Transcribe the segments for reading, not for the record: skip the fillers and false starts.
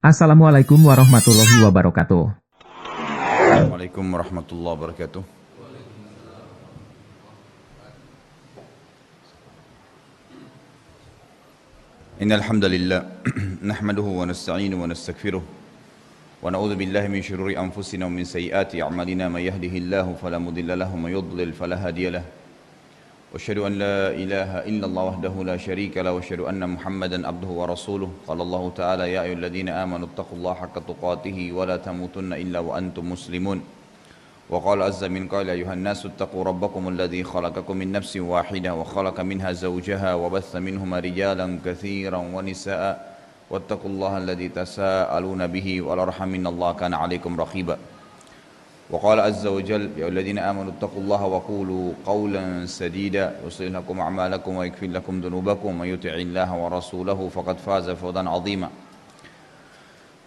Assalamualaikum warahmatullahi wabarakatuh. Assalamualaikum warahmatullahi wabarakatuh. Innal hamdalillah nahmaduhu wa nasta'inuhu wa nastaghfiruh wa na'udzu billahi min shururi anfusina wa min sayyiati a'malina may yahdihillahu fala mudilla lahu wa may yudlil fala hadiya lahu. Wa asyhadu an la ilaha illallah wahdahu la syarika lahu wa asyhadu anna Muhammadan abduhu wa rasuluh. Qala Allah ta'ala ya ayyuhalladzina amanu taqullaha haqqa tuqatih wa la tamutunna illa wa antum muslimun. وقال عز من قال أيها الناس اتقوا ربكم الذي خلقكم من نفس واحدة وخلق منها زوجها وبث منهما رجالا كثيرا ونساء واتقوا الله الذي تساءلون به والأرحم إن الله كان عليكم رقيبا وقال عز وجل يا الذين آمنوا اتقوا الله وقولوا قولا سديدا يصلح لكم أعمالكم ويغفر لكم ذنوبكم ومن يطع الله ورسوله فقد فاز فوزا عظيما.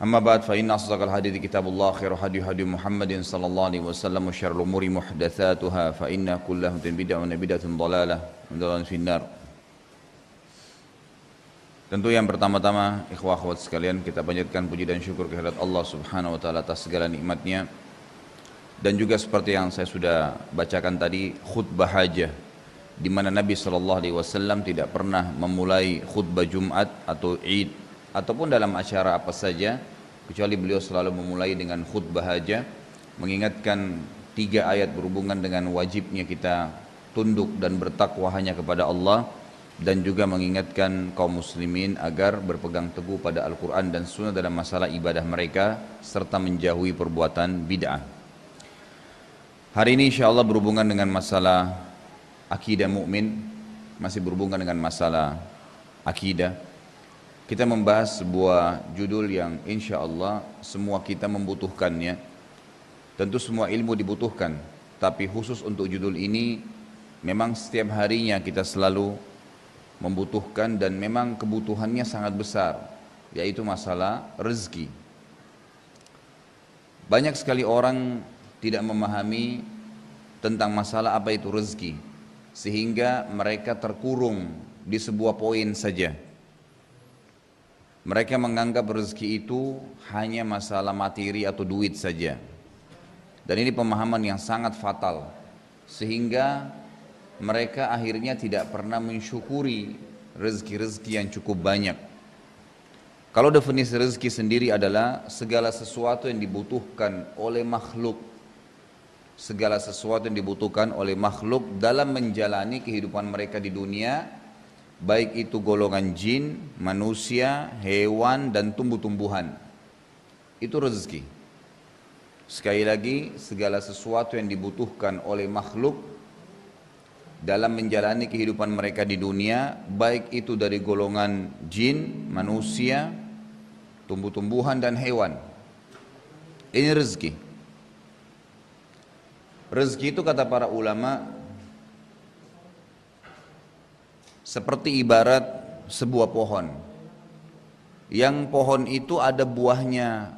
أما بعد فإن أصدق الحديث كتاب الله خير هدي محمد صلى الله عليه وسلم وشر الأمور محدثاتها فإن كل بدعة وبدعة ضلالة وضلالة في النار. Tentu yang pertama-tama ikhwah akhwat sekalian kita panjatkan puji dan syukur kehadirat Allah Subhanahu wa taala atas segala nikmatnya. Dan juga seperti yang saya sudah bacakan tadi, khutbah hajah di mana Nabi sallallahu alaihi wasallam tidak pernah memulai khutbah Jumat atau Id ataupun dalam acara apa saja kecuali beliau selalu memulai dengan khutbah hajah, mengingatkan 3 ayat berhubungan dengan wajibnya kita tunduk dan bertakwa hanya kepada Allah, dan juga mengingatkan kaum muslimin agar berpegang teguh pada Al-Quran dan Sunnah dalam masalah ibadah mereka serta menjauhi perbuatan bid'ah. Hari ini insyaAllah berhubungan dengan masalah akidah mukmin, masih berhubungan dengan masalah akidah. Kita membahas sebuah judul yang insya Allah semua kita membutuhkannya. Tentu semua ilmu dibutuhkan, tapi khusus untuk judul ini memang setiap harinya kita selalu membutuhkan dan memang kebutuhannya sangat besar, yaitu masalah rezeki. Banyak sekali orang tidak memahami tentang masalah apa itu rezeki, sehingga mereka terkurung di sebuah poin saja. Mereka menganggap rezeki itu hanya masalah materi atau duit saja. Dan ini pemahaman yang sangat fatal, sehingga mereka akhirnya tidak pernah mensyukuri rezeki-rezeki yang cukup banyak. Kalau definisi rezeki sendiri adalah segala sesuatu yang dibutuhkan oleh makhluk. Segala sesuatu yang dibutuhkan oleh makhluk dalam menjalani kehidupan mereka di dunia, baik itu golongan jin, manusia, hewan, dan tumbuh-tumbuhan. Itu rezeki. Sekali lagi, segala sesuatu yang dibutuhkan oleh makhluk dalam menjalani kehidupan mereka di dunia, baik itu dari golongan jin, manusia, tumbuh-tumbuhan, dan hewan. Ini rezeki. Rezeki itu kata para ulama seperti ibarat sebuah pohon. Yang pohon itu ada buahnya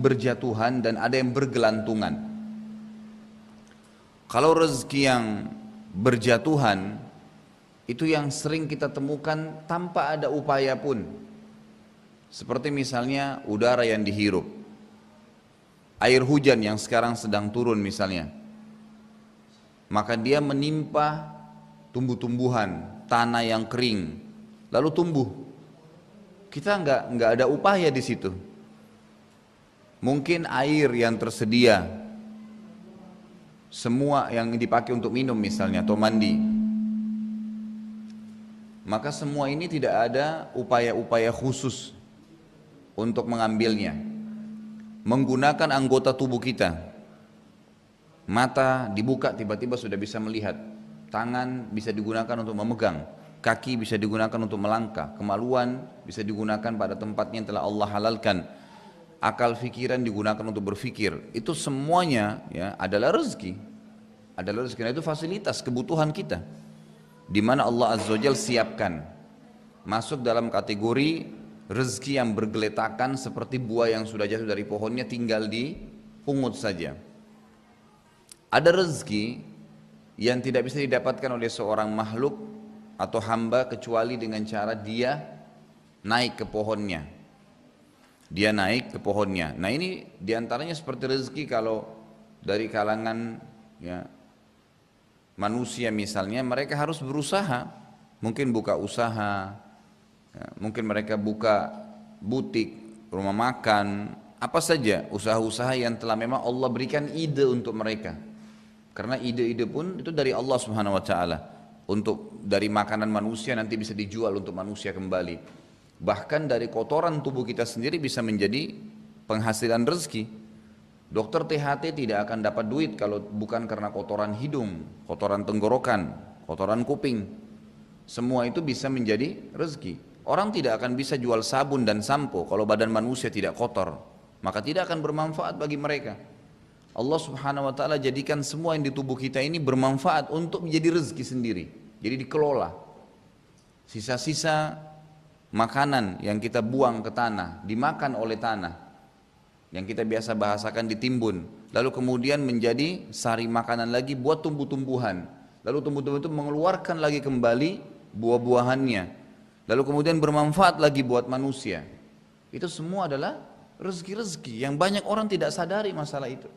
berjatuhan dan ada yang bergelantungan. Kalau rezeki yang berjatuhan itu yang sering kita temukan tanpa ada upaya pun. Seperti misalnya udara yang dihirup, air hujan yang sekarang sedang turun misalnya, maka dia menimpa tumbuh-tumbuhan, tanah yang kering, lalu tumbuh. Kita nggak ada upaya di situ. Mungkin air yang tersedia, semua yang dipakai untuk minum misalnya atau mandi, maka semua ini tidak ada upaya-upaya khusus untuk mengambilnya. Menggunakan anggota tubuh kita, mata dibuka tiba-tiba sudah bisa melihat, tangan bisa digunakan untuk memegang, kaki bisa digunakan untuk melangkah, kemaluan bisa digunakan pada tempatnya yang telah Allah halalkan, akal fikiran digunakan untuk berfikir. Itu semuanya ya adalah rezeki. Adalah rezeki. Nah, itu fasilitas kebutuhan kita, di mana Allah Azza wa Jalla siapkan. Masuk dalam kategori rezeki yang bergeletakan seperti buah yang sudah jatuh dari pohonnya tinggal dipungut saja. Ada rezeki yang tidak bisa didapatkan oleh seorang makhluk atau hamba kecuali dengan cara dia naik ke pohonnya. Dia naik ke pohonnya. Nah ini diantaranya seperti rezeki kalau dari kalangan ya, manusia misalnya, mereka harus berusaha. Mungkin buka usaha, ya, mungkin mereka buka butik, rumah makan, apa saja usaha-usaha yang telah memang Allah berikan ide untuk mereka. Karena ide-ide pun itu dari Allah Subhanahu wa taala. Untuk dari makanan manusia nanti bisa dijual untuk manusia kembali. Bahkan dari kotoran tubuh kita sendiri bisa menjadi penghasilan rezeki. Dokter THT tidak akan dapat duit kalau bukan karena kotoran hidung, kotoran tenggorokan, kotoran kuping. Semua itu bisa menjadi rezeki. Orang tidak akan bisa jual sabun dan sampo kalau badan manusia tidak kotor, maka tidak akan bermanfaat bagi mereka. Allah Subhanahu wa taala jadikan semua yang di tubuh kita ini bermanfaat untuk menjadi rezeki sendiri. Jadi dikelola. Sisa-sisa makanan yang kita buang ke tanah, dimakan oleh tanah, yang kita biasa bahasakan ditimbun, lalu kemudian menjadi sari makanan lagi buat tumbuh-tumbuhan, lalu tumbuh-tumbuhan itu mengeluarkan lagi kembali buah-buahannya, lalu kemudian bermanfaat lagi buat manusia. Itu semua adalah rezeki-rezeki yang banyak orang tidak sadari masalah itu.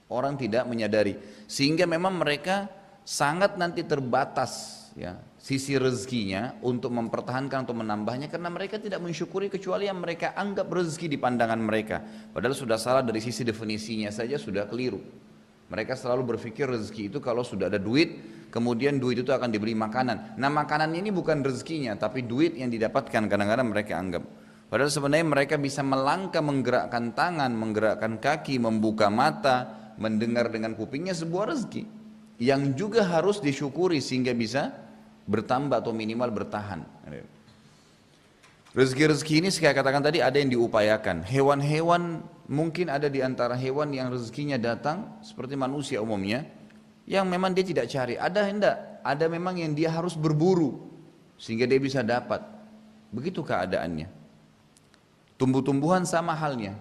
Orang tidak menyadari, sehingga memang mereka sangat nanti terbatas ya, sisi rezekinya untuk mempertahankan atau menambahnya, karena mereka tidak mensyukuri kecuali yang mereka anggap rezeki di pandangan mereka. Padahal sudah salah dari sisi definisinya saja, sudah keliru. Mereka selalu berpikir rezeki itu kalau sudah ada duit, kemudian duit itu akan dibeli makanan. Nah makanan ini bukan rezekinya, tapi duit yang didapatkan kadang-kadang mereka anggap. Padahal sebenarnya mereka bisa melangkah, menggerakkan tangan, menggerakkan kaki, membuka mata, mendengar dengan kupingnya, sebuah rezeki yang juga harus disyukuri sehingga bisa bertambah atau minimal bertahan. Rezeki-rezeki ini saya katakan tadi ada yang diupayakan. Hewan-hewan mungkin ada di antara hewan yang rezekinya datang seperti manusia umumnya, yang memang dia tidak cari. Ada hendak, ada memang yang dia harus berburu sehingga dia bisa dapat. Begitu keadaannya. Tumbuh-tumbuhan sama halnya.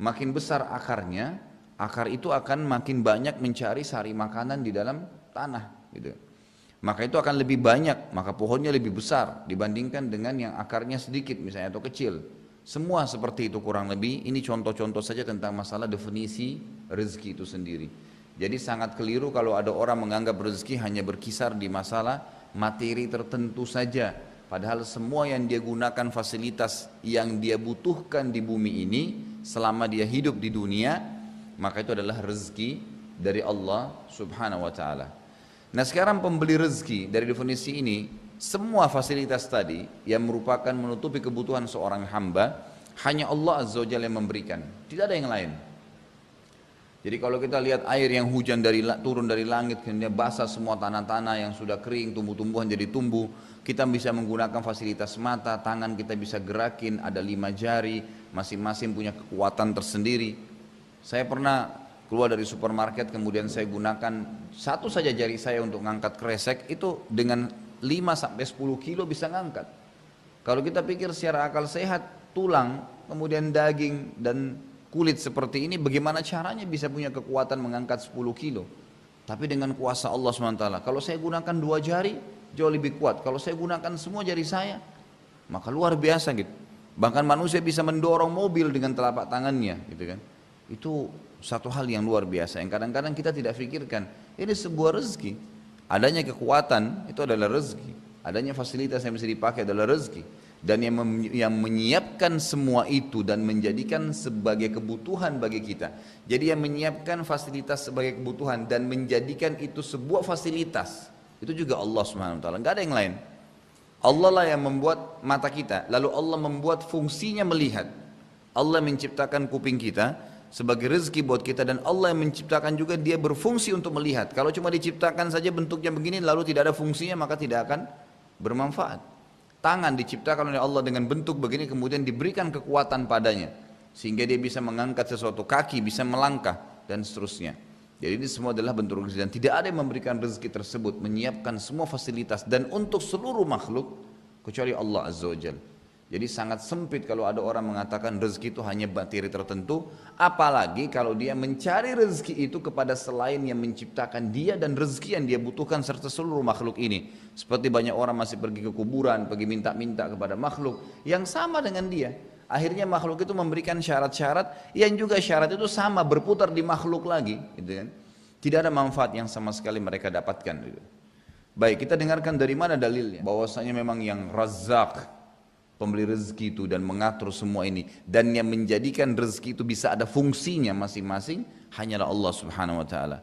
Makin besar akarnya, akar itu akan makin banyak mencari sari makanan di dalam tanah gitu. Maka itu akan lebih banyak, maka pohonnya lebih besar dibandingkan dengan yang akarnya sedikit misalnya atau kecil. Semua seperti itu kurang lebih. Ini contoh-contoh saja tentang masalah definisi rezeki itu sendiri. Jadi sangat keliru kalau ada orang menganggap rezeki hanya berkisar di masalah materi tertentu saja. Padahal semua yang dia gunakan, fasilitas yang dia butuhkan di bumi ini selama dia hidup di dunia, maka itu adalah rezeki dari Allah Subhanahu wa taala. Nah, sekarang pembeli rezeki dari definisi ini, semua fasilitas tadi yang merupakan menutupi kebutuhan seorang hamba, hanya Allah Azza wa Jalla yang memberikan, tidak ada yang lain. Jadi kalau kita lihat air yang hujan turun dari langit, kemudian basah semua tanah-tanah yang sudah kering, tumbuh-tumbuhan jadi tumbuh, kita bisa menggunakan fasilitas mata, tangan kita bisa gerakin, ada 5 jari, masing-masing punya kekuatan tersendiri. Saya pernah keluar dari supermarket, kemudian saya gunakan satu saja jari saya untuk ngangkat kresek, itu dengan 5-10 kilo bisa ngangkat. Kalau kita pikir secara akal sehat, tulang, kemudian daging dan kulit seperti ini, bagaimana caranya bisa punya kekuatan mengangkat 10 kilo? Tapi dengan kuasa Allah SWT, kalau saya gunakan 2 jari, jauh lebih kuat. Kalau saya gunakan semua jari saya, maka luar biasa gitu. Bahkan manusia bisa mendorong mobil dengan telapak tangannya gitu kan. Itu satu hal yang luar biasa yang kadang-kadang kita tidak pikirkan. Ini sebuah rezeki. Adanya kekuatan itu adalah rezeki. Adanya fasilitas yang bisa dipakai adalah rezeki. Dan yang menyiapkan semua itu dan menjadikan sebagai kebutuhan bagi kita. Jadi yang menyiapkan fasilitas sebagai kebutuhan dan menjadikan itu sebuah fasilitas, itu juga Allah Subhanahu wa taala. Enggak ada yang lain. Allah lah yang membuat mata kita, lalu Allah membuat fungsinya melihat. Allah menciptakan kuping kita sebagai rezeki buat kita, dan Allah yang menciptakan juga dia berfungsi untuk melihat. Kalau cuma diciptakan saja bentuknya begini lalu tidak ada fungsinya, maka tidak akan bermanfaat. Tangan diciptakan oleh Allah dengan bentuk begini, kemudian diberikan kekuatan padanya sehingga dia bisa mengangkat sesuatu, kaki bisa melangkah dan seterusnya. Jadi ini semua adalah bentuk rezeki, dan tidak ada yang memberikan rezeki tersebut, menyiapkan semua fasilitas dan untuk seluruh makhluk kecuali Allah Azza wa Jalla. Jadi sangat sempit kalau ada orang mengatakan rezeki itu hanya materi tertentu, apalagi kalau dia mencari rezeki itu kepada selain yang menciptakan dia dan rezeki yang dia butuhkan serta seluruh makhluk ini. Seperti banyak orang masih pergi ke kuburan, pergi minta-minta kepada makhluk yang sama dengan dia. akhirnya makhluk itu memberikan syarat-syarat yang juga syarat itu sama berputar di makhluk lagi, gitu kan. Tidak ada manfaat yang sama sekali mereka dapatkan. Gitu. Baik, kita dengarkan dari mana dalilnya bahwasanya memang yang Razzaq, pemberi rezeki itu dan mengatur semua ini, dan yang menjadikan rezeki itu bisa ada fungsinya masing-masing hanyalah Allah Subhanahu wa taala.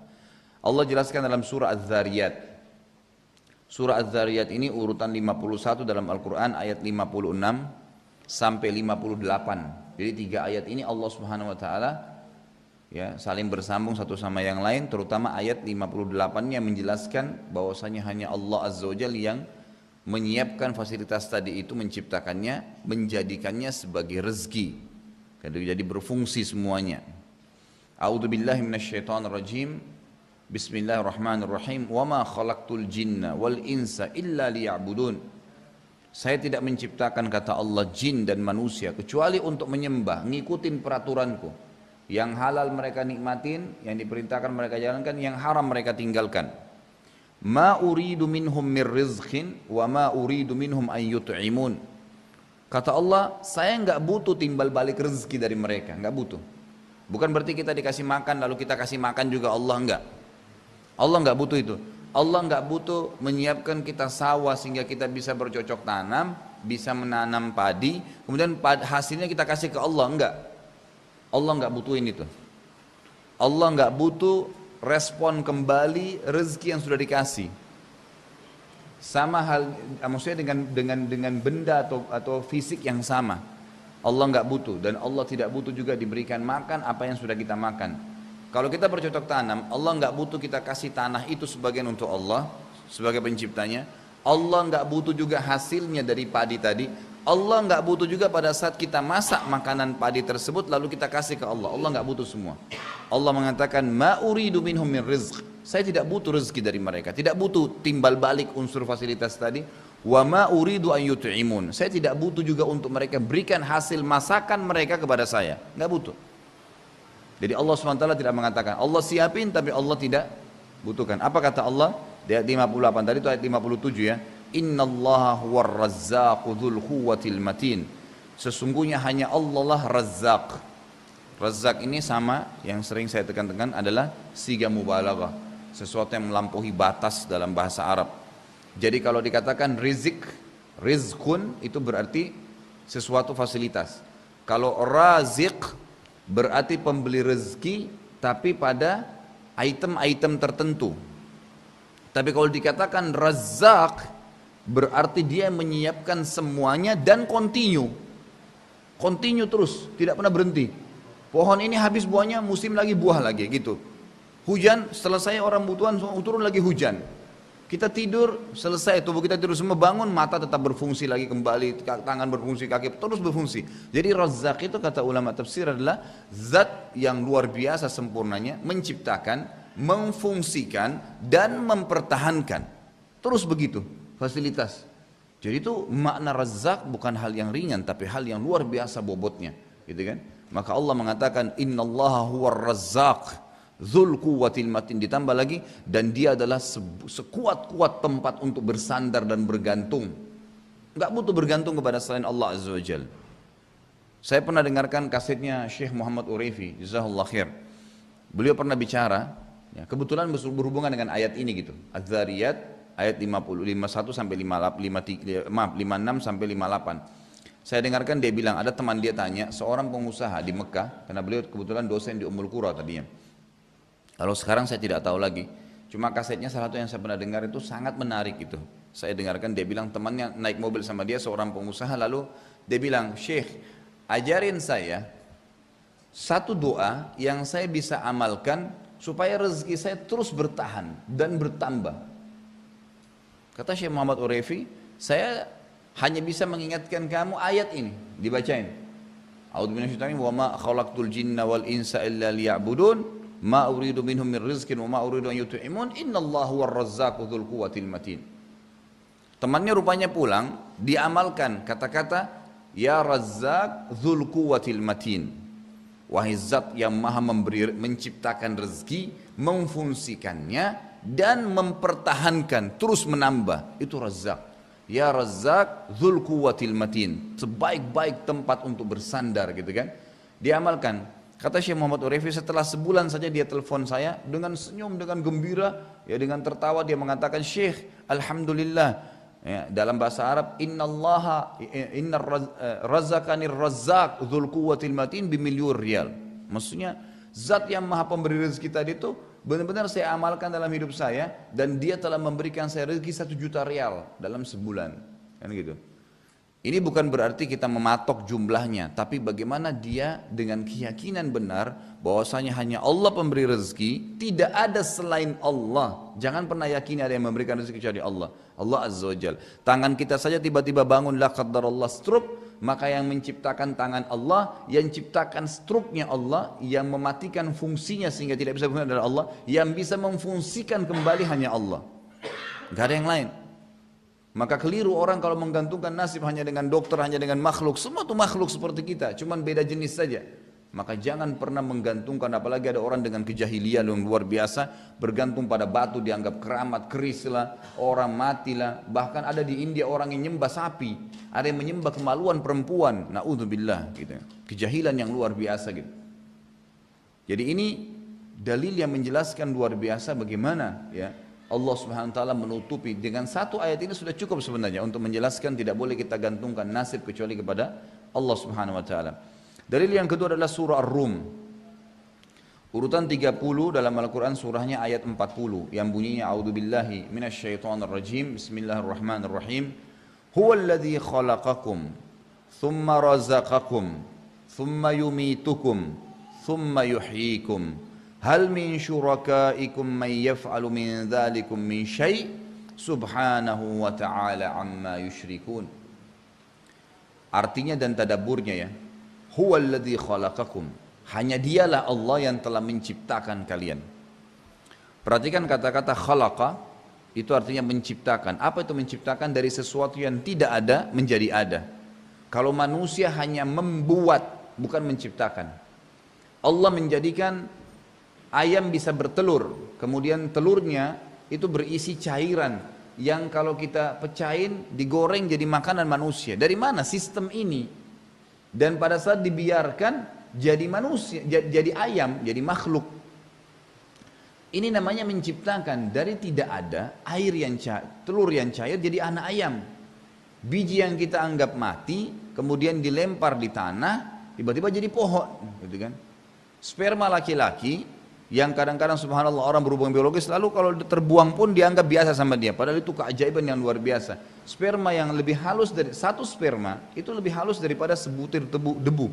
Allah jelaskan dalam surah Az-Zariyat. Surah Az-Zariyat ini urutan 51 dalam Al-Quran, ayat 56 sampai 58. Jadi 3 ayat ini Allah Subhanahu wa taala ya saling bersambung satu sama yang lain, terutama ayat 58-nya menjelaskan bahwasanya hanya Allah Azza wa Jalla yang menyiapkan fasilitas tadi itu, menciptakannya, menjadikannya sebagai rezeki. Jadi berfungsi semuanya. A'udzubillahi minasyaitonirrajim. Bismillahirrahmanirrahim. Wa ma khalaqtul jinna wal insa illa liya'budun. Saya tidak menciptakan, kata Allah, jin dan manusia kecuali untuk menyembah, ngikutin peraturanku. Yang halal mereka nikmatin, yang diperintahkan mereka jalankan, yang haram mereka tinggalkan. Ma uridu minhum min rizqin wa ma uridu minhum an yut'imun. Kata Allah, saya enggak butuh timbal balik rezeki dari mereka, enggak butuh. Bukan berarti kita dikasih makan lalu kita kasih makan juga Allah, enggak. Allah enggak butuh itu. Allah enggak butuh menyiapkan kita sawah sehingga kita bisa bercocok tanam, bisa menanam padi, kemudian hasilnya kita kasih ke Allah, enggak. Allah enggak butuhin itu. Allah enggak butuh respon kembali rezeki yang sudah dikasih. Sama hal maksudnya dengan benda atau fisik yang sama. Allah enggak butuh, dan Allah tidak butuh juga diberikan makan apa yang sudah kita makan. Kalau kita bercocok tanam, Allah enggak butuh kita kasih tanah itu sebagian untuk Allah sebagai penciptanya. Allah enggak butuh juga hasilnya dari padi tadi. Allah enggak butuh juga pada saat kita masak makanan padi tersebut lalu kita kasih ke Allah. Allah enggak butuh semua. Allah mengatakan ma uridu minhum min rizq. Saya tidak butuh rezeki dari mereka, tidak butuh timbal balik unsur fasilitas tadi. Wa ma uridu an yut'imun. Saya tidak butuh juga untuk mereka berikan hasil masakan mereka kepada saya, enggak butuh. Jadi Allah SWT tidak mengatakan, Allah siapin tapi Allah tidak butuhkan. Apa kata Allah? Di ayat 58 tadi itu ayat 57 ya. Innallaha huwar razzaqu dzul quwwatil matin. Sesungguhnya hanya Allah lah Razzaq. Razzaq ini sama yang sering saya tekan-tekan adalah siga mubalaghah, sesuatu yang melampaui batas dalam bahasa Arab. Jadi kalau dikatakan rizqun itu berarti sesuatu fasilitas. Kalau raziq berarti pembeli rezeki tapi pada item-item tertentu. Tapi kalau dikatakan Razzaq berarti dia menyiapkan semuanya dan continue terus, tidak pernah berhenti. Pohon ini habis buahnya, musim lagi buah lagi gitu. Hujan selesai orang butuhan turun lagi hujan. Kita tidur selesai, tubuh kita tidur semua, bangun mata tetap berfungsi lagi kembali, tangan berfungsi, kaki terus berfungsi. Jadi Razzaq itu kata ulama tafsir adalah zat yang luar biasa sempurnanya, menciptakan, memfungsikan dan mempertahankan. Terus begitu fasilitas. Jadi itu makna Razzaq bukan hal yang ringan tapi hal yang luar biasa bobotnya, gitu kan? Maka Allah mengatakan innallaha huwar Razzaq dzul quwwatil matin, ditambah lagi dan dia adalah sekuat-kuat tempat untuk bersandar dan bergantung. Enggak butuh bergantung kepada selain Allah Azza wa Jalla. Saya pernah dengarkan kasetnya Syekh Muhammad Urefi, jazakallahu khair. Beliau pernah bicara, ya, kebetulan berhubungan dengan ayat ini gitu. Az-Zariyat ayat 51 sampai 56 sampai 58. Saya dengarkan dia bilang, ada teman dia tanya, seorang pengusaha di Mekah, karena beliau kebetulan dosen di Ummul Qura tadinya. Kalau sekarang saya tidak tahu lagi. Cuma kasetnya salah satu yang saya pernah dengar itu sangat menarik itu. Saya dengarkan dia bilang temannya naik mobil sama dia seorang pengusaha, lalu dia bilang, Syekh, ajarin saya satu doa yang saya bisa amalkan supaya rezeki saya terus bertahan dan bertambah. Kata Syekh Muhammad Urefi, saya hanya bisa mengingatkan kamu ayat ini, dibacain. A'udzubillahi minasyaitonir rajim, wa ma khalaqtul jinna wal insa illa liya'budun. Ma uridu minhum min rizqin wa ma uridu an yut'imun innallaha huwar razzaqu dzul quwwatil matin. Temannya rupanya pulang, diamalkan kata-kata ya Razzaq dzul quwwatil matin. Wahai zat yang maha memberi, menciptakan rezeki, memfungsikannya dan mempertahankan, terus menambah, itu Razzaq. Ya Razzaq Dzul Quwwatil Matin, sebaik-baik tempat untuk bersandar gitu kan. Dia amalkan. Kata Syekh Muhammad Urefi, setelah sebulan saja dia telepon saya dengan senyum, dengan gembira, ya dengan tertawa dia mengatakan, Syekh, alhamdulillah, ya, dalam bahasa Arab, inna razaqanir razzaq dzul quwwatil matin bimilyur riyal. Maksudnya zat yang maha pemberi rezeki tadi itu benar-benar saya amalkan dalam hidup saya, dan dia telah memberikan saya rezeki 1 juta rial dalam sebulan, kan gitu. Ini bukan berarti kita mematok jumlahnya, tapi bagaimana dia dengan keyakinan benar bahwasanya hanya Allah pemberi rezeki, tidak ada selain Allah. Jangan pernah yakini ada yang memberikan rezeki kecuali Allah, Allah Azza wa Jalla. Tangan kita saja tiba-tiba bangun, la qaddarallah stroke, maka yang menciptakan tangan Allah, yang ciptakan struknya Allah, yang mematikan fungsinya sehingga tidak bisa berfungsi adalah Allah, yang bisa memfungsikan kembali hanya Allah, gak ada yang lain. Maka keliru orang kalau menggantungkan nasib hanya dengan dokter, hanya dengan makhluk. Semua itu makhluk seperti kita, cuman beda jenis saja. Maka jangan pernah menggantungkan, apalagi ada orang dengan kejahilian yang luar biasa, bergantung pada batu, dianggap keramat, keris lah, orang matilah. Bahkan ada di India orang yang menyembah sapi, ada yang menyembah kemaluan perempuan, na'udzubillah gitu. Kejahilan yang luar biasa gitu. Jadi ini dalil yang menjelaskan luar biasa bagaimana ya Allah Subhanahu wa taala menutupi. Dengan satu ayat ini sudah cukup sebenarnya untuk menjelaskan tidak boleh kita gantungkan nasib kecuali kepada Allah Subhanahu wa taala. Dalil yang kedua adalah surah Ar-Rum. Urutan 30 dalam Al-Qur'an surahnya ayat 40 yang bunyinya a'udzubillahi minasyaitonir rajim. Bismillahirrahmanirrahim. Huwallazi khalaqakum thumma razaqakum thumma yumitukum thumma yuhyikum. Hal min syurakaikum man yaf'alu min dzalikum min syai' subhanahu wa ta'ala amma yusyrikun. Artinya dan tadabburnya ya, huwallazi khalaqakum, hanya dialah Allah yang telah menciptakan kalian. Perhatikan kata-kata khalaqa, itu artinya menciptakan. Apa itu menciptakan? Dari sesuatu yang tidak ada menjadi ada. Kalau manusia hanya membuat, bukan menciptakan. Allah menjadikan ayam bisa bertelur, kemudian telurnya itu berisi cairan yang kalau kita pecahin digoreng jadi makanan manusia. Dari mana sistem ini? Dan pada saat dibiarkan jadi manusia, jadi ayam, jadi makhluk. Ini namanya menciptakan. Dari tidak ada air yang cair, telur yang cair jadi anak ayam. Biji yang kita anggap mati kemudian dilempar di tanah, tiba-tiba jadi pohon, gitu kan? Sperma laki-laki yang kadang-kadang subhanallah orang berhubungan biologis lalu kalau terbuang pun dianggap biasa sama dia, padahal itu keajaiban yang luar biasa. Sperma yang lebih halus dari satu sperma itu lebih halus daripada sebutir debu.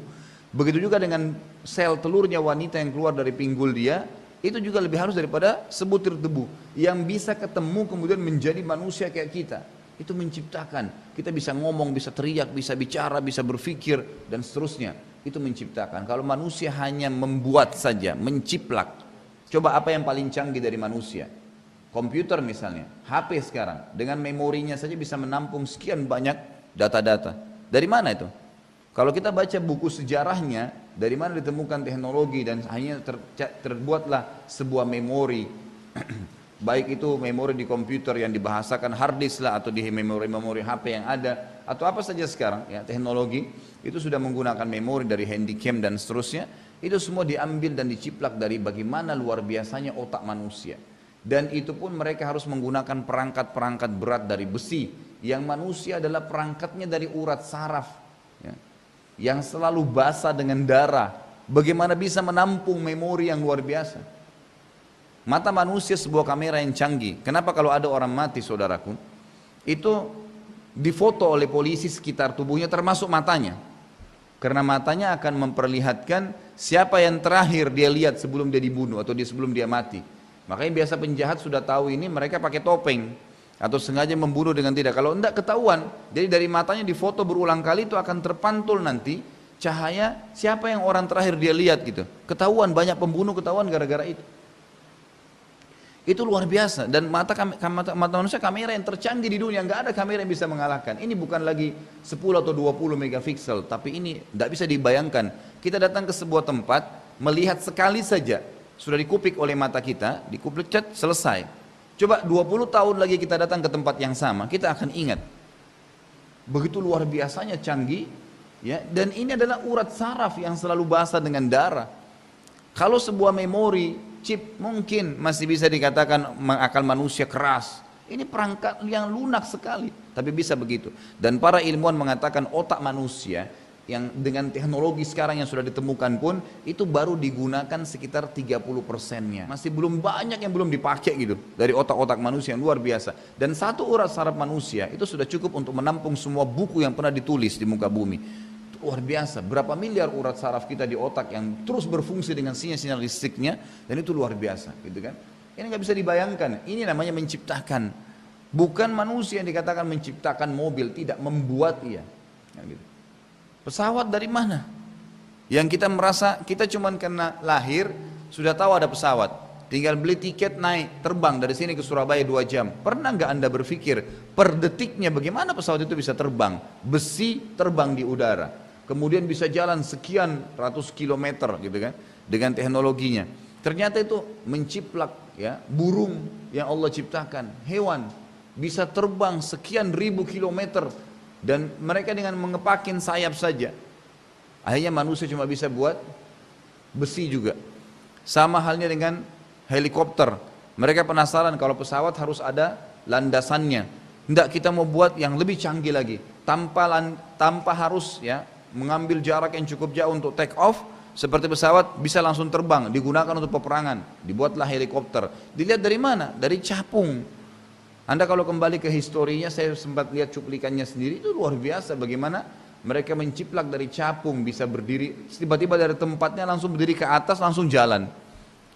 Begitu juga dengan sel telurnya wanita yang keluar dari pinggul dia, itu juga lebih halus daripada sebutir debu yang bisa ketemu kemudian menjadi manusia kayak kita. Itu menciptakan. Kita bisa ngomong, bisa teriak, bisa bicara, bisa berpikir dan seterusnya. Itu menciptakan. Kalau manusia hanya membuat saja, menciplak. Coba apa yang paling canggih dari manusia? Komputer misalnya, HP sekarang dengan memorinya saja bisa menampung sekian banyak data-data. Dari mana itu? Kalau kita baca buku sejarahnya, dari mana ditemukan teknologi dan hanya terbuatlah sebuah memori. Baik itu memori di komputer yang dibahasakan hard disk lah, atau di memori-memori HP yang ada, atau apa saja sekarang ya, teknologi itu sudah menggunakan memori dari handycam dan seterusnya. Itu semua diambil dan diciplak dari bagaimana luar biasanya otak manusia. Dan itu pun mereka harus menggunakan perangkat-perangkat berat dari besi, yang manusia adalah perangkatnya dari urat saraf ya, yang selalu basah dengan darah. Bagaimana bisa menampung memori yang luar biasa? Mata manusia sebuah kamera yang canggih. Kenapa kalau ada orang mati saudaraku, itu difoto oleh polisi sekitar tubuhnya termasuk matanya. Karena matanya akan memperlihatkan siapa yang terakhir dia lihat sebelum dia dibunuh atau sebelum dia mati. Makanya biasa penjahat sudah tahu ini, mereka pakai topeng atau sengaja membunuh dengan tidak. Kalau tidak ketahuan, jadi dari matanya difoto berulang kali itu akan terpantul nanti cahaya siapa yang orang terakhir dia lihat gitu. Ketahuan, banyak pembunuh ketahuan gara-gara itu. Itu luar biasa. Dan mata manusia kamera yang tercanggih di dunia, nggak ada kamera yang bisa mengalahkan. Ini bukan lagi 10 atau 20 megapiksel, tapi ini tidak bisa dibayangkan. Kita datang ke sebuah tempat, melihat sekali saja sudah dikupik oleh mata kita, dikupik cat selesai. Coba 20 tahun lagi kita datang ke tempat yang sama, kita akan ingat. Begitu luar biasanya canggih, ya. Dan ini adalah urat saraf yang selalu basah dengan darah. Kalau sebuah memori chip mungkin masih bisa dikatakan akal manusia keras. Ini perangkat yang lunak sekali, tapi bisa begitu. Dan para ilmuwan mengatakan otak manusia yang dengan teknologi sekarang yang sudah ditemukan pun itu baru digunakan sekitar 30%-nya. Masih belum banyak yang belum dipakai gitu dari otak-otak manusia yang luar biasa. Dan satu urat saraf manusia itu sudah cukup untuk menampung semua buku yang pernah ditulis di muka bumi. Itu luar biasa. Berapa miliar urat saraf kita di otak yang terus berfungsi dengan sinyal-sinyal listriknya, dan itu luar biasa, gitu kan? Ini nggak bisa dibayangkan. Ini namanya menciptakan. Bukan manusia yang dikatakan menciptakan mobil, tidak membuat ia. Ya, gitu. Pesawat dari mana? Yang kita merasa kita cuman karena lahir sudah tahu ada pesawat, tinggal beli tiket naik terbang dari sini ke Surabaya 2 jam. Pernah nggak Anda berpikir per detiknya bagaimana pesawat itu bisa terbang? Besi terbang di udara, kemudian bisa jalan sekian ratus kilometer gitu kan, dengan teknologinya. Ternyata itu menciplak ya burung yang Allah ciptakan, hewan bisa terbang sekian ribu kilometer. Dan mereka dengan mengepakin sayap saja. Akhirnya manusia cuma bisa buat besi juga. Sama halnya dengan helikopter. Mereka penasaran kalau pesawat harus ada landasannya. Tidak, kita mau buat yang lebih canggih lagi. Tanpa harus ya mengambil jarak yang cukup jauh untuk take off. Seperti pesawat bisa langsung terbang. Digunakan untuk peperangan. Dibuatlah helikopter. Dilihat dari mana? Dari capung. Anda kalau kembali ke historinya, saya sempat lihat cuplikannya sendiri, itu luar biasa bagaimana mereka menciplak dari capung, bisa berdiri, tiba-tiba dari tempatnya langsung berdiri ke atas, langsung jalan.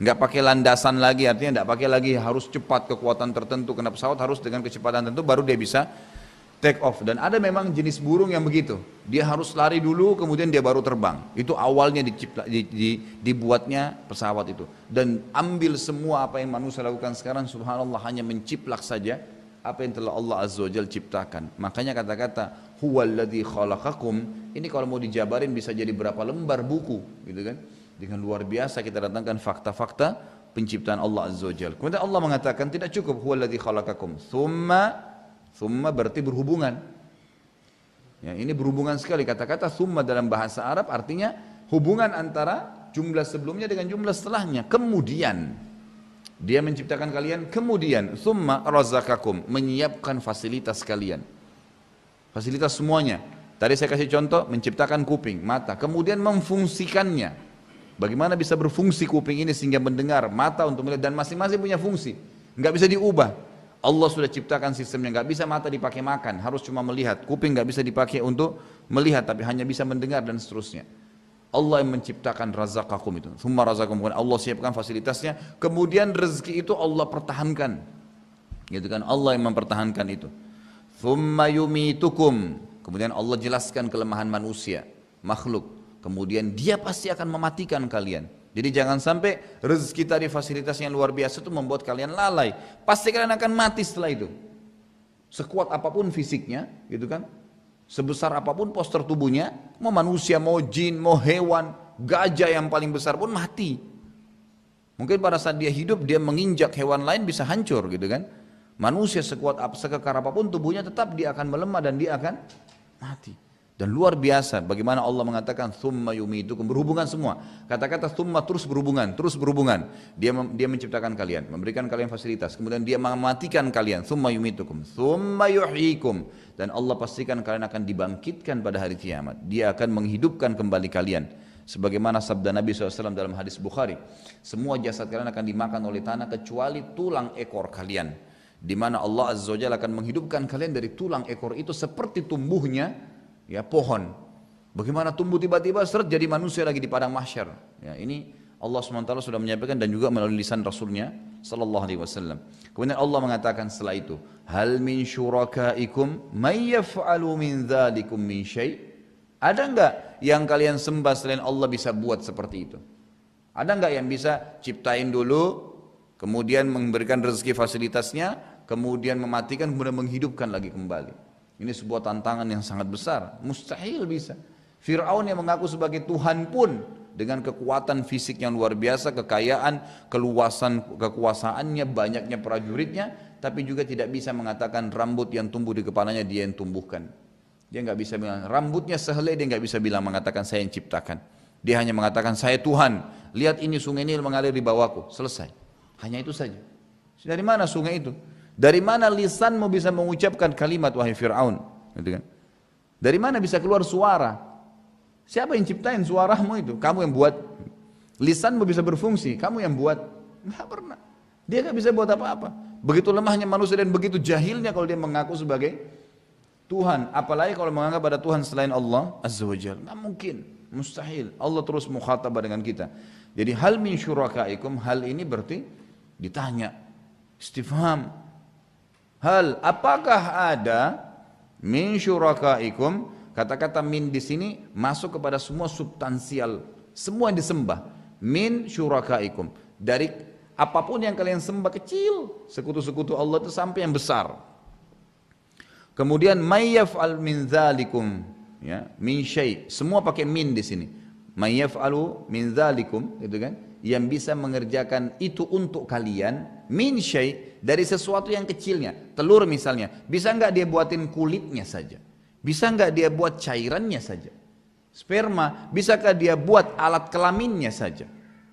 Nggak pakai landasan lagi, artinya nggak pakai lagi harus cepat kekuatan tertentu, karena pesawat harus dengan kecepatan tertentu baru dia bisa take off. Dan ada memang jenis burung yang begitu, dia harus lari dulu kemudian dia baru terbang. Itu awalnya dibuatnya pesawat itu. Dan ambil semua apa yang manusia lakukan sekarang, subhanallah, hanya menciplak saja apa yang telah Allah Azza wa Jalla ciptakan. Makanya kata-kata huwallazi khalaqakum ini kalau mau dijabarin bisa jadi berapa lembar buku gitu kan. Dengan luar biasa kita datangkan fakta-fakta penciptaan Allah Azza wa Jalla. Kemudian Allah mengatakan tidak cukup huwallazi khalaqakum Thumma berarti berhubungan. Ya, ini berhubungan sekali. Kata-kata thumma dalam bahasa Arab artinya hubungan antara jumlah sebelumnya dengan jumlah setelahnya. Kemudian dia menciptakan kalian, kemudian thumma razaqakum, menyiapkan fasilitas kalian. Fasilitas semuanya. Tadi saya kasih contoh, menciptakan kuping, mata, kemudian memfungsikannya. Bagaimana bisa berfungsi kuping ini sehingga mendengar, mata untuk melihat, dan masing-masing punya fungsi. Nggak bisa diubah. Allah sudah ciptakan sistemnya, nggak bisa mata dipakai makan, harus cuma melihat. Kuping nggak bisa dipakai untuk melihat, tapi hanya bisa mendengar dan seterusnya. Allah yang menciptakan razaqakum itu. Tsumma razaqakum, Allah siapkan fasilitasnya. Kemudian rezeki itu Allah pertahankan, gitu kan? Allah yang mempertahankan itu. Tsumma yumitukum, kemudian Allah jelaskan kelemahan manusia, makhluk. Kemudian Dia pasti akan mematikan kalian. Jadi jangan sampai rezeki tadi fasilitas yang luar biasa itu membuat kalian lalai. Pasti kalian akan mati setelah itu. Sekuat apapun fisiknya, gitu kan? Sebesar apapun postur tubuhnya, mau manusia, mau jin, mau hewan, gajah yang paling besar pun mati. Mungkin pada saat dia hidup dia menginjak hewan lain bisa hancur, gitu kan? Manusia sekuat sekekar apapun tubuhnya tetap dia akan melemah dan dia akan mati. Dan luar biasa bagaimana Allah mengatakan thumma yumitukum, berhubungan semua. Kata-kata thumma terus berhubungan, terus berhubungan. Dia menciptakan kalian, memberikan kalian fasilitas, kemudian Dia mematikan kalian, thumma yumitukum, thumma yuhyikum, dan Allah pastikan kalian akan dibangkitkan pada hari kiamat. Dia akan menghidupkan kembali kalian. Sebagaimana sabda Nabi SAW dalam hadis Bukhari, semua jasad kalian akan dimakan oleh tanah kecuali tulang ekor kalian. Di mana Allah Azza wa Jalla akan menghidupkan kalian dari tulang ekor itu seperti tumbuhnya ya pohon. Bagaimana tumbuh tiba-tiba seret jadi manusia lagi di padang mahsyar. Ya, ini Allah SWT sudah menyampaikan dan juga melalui lisan Rasulnya sallallahu alaihi wasallam. Kemudian Allah mengatakan setelah itu, hal min syurakaikum may yaf'alu min dzalikum min syai'? Ada enggak yang kalian sembah selain Allah bisa buat seperti itu? Ada enggak yang bisa ciptain dulu, kemudian memberikan rezeki fasilitasnya, kemudian mematikan, kemudian menghidupkan lagi kembali? Ini sebuah tantangan yang sangat besar, mustahil bisa. Fir'aun yang mengaku sebagai Tuhan pun dengan kekuatan fisik yang luar biasa, kekayaan, keluasan kekuasaannya, banyaknya prajuritnya, tapi juga tidak bisa mengatakan rambut yang tumbuh di kepalanya dia yang tumbuhkan. Dia nggak bisa bilang, rambutnya sehelai dia nggak bisa bilang mengatakan saya yang ciptakan. Dia hanya mengatakan saya Tuhan. Lihat ini sungai Nil mengalir di bawahku. Selesai. Hanya itu saja. Dari mana sungai itu? Dari mana lisanmu bisa mengucapkan kalimat wahai Fir'aun? Gitu kan? Dari mana bisa keluar suara? Siapa yang ciptain suaramu itu? Kamu yang buat. Lisanmu bisa berfungsi, kamu yang buat. Nggak pernah. Dia nggak bisa buat apa-apa. Begitu lemahnya manusia dan begitu jahilnya kalau dia mengaku sebagai Tuhan. Apalagi kalau menganggap ada Tuhan selain Allah Azza wa Jalla. Nggak mungkin, mustahil. Allah terus mukhatabah dengan kita. Jadi hal min syurakaikum, hal ini berarti ditanya, istifham. Hal, apakah ada min syurakaikum? Kata-kata min di sini masuk kepada semua substansial, semua yang disembah. Min syurakaikum, dari apapun yang kalian sembah kecil, sekutu-sekutu Allah itu sampai yang besar. Kemudian mayyaf'al min dzalikum, ya, min syai', semua pakai min di sini. Mayyaf'alu min dzalikum, gitu kan? Yang bisa mengerjakan itu untuk kalian, min syai', dari sesuatu yang kecilnya. Telur misalnya, bisa enggak dia buatin kulitnya saja? Bisa enggak dia buat cairannya saja? Sperma, bisakah dia buat alat kelaminnya saja?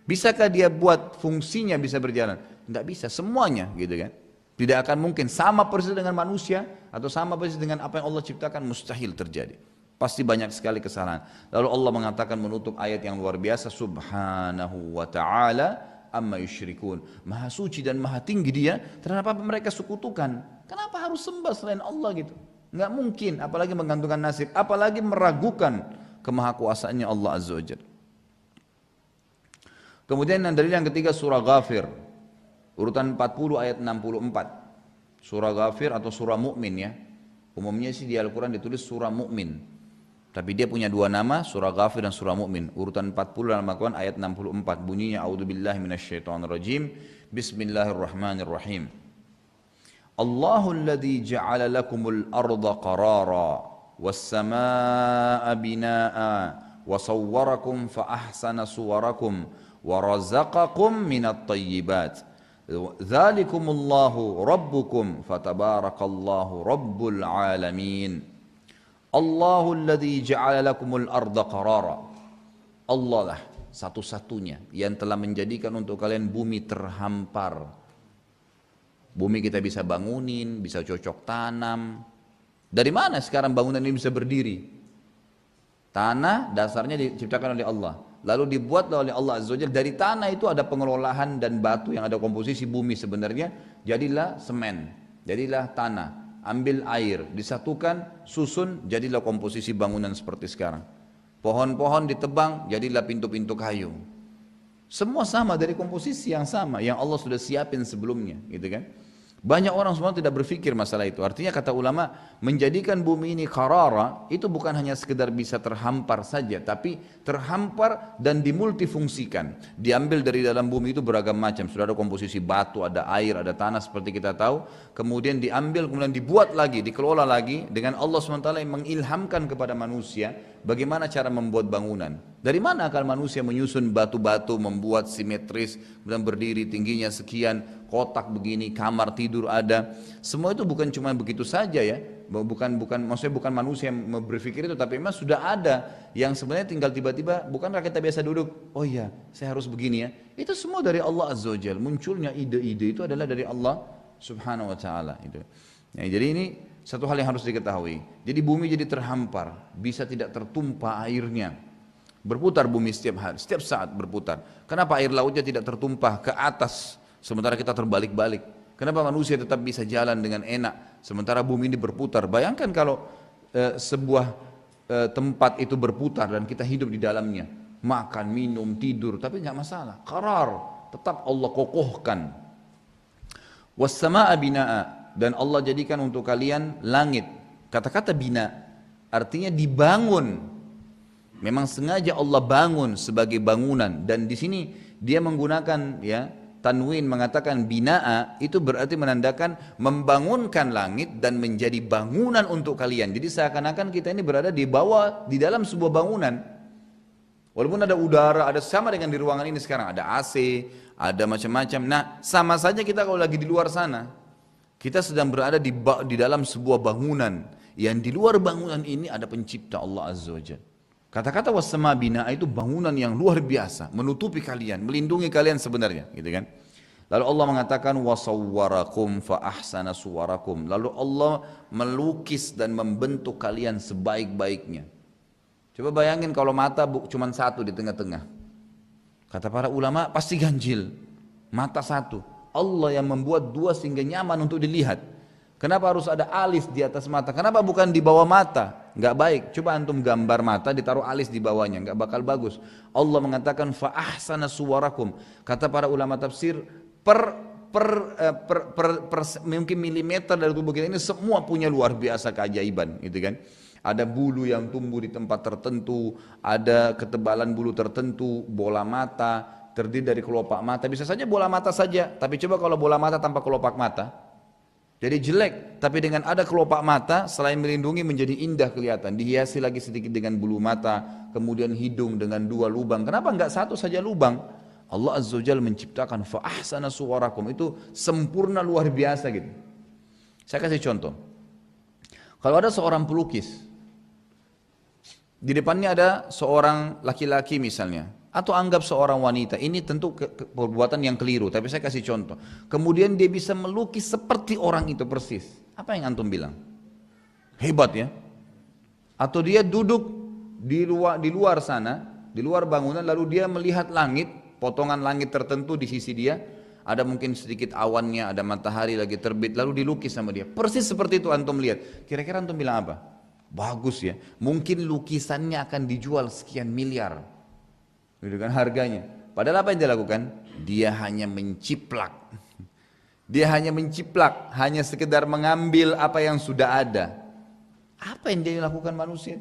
Bisakah dia buat fungsinya bisa berjalan? Enggak bisa, semuanya gitu kan. Tidak akan mungkin sama persis dengan manusia atau sama persis dengan apa yang Allah ciptakan, mustahil terjadi. Pasti banyak sekali kesalahan. Lalu Allah mengatakan menutup ayat yang luar biasa, Subhanahu wa ta'ala amma yusyrikun. Maha suci dan maha tinggi dia terhadap apa mereka sekutukan. Kenapa harus sembah selain Allah gitu? Enggak mungkin, apalagi menggantungkan nasib, apalagi meragukan kemahakuasaannya Allah Azza wa Jalla. Kemudian dalil yang ketiga surah Ghafir, urutan 40 ayat 64. Surah Ghafir atau surah Mu'min ya. Umumnya sih di Al-Quran ditulis surah Mu'min. Tapi dia punya dua nama, surah Ghafir dan surah Mu'min. Urutan 40 dalam Al-Quran ayat 64. Bunyinya A'udzubillahi minasyaitonirrajim. Bismillahirrahmanirrahim. Allahu alladzi ja'ala lakumul arda qarara was samaa'a binaa'a wa sawwarakum fa ahsana suwarakum wa razaqakum minat thayyibat. Dzalikumullahu rabbukum fatabarakallahu rabbul alamin. Allahu alladzi ja'ala lakumul arda qarara. Allah lah satu-satunya yang telah menjadikan untuk kalian bumi terhampar. Bumi kita bisa bangunin, bisa cocok tanam. Dari mana sekarang bangunan ini bisa berdiri? Tanah dasarnya diciptakan oleh Allah. Lalu dibuatlah oleh Allah Azza wa Jalla. Dari tanah itu ada pengelolaan dan batu yang ada komposisi bumi sebenarnya. Jadilah semen, jadilah tanah. Ambil air, disatukan, susun, jadilah komposisi bangunan seperti sekarang. Pohon-pohon ditebang, jadilah pintu-pintu kayu. Semua sama dari komposisi yang sama, yang Allah sudah siapin sebelumnya, gitu kan? Banyak orang semua tidak berpikir masalah itu. Artinya kata ulama, menjadikan bumi ini qarara itu bukan hanya sekedar bisa terhampar saja, tapi terhampar dan dimultifungsikan. Diambil dari dalam bumi itu beragam macam. Sudah ada komposisi batu, ada air, ada tanah seperti kita tahu. Kemudian diambil, kemudian dibuat lagi, dikelola lagi dengan Allah SWT yang mengilhamkan kepada manusia bagaimana cara membuat bangunan. Dari mana akal manusia menyusun batu-batu, membuat simetris, kemudian berdiri tingginya sekian, kotak begini, kamar tidur ada. Semua itu bukan cuma begitu saja ya. Maksudnya bukan manusia yang berpikir itu, tapi memang sudah ada yang sebenarnya tinggal tiba-tiba, bukankah kita biasa duduk, oh iya saya harus begini ya. Itu semua dari Allah Azza wa Jalla. Munculnya ide-ide itu adalah dari Allah Subhanahu wa ta'ala. Ya, jadi ini satu hal yang harus diketahui. Jadi bumi jadi terhampar, bisa tidak tertumpah airnya. Berputar bumi setiap hari, setiap saat berputar. Kenapa air lautnya tidak tertumpah ke atas, sementara kita terbalik-balik? Kenapa manusia tetap bisa jalan dengan enak, sementara bumi ini berputar? Bayangkan kalau sebuah tempat itu berputar dan kita hidup di dalamnya, makan, minum, tidur, tapi nggak masalah. Qarar, tetap Allah kokohkan. Was-samaa'a binaa'a, dan Allah jadikan untuk kalian langit. Kata-kata bina artinya dibangun. Memang sengaja Allah bangun sebagai bangunan, dan di sini dia menggunakan ya tanwin, mengatakan binaa, itu berarti menandakan membangunkan langit dan menjadi bangunan untuk kalian. Jadi seakan-akan kita ini berada di bawah, di dalam sebuah bangunan. Walaupun ada udara, ada sama dengan di ruangan ini sekarang, ada AC, ada macam-macam. Nah, sama saja kita kalau lagi di luar sana, kita sedang berada di dalam sebuah bangunan Yang di luar bangunan ini ada pencipta Allah Azza wa Jalla. Kata-kata wassama bina itu bangunan yang luar biasa, menutupi kalian, melindungi kalian sebenarnya, gitu kan? Lalu Allah mengatakan wasawwarakum fa ahsana suwarakum. Lalu Allah melukis dan membentuk kalian sebaik-baiknya. Coba bayangin kalau mata cuma satu di tengah-tengah. Kata para ulama pasti ganjil. Mata satu. Allah yang membuat dua sehingga nyaman untuk dilihat. Kenapa harus ada alis di atas mata? Kenapa bukan di bawah mata? Enggak baik. Coba antum gambar mata ditaruh alis di bawahnya, enggak bakal bagus. Allah mengatakan fa ahsana suwarakum. Kata para ulama tafsir, mungkin milimeter dari tubuh kita ini semua punya luar biasa keajaiban, gitu kan? Ada bulu yang tumbuh di tempat tertentu, ada ketebalan bulu tertentu, bola mata terdiri dari kelopak mata. Bisa saja bola mata saja, tapi coba kalau bola mata tanpa kelopak mata, jadi jelek. Tapi dengan ada kelopak mata, selain melindungi menjadi indah kelihatan. Dihiasi lagi sedikit dengan bulu mata, kemudian hidung dengan dua lubang. Kenapa enggak satu saja lubang? Allah Azza wa Jalla menciptakan fa ahsana suwarakum, itu sempurna luar biasa gitu. Saya kasih contoh. Kalau ada seorang pelukis, di depannya ada seorang laki-laki misalnya, atau anggap seorang wanita, ini tentu perbuatan yang keliru, tapi saya kasih contoh. Kemudian dia bisa melukis seperti orang itu persis. Apa yang antum bilang? Hebat ya? Atau dia duduk di luar sana, di luar bangunan, lalu dia melihat langit, potongan langit tertentu di sisi dia, ada mungkin sedikit awannya, ada matahari lagi terbit, lalu dilukis sama dia. Persis seperti itu antum lihat. Kira-kira antum bilang apa? Bagus ya. Mungkin lukisannya akan dijual sekian miliar. Gitu kan harganya. Padahal apa yang dia lakukan? Dia hanya menciplak. Dia hanya menciplak, hanya sekedar mengambil apa yang sudah ada. Apa yang dia lakukan manusia?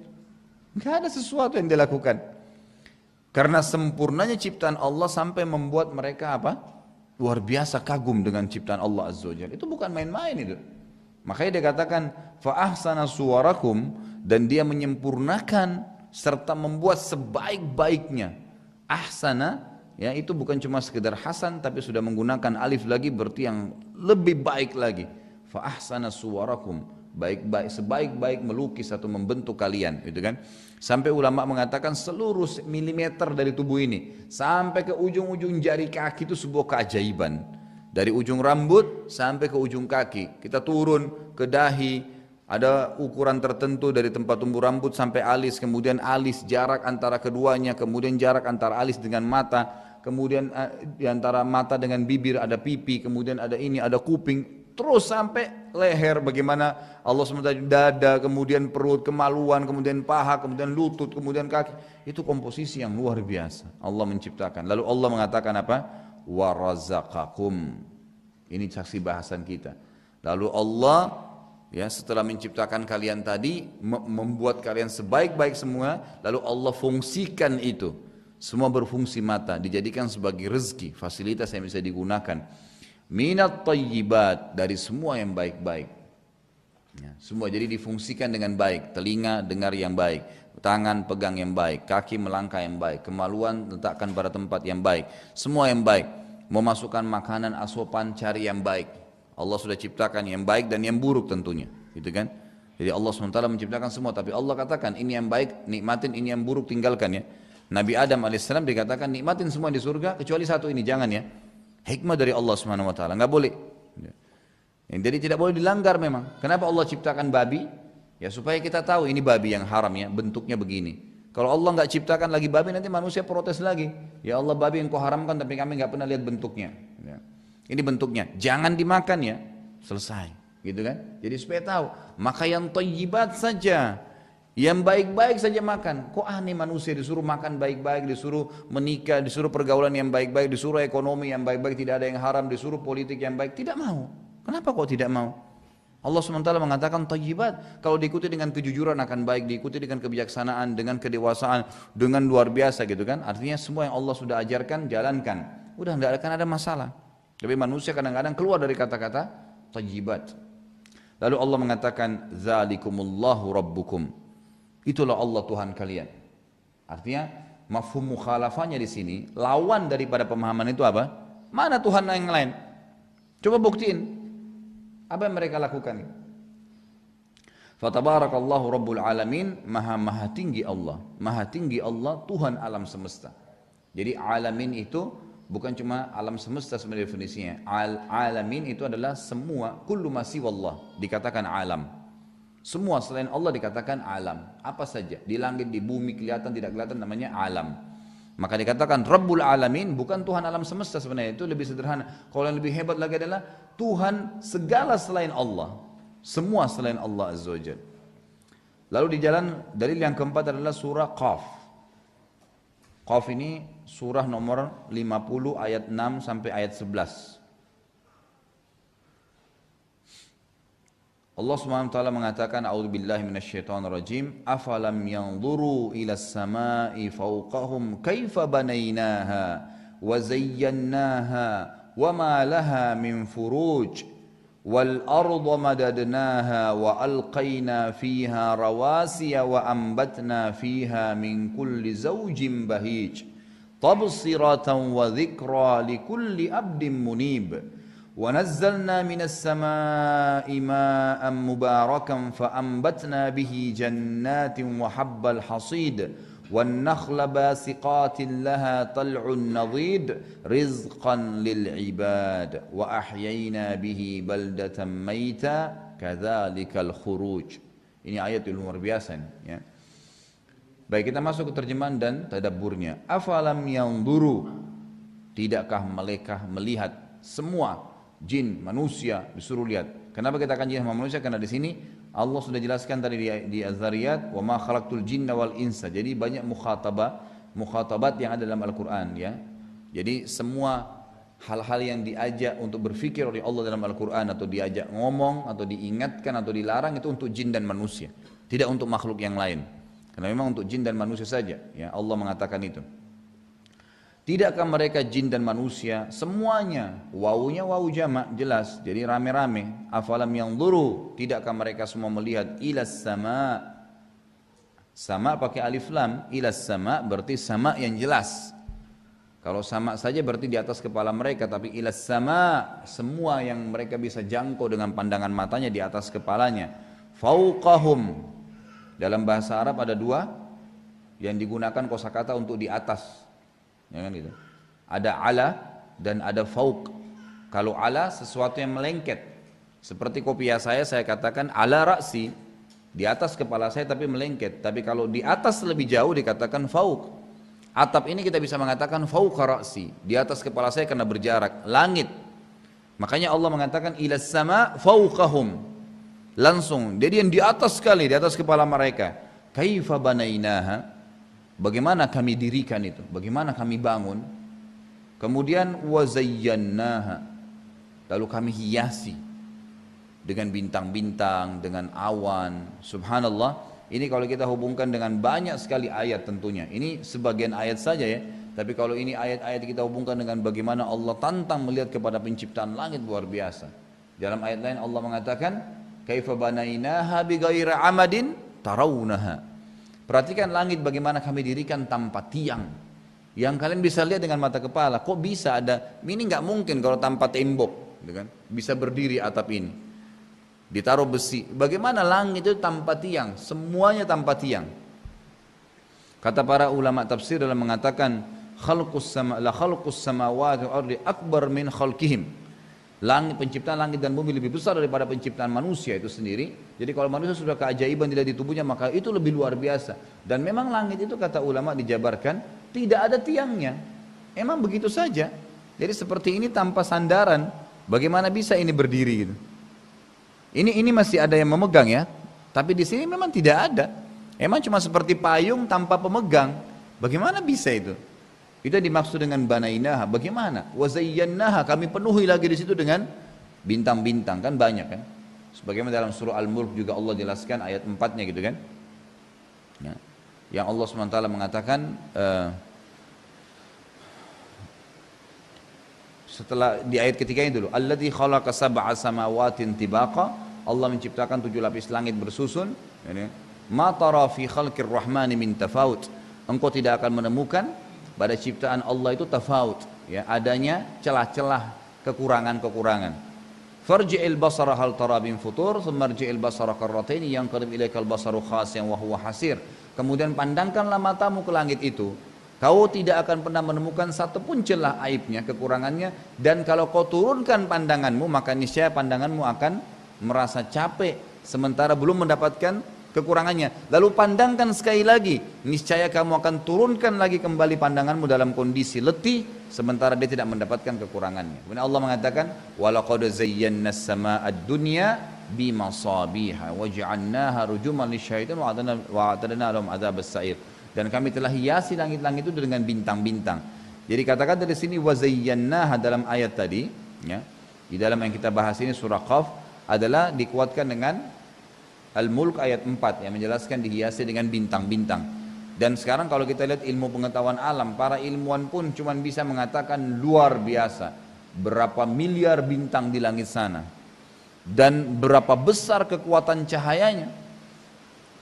Enggak ada sesuatu yang dia lakukan. Karena sempurnanya ciptaan Allah sampai membuat mereka apa? Luar biasa kagum dengan ciptaan Allah Azza wa Jalla. Itu bukan main-main itu. Makanya dia katakan fa ahsana suwarakum, dan dia menyempurnakan serta membuat sebaik-baiknya. Ahsana ya, itu bukan cuma sekedar hasan, tapi sudah menggunakan alif lagi, berarti yang lebih baik lagi. Fa ahsana suwarakum, baik-baik, sebaik-baik melukis atau membentuk kalian, gitu kan? Sampai ulama mengatakan seluruh milimeter dari tubuh ini sampai ke ujung-ujung jari kaki itu sebuah keajaiban. Dari ujung rambut sampai ke ujung kaki, kita turun ke dahi, ada ukuran tertentu dari tempat tumbuh rambut sampai alis, kemudian alis jarak antara keduanya, kemudian jarak antara alis dengan mata, kemudian di antara mata dengan bibir ada pipi, kemudian ada ini, ada kuping, terus sampai leher, bagaimana Allah SWT, dada, kemudian perut, kemaluan, kemudian paha, kemudian lutut, kemudian kaki. Itu komposisi yang luar biasa Allah menciptakan. Lalu Allah mengatakan apa? Warazaqakum. Ini saksi bahasan kita. Lalu Allah ya setelah menciptakan kalian tadi, membuat kalian sebaik-baik semua, lalu Allah fungsikan itu. Semua berfungsi mata, dijadikan sebagai rezeki, fasilitas yang bisa digunakan. Minat thayyibat, dari semua yang baik-baik ya, semua jadi difungsikan dengan baik. Telinga dengar yang baik, tangan pegang yang baik, kaki melangkah yang baik, kemaluan letakkan pada tempat yang baik, semua yang baik. Memasukkan makanan asupan cari yang baik. Allah sudah ciptakan yang baik dan yang buruk tentunya, gitu kan? Jadi Allah SWT menciptakan semua, tapi Allah katakan ini yang baik nikmatin, ini yang buruk tinggalkan ya. Nabi Adam alaihissalam dikatakan nikmatin semua di surga kecuali satu ini, jangan ya. Hikmah dari Allah SWT, nggak boleh. Jadi tidak boleh dilanggar memang. Kenapa Allah ciptakan babi? Ya supaya kita tahu ini babi yang haram ya, bentuknya begini. Kalau Allah nggak ciptakan lagi babi, nanti manusia protes lagi. Ya Allah, babi yang kau haramkan tapi kami nggak pernah lihat bentuknya. Ya. Ini bentuknya, jangan dimakan ya, selesai. Gitu kan? Jadi supaya tahu, maka yang thayyibat saja, yang baik-baik saja makan. Kok aneh manusia disuruh makan baik-baik, disuruh menikah, disuruh pergaulan yang baik-baik, disuruh ekonomi yang baik-baik, tidak ada yang haram, disuruh politik yang baik, tidak mau. Kenapa kok tidak mau? Allah SWT mengatakan thayyibat, kalau diikuti dengan kejujuran akan baik, diikuti dengan kebijaksanaan, dengan kedewasaan, dengan luar biasa gitu kan. Artinya semua yang Allah sudah ajarkan, jalankan. Udah tidak akan ada masalah. Tapi manusia kadang-kadang keluar dari kata-kata thayyibat. Lalu Allah mengatakan zalikumullahu rabbukum. Itulah Allah Tuhan kalian. Artinya mafhum mukhalafahnya di sini, lawan daripada pemahaman itu apa? Mana Tuhan yang lain? Coba buktiin. Apa yang mereka lakukan? Fatabarakallahu Rabbul Alamin, maha tinggi Allah. Maha tinggi Allah, Tuhan alam semesta. Jadi alamin itu bukan cuma alam semesta sebenarnya definisinya. Alamin itu adalah semua, kullu ma siwallah, dikatakan alam. Semua selain Allah dikatakan alam. Apa saja, di langit, di bumi, kelihatan, tidak kelihatan, namanya alam. Maka dikatakan Rabbul Alamin, bukan Tuhan alam semesta sebenarnya. Itu lebih sederhana. Kalau yang lebih hebat lagi adalah Tuhan segala selain Allah. Semua selain Allah Azza wa Jalla. Lalu di jalan dalil yang keempat adalah surah Qaf. Qaf ini surah nomor 50 ayat 6 sampai ayat 11. Allah Subhanahu wa taala mengatakan, a'udzubillahi minasyaitonir rajim, afalam yanzuru ilas samai fawqahum kaifa banainaha wa zayyannaha wa ma laha min furuj. وَالْأَرْضَ مَدَدْنَاهَا وَأَلْقَيْنَا فِيهَا رَوَاسِيَ وَأَنْبَتْنَا فِيهَا مِنْ كُلِّ زَوْجٍ بَهِيجٍ تَبْصِرَةً وَذِكْرَى لِكُلِّ عَبْدٍ مُنِيبٍ وَنَزَّلْنَا مِنَ السَّمَاءِ مَاءً مُبَارَكًا فَأَنْبَتْنَا بِهِ جَنَّاتٍ وَحَبَّ الْحَصِيدِ والنخل باسقات لها طلع نضيد رزقا للعباد وأحيينا به بلدة ميتا كذلك الخروج. Ini ayat yang luar biasa ya. Baik, kita masuk ke terjemahan dan tadabburnya. Afalam yanzuru, tidakkah mereka melihat? Semua jin, manusia disuruh lihat. Kenapa kita akan jin sama manusia? Karena di sini Allah sudah jelaskan tadi di Az-Zariyat, wa ma khalaqtul jinna wal insa. Jadi banyak mukhatabat yang ada dalam Al-Qur'an ya. Jadi semua hal-hal yang diajak untuk berfikir oleh Allah dalam Al-Qur'an, atau diajak ngomong atau diingatkan atau dilarang, itu untuk jin dan manusia, tidak untuk makhluk yang lain. Karena memang untuk jin dan manusia saja ya Allah mengatakan itu. Tidakkah mereka jin dan manusia semuanya, wawunya wawu jamak jelas, jadi rame-rame. Afalam yanzuru, tidakkah mereka semua melihat ilas sama, sama pakai alif lam, ilas sama berarti sama yang jelas. Kalau sama saja berarti di atas kepala mereka, tapi ilas sama semua yang mereka bisa jangkau dengan pandangan matanya di atas kepalanya. Fauqahum, dalam bahasa Arab ada dua yang digunakan kosakata untuk di atas. Ya kan gitu. Ada ala dan ada fauq. Kalau ala sesuatu yang melengket, seperti kopiah saya katakan ala ra'si, di atas kepala saya tapi melengket. Tapi kalau di atas lebih jauh dikatakan fauq. Atap ini kita bisa mengatakan fauqa ra'si, di atas kepala saya karena berjarak. Langit, makanya Allah mengatakan ilas sama fauqahum, langsung jadi yang di atas sekali, di atas kepala mereka. Kaifa banainaha, bagaimana kami dirikan itu, bagaimana kami bangun. Kemudian wazayyannaha, lalu kami hiasi dengan bintang-bintang, dengan awan. Subhanallah, ini kalau kita hubungkan dengan banyak sekali ayat tentunya. Ini sebagian ayat saja ya, tapi kalau ini ayat-ayat kita hubungkan dengan bagaimana Allah tantang melihat kepada penciptaan langit, luar biasa. Dalam ayat lain Allah mengatakan kaifa banainaha bighairi amadin tarawunaha. Perhatikan langit bagaimana kami dirikan tanpa tiang, yang kalian bisa lihat dengan mata kepala. Kok bisa ada, ini nggak mungkin kalau tanpa tembok, gitu kan? Bisa berdiri atap ini, ditaruh besi. Bagaimana langit itu tanpa tiang, semuanya tanpa tiang. Kata para ulama tafsir dalam mengatakan khalqus samawati wal ardi akbar min khalqihim. Langit, penciptaan langit dan bumi lebih besar daripada penciptaan manusia itu sendiri. Jadi kalau manusia sudah keajaiban tidak di tubuhnya, maka itu lebih luar biasa. Dan memang langit itu kata ulama dijabarkan tidak ada tiangnya, emang begitu saja. Jadi seperti ini tanpa sandaran, bagaimana bisa ini berdiri gitu? Ini masih ada yang memegang ya, tapi di sini memang tidak ada. Emang cuma seperti payung tanpa pemegang. Bagaimana bisa itu? Itu dimaksud dengan banainaha. Bagaimana? Wazayyannaha, kami penuhi lagi di situ dengan bintang-bintang, kan banyak kan? Sebagaimana dalam surah Al-Mulk juga Allah jelaskan ayat 4-nya gitu kan? Ya. Yang Allah SWT mengatakan setelah di ayat ketiga ini dulu, alladzi khalaqa sab'a samawatin tibaqa, Allah menciptakan 7 lapis langit bersusun. Ini ma tara fi khalqir rahmani min tafawut, engkau tidak akan menemukan pada ciptaan Allah itu tafawut, ya, adanya celah-celah, kekurangan-kekurangan. Farji'il basara hal tara min futur, thumma rji'il basara karrataini yanqalib ilaikal basaru khasiyan wa huwa hasir. Kemudian pandangkanlah matamu ke langit itu. Kau tidak akan pernah menemukan satu pun celah aibnya, kekurangannya, dan kalau kau turunkan pandanganmu, maka niscaya pandanganmu akan merasa capek sementara belum mendapatkan kekurangannya. Lalu pandangkan sekali lagi, niscaya kamu akan turunkan lagi kembali pandanganmu dalam kondisi letih sementara dia tidak mendapatkan kekurangannya. Kemudian Allah mengatakan, walaqad zayyana as-samaa'a ad-dunya bimasabiha waja'alnaha rujuman lisyaitan wa a'tadna lahum adzabas sa'ir. Dan kami telah hiasi langit-langit itu dengan bintang-bintang. Jadi katakan dari sini wazayyannaha dalam ayat tadi, ya, di dalam yang kita bahas ini surah Qaf adalah dikuatkan dengan Al-Mulk ayat 4 yang menjelaskan dihiasi dengan bintang-bintang. Dan sekarang kalau kita lihat ilmu pengetahuan alam, para ilmuwan pun cuma bisa mengatakan luar biasa berapa miliar bintang di langit sana dan berapa besar kekuatan cahayanya.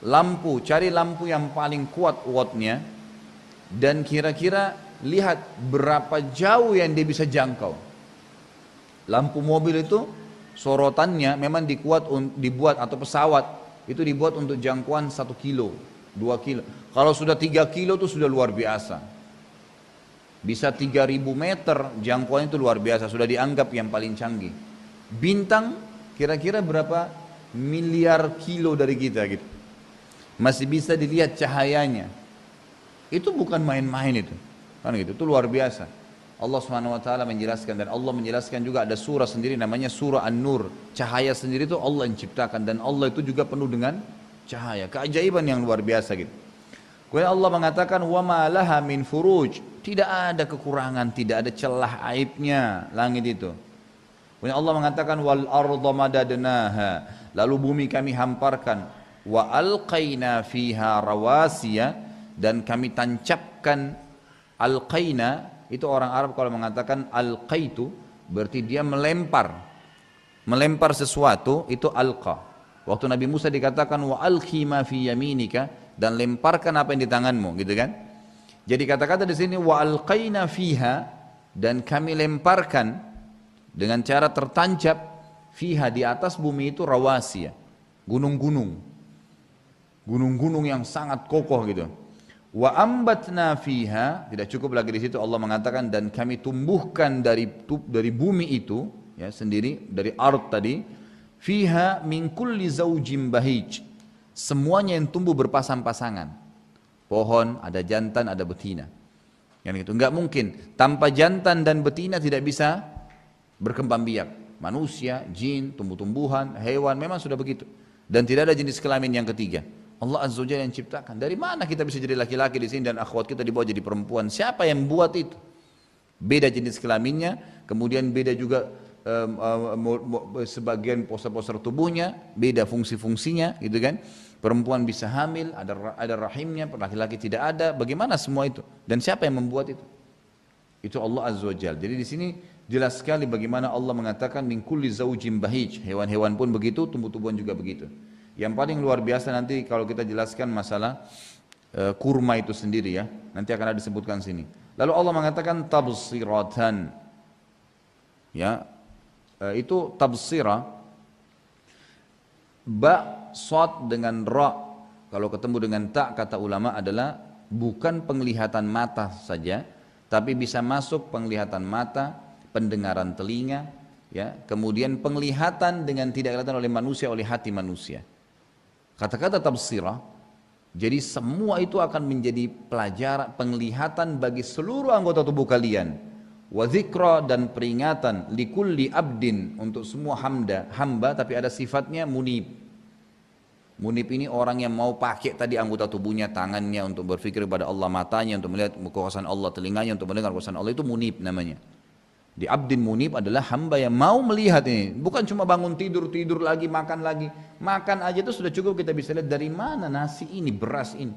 Lampu, cari lampu yang paling kuat wattnya dan kira-kira lihat berapa jauh yang dia bisa jangkau. Lampu mobil itu sorotannya memang dibuat atau pesawat itu dibuat untuk jangkauan 1 kilo, 2 kilo. Kalau sudah 3 kilo itu sudah luar biasa. Bisa 3000 meter jangkauan itu luar biasa, sudah dianggap yang paling canggih. Bintang kira-kira berapa miliar kilo dari kita gitu. Masih bisa dilihat cahayanya. Itu bukan main-main itu. Kan gitu, itu luar biasa. Allah Subhanahu wa taala menjelaskan dan Allah menjelaskan juga ada surah sendiri namanya surah An-Nur. Cahaya sendiri itu Allah yang ciptakan dan Allah itu juga penuh dengan cahaya. Keajaiban yang luar biasa gitu. Kemudian Allah mengatakan wa ma laha min furuj. Tidak ada kekurangan, tidak ada celah aibnya langit itu. Kemudian Allah mengatakan wal arda madadnaha. Lalu bumi kami hamparkan. Wa alqaina fiha rawasiya, dan kami tancapkan. Alqaina itu orang Arab kalau mengatakan alqaitu berarti dia melempar sesuatu, itu alqa. Waktu Nabi Musa dikatakan wa alqi ma fi yaminika, dan lemparkan apa yang di tanganmu, gitu kan. Jadi kata-kata di sini wa alqaina fiha, dan kami lemparkan dengan cara tertancap fiha, di atas bumi itu rawasiya, gunung-gunung yang sangat kokoh gitu. Wa ambatna fiha, tidak cukup lagi di situ Allah mengatakan dan kami tumbuhkan dari bumi itu, ya sendiri dari ard tadi, fiha min kulli zaujim bahij, semuanya yang tumbuh berpasang-pasangan. Pohon ada jantan ada betina. Yang itu enggak mungkin tanpa jantan dan betina tidak bisa berkembang biak. Manusia, jin, tumbuh-tumbuhan, hewan memang sudah begitu. Dan tidak ada jenis kelamin yang ketiga. Allah Azza wa Jalla yang ciptakan. Dari mana kita bisa jadi laki-laki di sini dan akhwat kita dibawa jadi perempuan? Siapa yang buat itu? Beda jenis kelaminnya, kemudian beda juga sebagian poster-poster tubuhnya, beda fungsi-fungsinya, gitu kan? Perempuan bisa hamil, ada rahimnya, laki-laki tidak ada. Bagaimana semua itu? Dan siapa yang membuat itu? Itu Allah Azza wa Jalla. Jadi di sini jelas sekali bagaimana Allah mengatakan min kulli zaujin bahij. Hewan-hewan pun begitu, tumbuh-tumbuhan juga begitu. Yang paling luar biasa nanti kalau kita jelaskan masalah kurma itu sendiri ya. Nanti akan ada disebutkan sini. Lalu Allah mengatakan tabsiratan. Ya. Itu tabsira. Ba, sod dengan ra. Kalau ketemu dengan ta, kata ulama adalah bukan penglihatan mata saja, tapi bisa masuk penglihatan mata, pendengaran telinga, ya, kemudian penglihatan dengan tidak kelihatan oleh manusia, oleh hati manusia. Kata-kata tabsirah, jadi semua itu akan menjadi pelajaran, penglihatan bagi seluruh anggota tubuh kalian. Wa dzikra, dan peringatan likulli abdin, untuk semua hamba tapi ada sifatnya munib. Munib ini orang yang mau pakai tadi anggota tubuhnya, tangannya untuk berfikir kepada Allah, matanya untuk melihat kekuasaan Allah, telinganya untuk mendengar kekuasaan Allah, itu munib namanya. Di abdin munib adalah hamba yang mau melihat ini, bukan cuma bangun tidur lagi, makan aja itu sudah cukup, kita bisa lihat dari mana nasi ini, beras ini,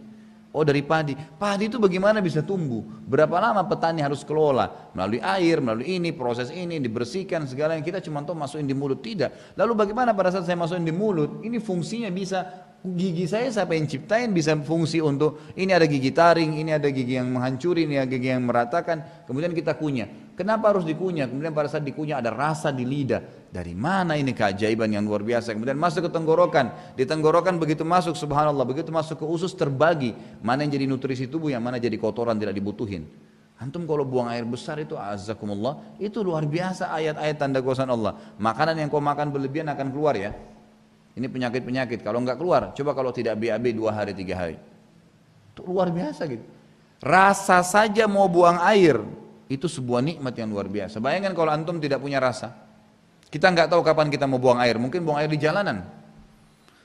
oh dari padi itu bagaimana bisa tumbuh, berapa lama petani harus kelola, melalui air, melalui ini, proses ini, dibersihkan segala yang kita cuma tahu masukin di mulut, tidak. Lalu bagaimana pada saat saya masukin di mulut, ini fungsinya bisa Gigi saya siapa yang ciptain bisa fungsi untuk ini ada gigi taring, ini ada gigi yang menghancuri, ini ada gigi yang meratakan, kemudian kita kunyah. Kenapa harus dikunyah? Kemudian pada saat dikunyah ada rasa di lidah. Dari mana ini keajaiban yang luar biasa? Kemudian masuk ke tenggorokan. Di tenggorokan begitu masuk, subhanallah, begitu masuk ke usus terbagi. Mana yang jadi nutrisi tubuh, yang mana jadi kotoran tidak dibutuhin. Antum kalau buang air besar itu azakumullah, itu luar biasa ayat-ayat tanda kuasa Allah. Makanan yang kau makan berlebihan akan keluar ya. Ini penyakit-penyakit, kalau enggak keluar, coba kalau tidak BAB 2 hari 3 hari. Itu luar biasa gitu. Rasa saja mau buang air, itu sebuah nikmat yang luar biasa. Bayangkan kalau antum tidak punya rasa. Kita enggak tahu kapan kita mau buang air, mungkin buang air di jalanan.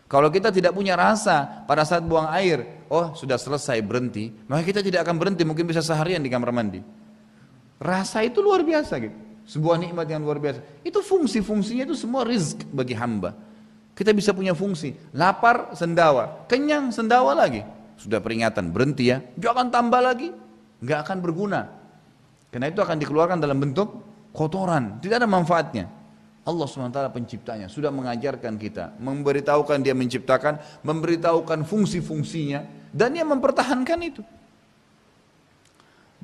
Kalau kita tidak punya rasa pada saat buang air, oh sudah selesai berhenti, maka kita tidak akan berhenti, mungkin bisa seharian di kamar mandi. Rasa itu luar biasa gitu. Sebuah nikmat yang luar biasa. Itu fungsi-fungsinya itu semua rizq bagi hamba. Kita bisa punya fungsi, lapar sendawa, kenyang sendawa lagi. Sudah peringatan, berhenti ya, jangan tambah lagi, nggak akan berguna. Karena itu akan dikeluarkan dalam bentuk kotoran, tidak ada manfaatnya. Allah SWT penciptanya, sudah mengajarkan kita, memberitahukan dia menciptakan, memberitahukan fungsi-fungsinya, dan dia mempertahankan itu.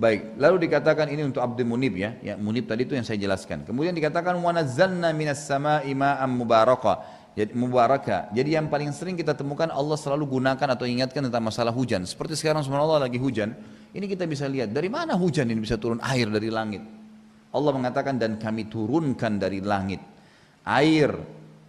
Baik, lalu dikatakan ini untuk Abdul Munib ya, Munib tadi itu yang saya jelaskan. Kemudian dikatakan وَنَزَّلْنَا مِنَ السَّمَاءِ مَاءً مُبَارَكًا. Jadi mubarakah. Jadi yang paling sering kita temukan Allah selalu gunakan atau ingatkan tentang masalah hujan. Seperti sekarang subhanallah lagi hujan. Ini kita bisa lihat dari mana hujan ini bisa turun air dari langit. Allah mengatakan dan kami turunkan dari langit air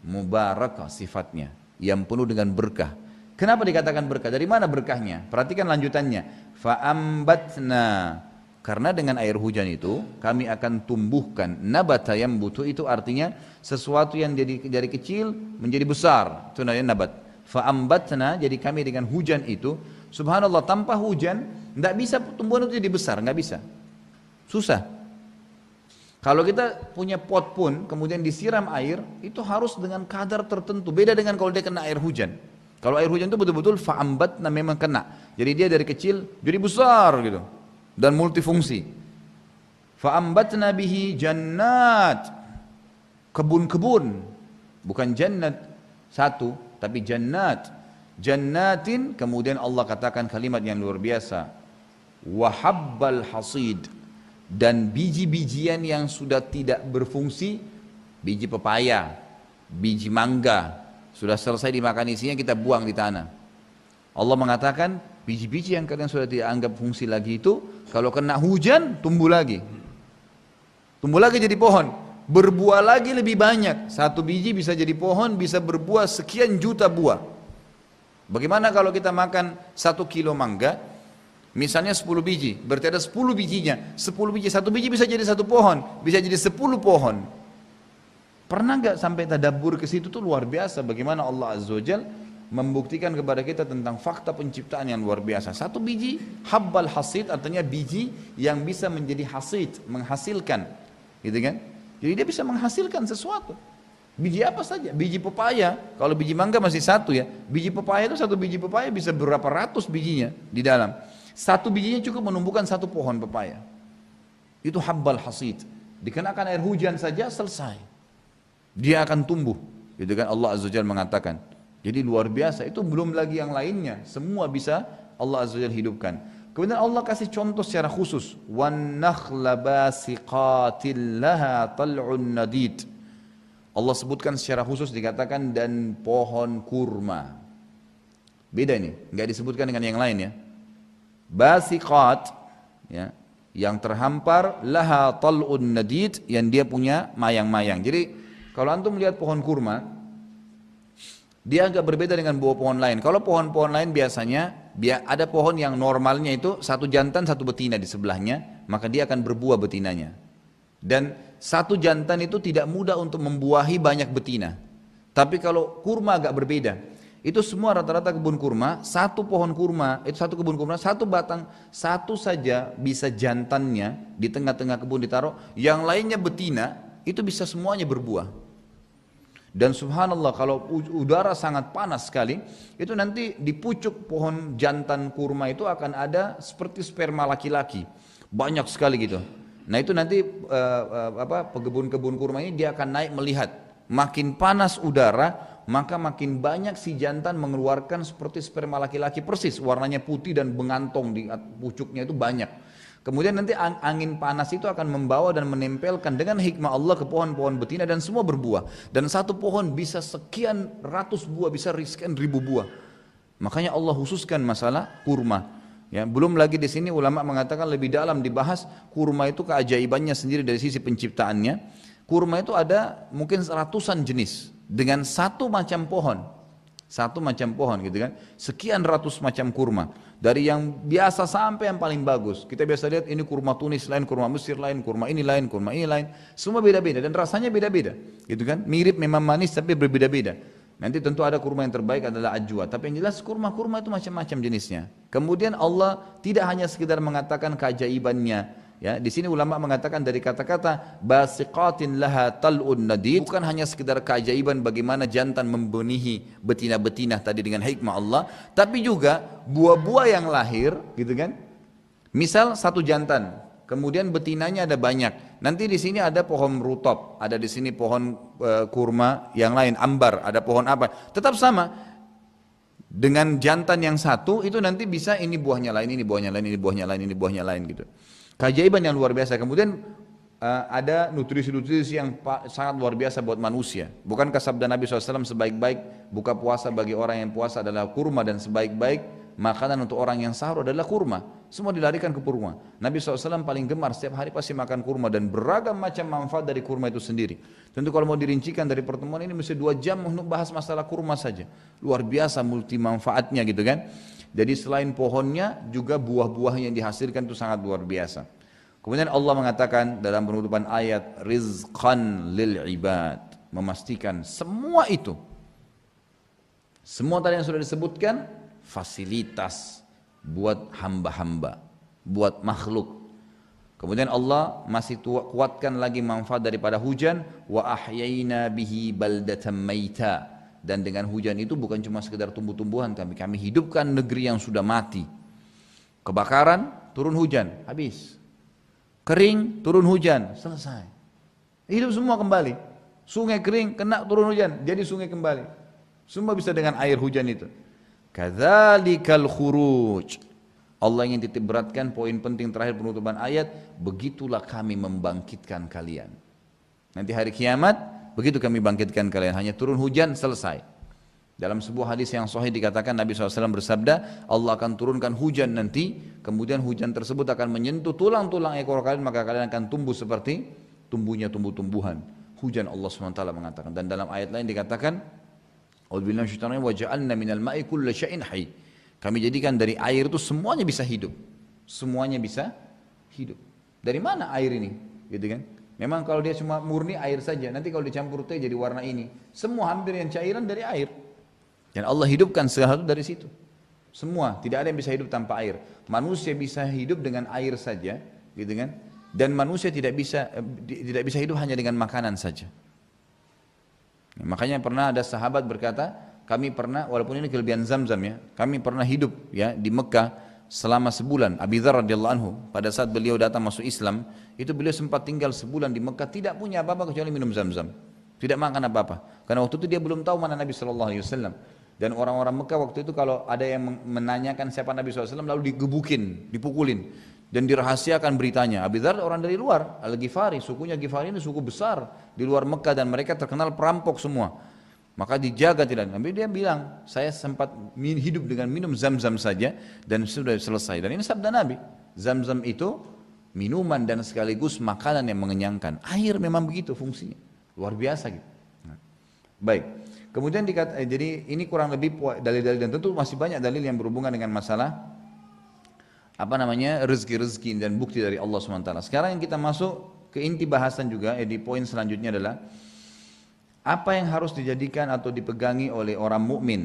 mubarakah sifatnya yang penuh dengan berkah. Kenapa dikatakan berkah? Dari mana berkahnya? Perhatikan lanjutannya. Fa'ambatna. Karena dengan air hujan itu kami akan tumbuhkan nabata yang butuh, itu artinya sesuatu yang dari kecil menjadi besar, itu namanya nabat. Fa'ambatna, jadi kami dengan hujan itu, subhanallah, tanpa hujan tidak bisa tumbuhan itu jadi besar, nggak bisa, susah. Kalau kita punya pot pun kemudian disiram air, itu harus dengan kadar tertentu, beda dengan kalau dia kena air hujan. Kalau air hujan itu betul-betul fa'ambatna, memang kena, jadi dia dari kecil jadi besar gitu dan multifungsi. Fa'ambatna bihi jannat, kebun-kebun, bukan jannat satu tapi jannat, jannatin. Kemudian Allah katakan kalimat yang luar biasa, wahabbal hasid, dan biji-bijian yang sudah tidak berfungsi, biji pepaya, biji mangga, sudah selesai dimakan isinya kita buang di tanah. Allah mengatakan biji-biji yang kalian sudah tidak anggap fungsi lagi itu, kalau kena hujan tumbuh lagi jadi pohon, berbuah lagi lebih banyak. Satu biji bisa jadi pohon, bisa berbuah sekian juta buah. Bagaimana kalau kita makan 1 kilo mangga, misalnya 10 biji, berarti ada 10 bijinya, 10 biji, satu biji bisa jadi satu pohon, bisa jadi 10 pohon. Pernah nggak sampai tadabbur ke situ? Tuh luar biasa bagaimana Allah Azza wa Jalla membuktikan kepada kita tentang fakta penciptaan yang luar biasa. Satu biji, habbal hasid, artinya biji yang bisa menjadi hasid, menghasilkan, gitu kan? Jadi dia bisa menghasilkan sesuatu. Biji apa saja, biji pepaya, kalau biji mangga masih satu ya, biji pepaya itu satu biji pepaya bisa berapa ratus bijinya di dalam. Satu bijinya cukup menumbuhkan satu pohon pepaya. Itu habbal hasid. Dikenakan air hujan saja selesai. Dia akan tumbuh, gitu kan? Allah Azza wa Jalla mengatakan. Jadi luar biasa, itu belum lagi yang lainnya, semua bisa Allah Azza wa Jalla hidupkan. Kemudian Allah kasih contoh secara khusus, wan nakhla basiqatil laha tal'un nadid. Allah sebutkan secara khusus, dikatakan dan pohon kurma. Beda ini, enggak disebutkan dengan yang lain ya. Basiqat ya, yang terhampar, laha tal'un nadid, yang dia punya mayang-mayang. Jadi kalau antum melihat pohon kurma, dia agak berbeda dengan buah pohon lain. Kalau pohon-pohon lain biasanya ada pohon yang normalnya itu satu jantan satu betina di sebelahnya, maka dia akan berbuah betinanya. Dan satu jantan itu tidak mudah untuk membuahi banyak betina. Tapi kalau kurma agak berbeda. Itu semua rata-rata kebun kurma, satu pohon kurma, itu satu kebun kurma, satu batang, satu saja bisa jantannya di tengah-tengah kebun ditaruh, yang lainnya betina, itu bisa semuanya berbuah. Dan subhanallah kalau udara sangat panas sekali, itu nanti di pucuk pohon jantan kurma itu akan ada seperti sperma laki-laki, banyak sekali gitu. Nah itu nanti pekebun-kebun kurma ini dia akan naik melihat, makin panas udara, maka makin banyak si jantan mengeluarkan seperti sperma laki-laki persis, warnanya putih dan mengantong di pucuknya itu banyak. Kemudian nanti angin panas itu akan membawa dan menempelkan dengan hikmah Allah ke pohon-pohon betina dan semua berbuah. Dan satu pohon bisa sekian ratus buah, bisa sekian ribu buah. Makanya Allah khususkan masalah kurma. Ya, belum lagi di sini ulama mengatakan lebih dalam dibahas kurma itu keajaibannya sendiri dari sisi penciptaannya. Kurma itu ada mungkin ratusan jenis dengan satu macam pohon gitu kan, sekian ratus macam kurma, dari yang biasa sampai yang paling bagus. Kita biasa lihat ini kurma Tunis lain, kurma Mesir lain, kurma ini lain, semua beda-beda dan rasanya beda-beda gitu kan, mirip memang manis tapi berbeda-beda. Nanti tentu ada kurma yang terbaik adalah ajwa, tapi yang jelas kurma-kurma itu macam-macam jenisnya. Kemudian Allah tidak hanya sekedar mengatakan keajaibannya. Ya, di sini ulama mengatakan dari kata-kata basiqatin laha tal'un nadid, bukan hanya sekedar keajaiban bagaimana jantan membenihi betina-betina tadi dengan hikmah Allah, tapi juga buah-buah yang lahir, gitu kan? Misal satu jantan, kemudian betinanya ada banyak. Nanti di sini ada pohon rutop, ada di sini pohon kurma yang lain, ambar, ada pohon apa? Tetap sama. Dengan jantan yang satu itu nanti bisa ini buahnya lain, ini buahnya lain, ini buahnya lain, ini buahnya lain gitu. Keajaiban yang luar biasa. Kemudian ada nutrisi-nutrisi yang sangat luar biasa buat manusia. Bukankah sabda Nabi SAW sebaik-baik buka puasa bagi orang yang puasa adalah kurma, dan sebaik-baik makanan untuk orang yang sahur adalah kurma. Semua dilarikan ke kurma. Nabi SAW paling gemar setiap hari pasti makan kurma, dan beragam macam manfaat dari kurma itu sendiri. Tentu kalau mau dirincikan dari pertemuan ini mesti 2 jam untuk bahas masalah kurma saja. Luar biasa multi manfaatnya gitu kan. Jadi selain pohonnya juga buah-buah yang dihasilkan itu sangat luar biasa. Kemudian Allah mengatakan dalam penutupan ayat rizqan lil ibad, memastikan semua itu, semua tadi yang sudah disebutkan fasilitas buat hamba-hamba, buat makhluk. Kemudian Allah masih kuatkan lagi manfaat daripada hujan, wa ahyayna bihi baldatan maita. Dan dengan hujan itu bukan cuma sekedar tumbuh-tumbuhan, kami hidupkan negeri yang sudah mati. Kebakaran, turun hujan, habis. Kering, turun hujan, selesai. Hidup semua kembali. Sungai kering, kena turun hujan, jadi sungai kembali. Semua bisa dengan air hujan itu. Kadzalikal khuruj. Allah ingin titik beratkan poin penting terakhir penutupan ayat, begitulah kami membangkitkan kalian. Nanti hari kiamat, begitu kami bangkitkan kalian, hanya turun hujan selesai. Dalam sebuah hadis yang sahih dikatakan Nabi SAW bersabda, Allah akan turunkan hujan nanti, kemudian hujan tersebut akan menyentuh tulang-tulang ekor kalian, maka kalian akan tumbuh seperti tumbuhnya tumbuh-tumbuhan. Hujan Allah SWT mengatakan. Dan dalam ayat lain dikatakan, A'udzubillahi minasyaitonir rajim, wa ja'alna minal ma'i kulla syai'in hayy. Kami jadikan dari air itu semuanya bisa hidup. Semuanya bisa hidup. Dari mana air ini? Gitu kan? Memang kalau dia cuma murni air saja, nanti kalau dicampur teh jadi warna ini. Semua hampir yang cairan dari air. Dan Allah hidupkan segala sesuatu dari situ. Semua, tidak ada yang bisa hidup tanpa air. Manusia bisa hidup dengan air saja, gitu kan? Dan manusia tidak bisa hidup hanya dengan makanan saja. Makanya pernah ada sahabat berkata, kami pernah, walaupun ini kelebihan Zamzam ya, kami pernah hidup ya di Mekah selama sebulan. Abi Dzar radhiyallahu anhu, pada saat beliau datang masuk Islam, itu beliau sempat tinggal sebulan di Mekah, tidak punya apa-apa kecuali minum Zamzam, tidak makan apa-apa. Karena waktu itu dia belum tahu mana Nabi SAW. Dan orang-orang Mekah waktu itu kalau ada yang menanyakan siapa Nabi SAW, lalu digebukin, dipukulin, dan dirahasiakan beritanya. Abi Dzar orang dari luar, Al-Ghifari, sukunya Ghifari ini suku besar di luar Mekah, dan mereka terkenal perampok semua. Maka dijaga tidak. Nabi dia bilang, saya sempat hidup dengan minum Zamzam saja dan sudah selesai. Dan ini sabda Nabi, Zamzam itu minuman dan sekaligus makanan yang mengenyangkan. Air memang begitu fungsinya, luar biasa gitu. Nah, baik. Kemudian jadi ini kurang lebih dalil-dalil, dan tentu masih banyak dalil yang berhubungan dengan masalah rezeki-rezeki dan bukti dari Allah SWT. Sekarang yang kita masuk ke inti bahasan juga, di poin selanjutnya adalah apa yang harus dijadikan atau dipegangi oleh orang mukmin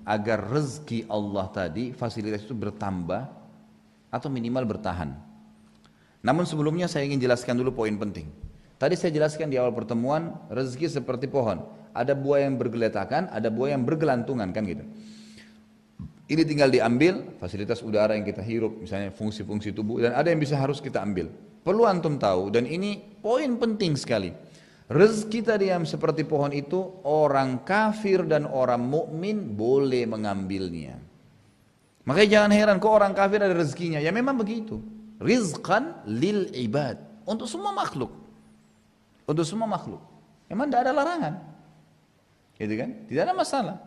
agar rezeki Allah tadi, fasilitas itu bertambah atau minimal bertahan. Namun sebelumnya saya ingin jelaskan dulu poin penting. Tadi saya jelaskan di awal pertemuan, rezeki seperti pohon. Ada buah yang bergeletakan, ada buah yang bergelantungan, kan gitu. Ini tinggal diambil, fasilitas udara yang kita hirup, misalnya fungsi-fungsi tubuh, dan ada yang bisa harus kita ambil. Perlu antum tahu, dan ini poin penting sekali. Rezeki tadi yang seperti pohon itu, orang kafir dan orang mukmin boleh mengambilnya. Makanya jangan heran kok orang kafir ada rezekinya. Ya memang begitu. Rizqan lil ibad. Untuk semua makhluk. Untuk semua makhluk. Memang tidak ada larangan. Gitu kan? Tidak ada masalah.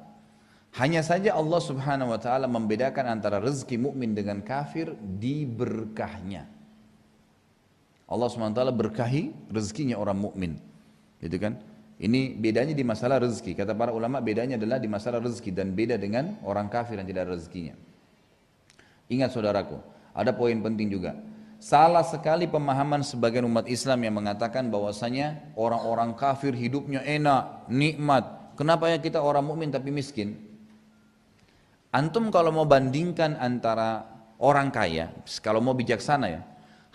Hanya saja Allah Subhanahu wa taala membedakan antara rezeki mukmin dengan kafir di berkahnya. Allah Subhanahu wa taala berkahi rezekinya orang mukmin. Gitu kan? Ini bedanya di masalah rezeki. Kata para ulama bedanya adalah di masalah rezeki dan beda dengan orang kafir yang tidak ada rezekinya. Ingat saudaraku, ada poin penting juga. Salah sekali pemahaman sebagian umat Islam yang mengatakan bahwasanya orang-orang kafir hidupnya enak, nikmat. Kenapa ya kita orang mukmin tapi miskin? Antum kalau mau bandingkan antara orang kaya, kalau mau bijaksana ya,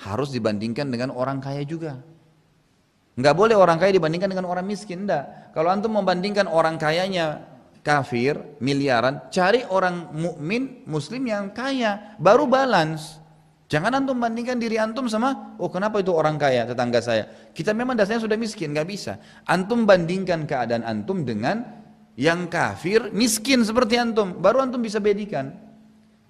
harus dibandingkan dengan orang kaya juga. Enggak boleh orang kaya dibandingkan dengan orang miskin, enggak. Kalau antum membandingkan orang kayanya kafir, miliaran, cari orang mukmin, muslim yang kaya, baru balance. Jangan antum bandingkan diri antum sama, oh kenapa itu orang kaya, tetangga saya. Kita memang dasarnya sudah miskin, nggak bisa. Antum bandingkan keadaan antum dengan yang kafir, miskin seperti antum, baru antum bisa bedikan.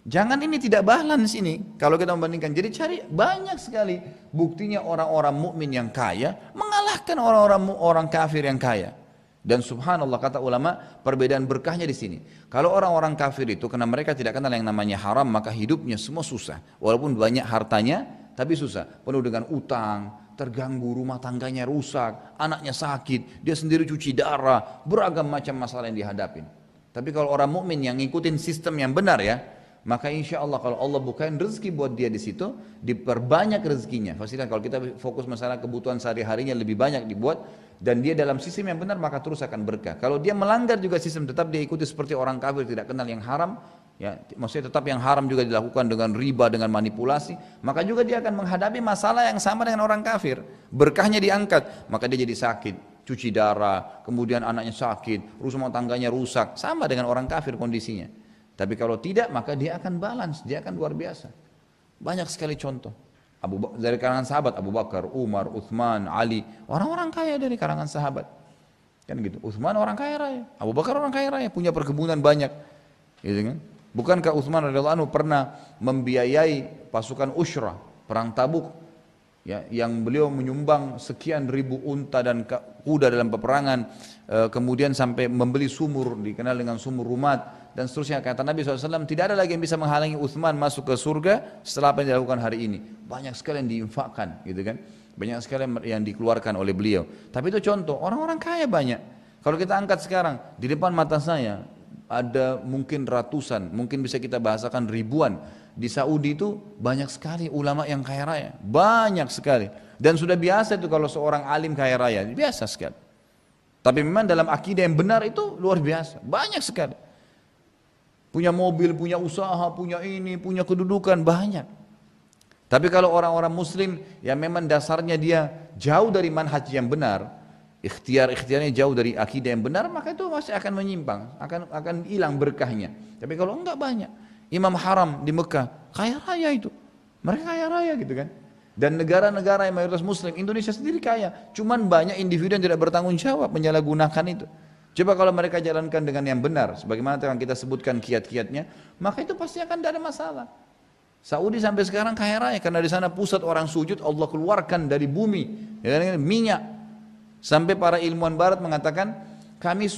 Jangan ini tidak balance ini, kalau kita membandingkan. Jadi cari banyak sekali buktinya orang-orang mukmin yang kaya mengalahkan orang kafir yang kaya. Dan subhanallah kata ulama perbedaan berkahnya di sini. Kalau orang-orang kafir itu karena mereka tidak kenal yang namanya haram maka hidupnya semua susah. Walaupun banyak hartanya tapi susah. Penuh dengan utang, terganggu, rumah tangganya rusak, anaknya sakit, dia sendiri cuci darah, beragam macam masalah yang dihadapin. Tapi kalau orang mukmin yang ngikutin sistem yang benar ya, maka insya Allah kalau Allah bukain rezeki buat dia di situ, diperbanyak rezekinya. Pastikan kalau kita fokus masalah kebutuhan sehari-harinya lebih banyak dibuat, dan dia dalam sistem yang benar maka terus akan berkah. Kalau dia melanggar juga sistem, tetap dia ikuti seperti orang kafir tidak kenal yang haram, ya maksudnya tetap yang haram juga dilakukan dengan riba, dengan manipulasi, maka juga dia akan menghadapi masalah yang sama dengan orang kafir. Berkahnya diangkat, maka dia jadi sakit, cuci darah, kemudian anaknya sakit, rumah tangganya rusak, sama dengan orang kafir kondisinya. Tapi kalau tidak maka dia akan balance, dia akan luar biasa. Banyak sekali contoh. Dari kalangan sahabat Abu Bakar, Umar, Uthman, Ali, orang-orang kaya dari kalangan sahabat. Kan gitu. Uthman orang kaya raya, Abu Bakar orang kaya raya, punya perkebunan banyak. Gitu kan? Bukankah Uthman radhiyallahu anhu pernah membiayai pasukan Ushrah, perang Tabuk, ya, yang beliau menyumbang sekian ribu unta dan kuda dalam peperangan, kemudian sampai membeli sumur dikenal dengan sumur Rumat dan seterusnya. Kata Nabi SAW, tidak ada lagi yang bisa menghalangi Uthman masuk ke surga setelah apa yang dilakukan hari ini. Banyak sekali yang diinfakkan, gitu kan? Banyak sekali yang dikeluarkan oleh beliau. Tapi itu contoh, orang-orang kaya banyak. Kalau kita angkat sekarang, di depan mata saya ada mungkin ratusan, mungkin bisa kita bahasakan ribuan. Di Saudi itu banyak sekali ulama yang kaya raya, banyak sekali. Dan sudah biasa itu kalau seorang alim kaya raya, biasa sekali. Tapi memang dalam akidah yang benar itu luar biasa, banyak sekali. Punya mobil, punya usaha, punya ini, punya kedudukan, banyak. Tapi kalau orang-orang muslim yang memang dasarnya dia jauh dari manhaj yang benar, ikhtiarnya jauh dari akidah yang benar, maka itu masih akan menyimpang, akan hilang berkahnya. Tapi kalau enggak banyak. Imam Haram di Mekah, kaya raya itu. Mereka kaya raya gitu kan. Dan negara-negara yang mayoritas muslim, Indonesia sendiri kaya. Cuman banyak individu yang tidak bertanggung jawab menyalahgunakan itu. Coba kalau mereka jalankan dengan yang benar, sebagaimana yang kita sebutkan kiat-kiatnya, maka itu pasti akan tidak ada masalah. Saudi sampai sekarang kaya raya, karena di sana pusat orang sujud, Allah keluarkan dari bumi, ya, minyak. Sampai para ilmuwan barat mengatakan, kami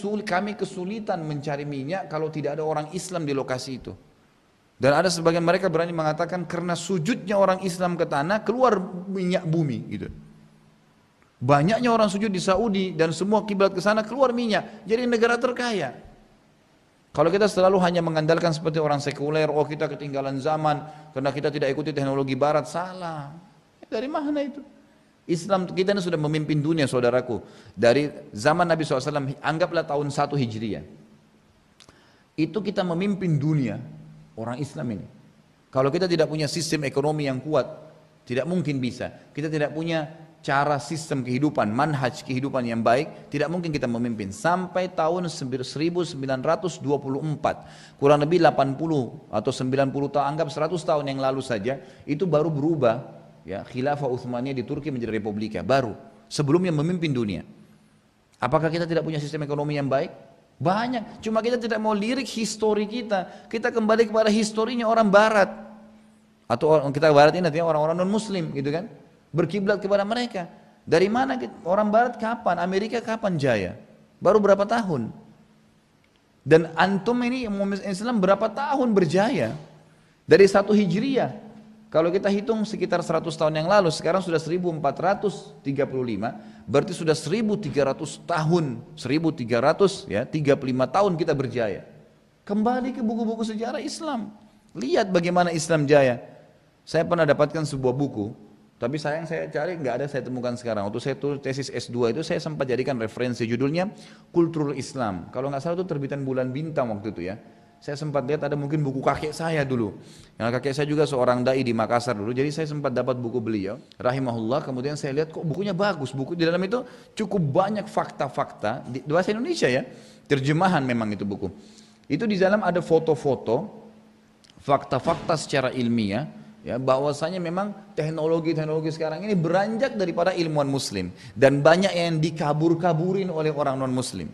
kesulitan mencari minyak kalau tidak ada orang Islam di lokasi itu. Dan ada sebagian mereka berani mengatakan karena sujudnya orang Islam ke tanah keluar minyak bumi gitu. Banyaknya orang sujud di Saudi dan semua kiblat ke sana keluar minyak. Jadi negara terkaya. Kalau kita selalu hanya mengandalkan seperti orang sekuler, oh kita ketinggalan zaman karena kita tidak ikuti teknologi barat, salah. Dari mana itu? Islam kita ini sudah memimpin dunia saudaraku. Dari zaman Nabi SAW, anggaplah tahun 1 Hijriah. Itu kita memimpin dunia. Orang Islam ini. Kalau kita tidak punya sistem ekonomi yang kuat, tidak mungkin bisa. Kita tidak punya cara sistem kehidupan, manhaj kehidupan yang baik, tidak mungkin kita memimpin. Sampai tahun 1924, kurang lebih 80 atau 90 tahun, anggap 100 tahun yang lalu saja, itu baru berubah, ya, khilafah Utsmaniyah di Turki menjadi republika, baru. Sebelumnya memimpin dunia. Apakah kita tidak punya sistem ekonomi yang baik? Banyak, cuma kita tidak mau lirik histori kita. Kita kembali kepada historinya orang barat. Atau kita barat ini artinya orang-orang non-muslim gitu kan. Berkiblat kepada mereka. Dari mana orang barat kapan? Amerika kapan jaya? Baru berapa tahun? Dan antum ini Islam berapa tahun berjaya? Dari 1 Hijriah. Kalau kita hitung sekitar 100 tahun yang lalu, sekarang sudah 1435, berarti sudah 1300 tahun, 1300 ya, 35 tahun kita berjaya. Kembali ke buku-buku sejarah Islam. Lihat bagaimana Islam jaya. Saya pernah dapatkan sebuah buku, tapi sayang saya cari nggak ada, saya temukan sekarang. Waktu saya tulis tesis S2 itu saya sempat jadikan referensi, judulnya Kultur Islam. Kalau nggak salah itu terbitan Bulan Bintang waktu itu ya. Saya sempat lihat ada mungkin buku kakek saya dulu. Yang kakek saya juga seorang dai di Makassar dulu. Jadi saya sempat dapat buku beliau, rahimahullah. Kemudian saya lihat kok bukunya bagus. Buku di dalam itu cukup banyak fakta-fakta di bahasa Indonesia ya. Terjemahan memang itu buku. Itu di dalam ada foto-foto, fakta-fakta secara ilmiah. Ya, bahwasanya memang teknologi sekarang ini beranjak daripada ilmuwan muslim. Dan banyak yang dikabur-kaburin oleh orang non-muslim.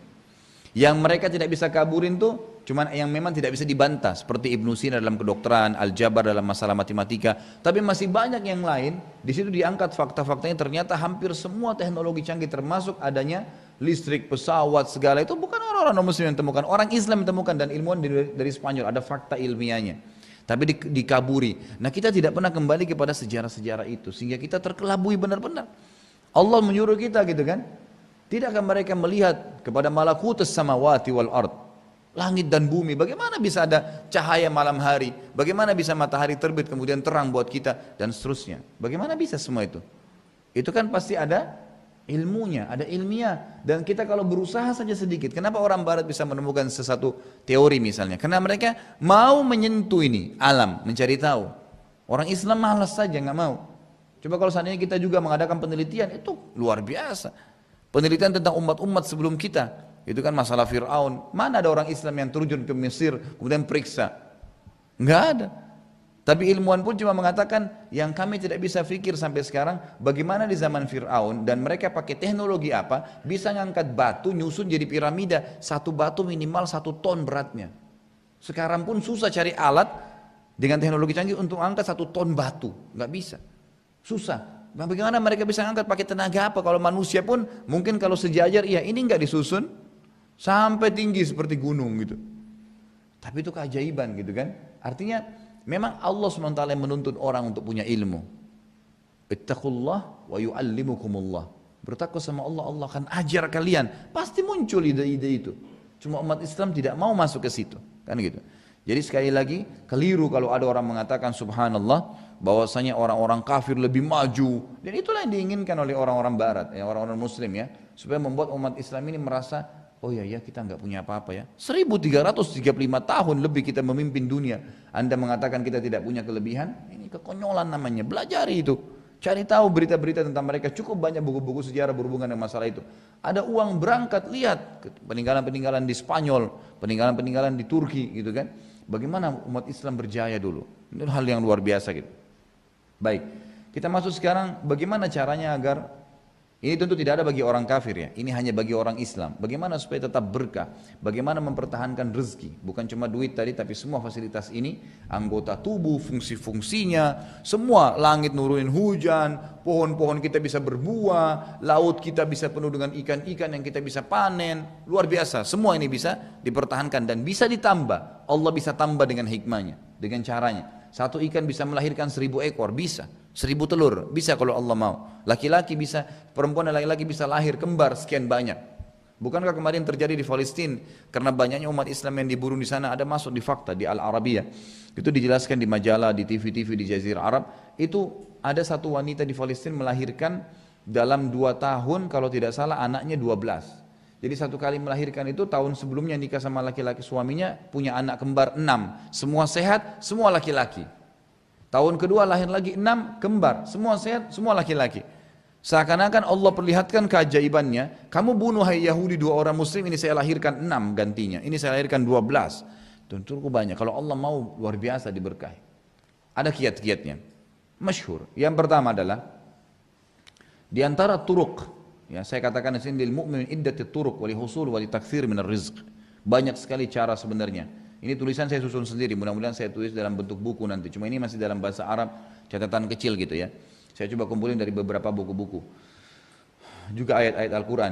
Yang mereka tidak bisa kaburin tuh cuman yang memang tidak bisa dibantah, seperti Ibnu Sina dalam kedokteran, Al-Jabar dalam masalah matematika. Tapi masih banyak yang lain. Di situ diangkat fakta-faktanya, ternyata hampir semua teknologi canggih termasuk adanya listrik, pesawat, segala itu bukan orang-orang non-muslim yang temukan, orang Islam yang temukan, dan ilmuwan dari Spanyol, ada fakta ilmiahnya. Tapi dikaburi. Nah, kita tidak pernah kembali kepada sejarah-sejarah itu, sehingga kita terkelabui benar-benar. Allah menyuruh kita gitu kan. Tidakkah mereka melihat kepada malakutus samawati wal ard, langit dan bumi, bagaimana bisa ada cahaya malam hari, bagaimana bisa matahari terbit kemudian terang buat kita, dan seterusnya. Bagaimana bisa semua itu? Itu kan pasti ada ilmunya, ada ilmiah. Dan kita kalau berusaha saja sedikit, kenapa orang barat bisa menemukan sesuatu teori misalnya? Karena mereka mau menyentuh ini, alam, mencari tahu. Orang Islam malas saja, nggak mau. Coba kalau seandainya kita juga mengadakan penelitian, itu luar biasa. Penelitian tentang umat-umat sebelum kita, itu kan masalah Fir'aun. Mana ada orang Islam yang terjun ke Mesir kemudian periksa? Enggak ada. Tapi ilmuwan pun cuma mengatakan yang kami tidak bisa fikir sampai sekarang, bagaimana di zaman Fir'aun dan mereka pakai teknologi apa bisa ngangkat batu nyusun jadi piramida, satu batu minimal 1 ton beratnya. Sekarang pun susah cari alat dengan teknologi canggih untuk angkat 1 ton batu, nggak bisa, susah. Nah, bagaimana mereka bisa angkat pakai tenaga apa? Kalau manusia pun mungkin kalau sejajar, ya ini nggak disusun sampai tinggi seperti gunung gitu. Tapi itu keajaiban gitu kan. Artinya memang Allah SWT yang menuntut orang untuk punya ilmu. Ittaqullah wa yu'allimukumullah. Bertakwa sama Allah, Allah akan ajar kalian. Pasti muncul ide-ide itu. Cuma umat Islam tidak mau masuk ke situ, kan gitu. Jadi sekali lagi keliru kalau ada orang mengatakan subhanallah bahwasanya orang-orang kafir lebih maju, dan itulah yang diinginkan oleh orang-orang barat ya, orang-orang muslim ya, supaya membuat umat Islam ini merasa oh ya kita nggak punya apa-apa ya. 1335 tahun lebih kita memimpin dunia. Anda mengatakan kita tidak punya kelebihan, ini kekonyolan namanya. Belajari itu. Cari tahu berita-berita tentang mereka, cukup banyak buku-buku sejarah berhubungan dengan masalah itu. Ada uang berangkat, lihat peninggalan-peninggalan di Spanyol, peninggalan-peninggalan di Turki gitu kan. Bagaimana umat Islam berjaya dulu. Itu hal yang luar biasa gitu. Baik, kita masuk sekarang bagaimana caranya agar ini tentu tidak ada bagi orang kafir ya, ini hanya bagi orang Islam. Bagaimana supaya tetap berkah, bagaimana mempertahankan rezeki, bukan cuma duit tadi tapi semua fasilitas ini, anggota tubuh, fungsi-fungsinya, semua, langit nurunin hujan, pohon-pohon kita bisa berbuah, laut kita bisa penuh dengan ikan-ikan yang kita bisa panen, luar biasa, semua ini bisa dipertahankan dan bisa ditambah. Allah bisa tambah dengan hikmahnya, dengan caranya. Satu ikan bisa melahirkan 1000 ekor, bisa. 1000 telur, bisa kalau Allah mau. Laki-laki bisa, perempuan dan laki-laki bisa lahir kembar sekian banyak. Bukankah kemarin terjadi di Palestina karena banyaknya umat Islam yang dibunuh di sana, ada masuk di fakta di Al-Arabiyah. Itu dijelaskan di majalah, di TV-TV di Jazirah Arab. Itu ada satu wanita di Palestina melahirkan dalam 2 tahun kalau tidak salah anaknya 12. Jadi satu kali melahirkan itu tahun sebelumnya nikah sama laki-laki suaminya, punya anak kembar 6. Semua sehat, semua laki-laki. Tahun kedua lahir lagi 6 kembar, semua sehat, semua laki-laki. Seakan-akan Allah perlihatkan keajaibannya, kamu bunuh hai Yahudi 2 orang muslim, ini saya lahirkan 6 gantinya, ini saya lahirkan 12. Tentu banyak, kalau Allah mau luar biasa diberkahi. Ada kiat-kiatnya, masyhur. Yang pertama adalah, di antara turuk, Ya, saya katakan di sini lil mu'min iddatit turuq wa lihusul wa litakthir minar rizq. Banyak sekali cara sebenarnya. Ini tulisan saya susun sendiri, mudah-mudahan saya tulis dalam bentuk buku nanti. Cuma ini masih dalam bahasa Arab, catatan kecil gitu ya. Saya coba kumpulin dari beberapa buku-buku. Juga ayat-ayat Al-Quran.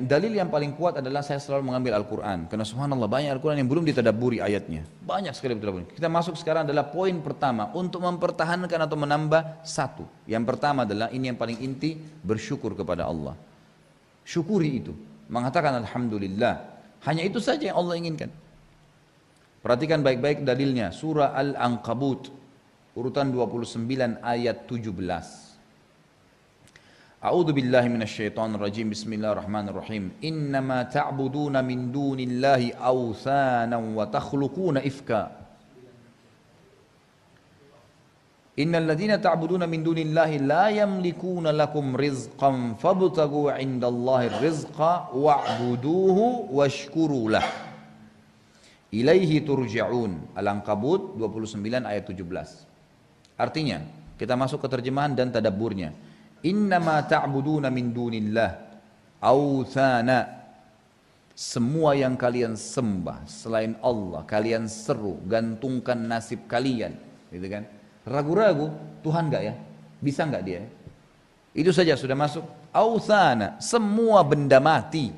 Dalil yang paling kuat adalah saya selalu mengambil Al-Quran. Karena subhanallah banyak Al-Quran yang belum ditadabburi ayatnya. Banyak sekali ditadabburi. Kita masuk sekarang adalah poin pertama. Untuk mempertahankan atau menambah satu. Yang pertama adalah, ini yang paling inti, bersyukur kepada Allah. Syukuri itu. Mengatakan Alhamdulillah. Hanya itu saja yang Allah inginkan. Perhatikan baik-baik dalilnya. Surah Al-Ankabut. Urutan 29 ayat 17. A'udzu billahi minasyaitonir rajim. Bismillahirrahmanirrahim. Innama ta'buduna min dunillahi awthanan wa takhluquna ifka. Innal ladzina ta'buduna min dunillahi la yamlikuna lakum rizqan fabtaghu 'indallahi rizqa wa'buduhu washkuru lah. Ilaihi turja'un. Al-Ankabut 29 ayat 17. Artinya, kita masuk ke terjemahan dan tadabburnya. Innama ta'buduna min dunillah awthana, semua yang kalian sembah selain Allah, kalian seru, gantungkan nasib kalian, gitu kan? Ragu-ragu, Tuhan enggak ya? Bisa enggak dia? Itu saja sudah masuk. Awthana, semua benda mati.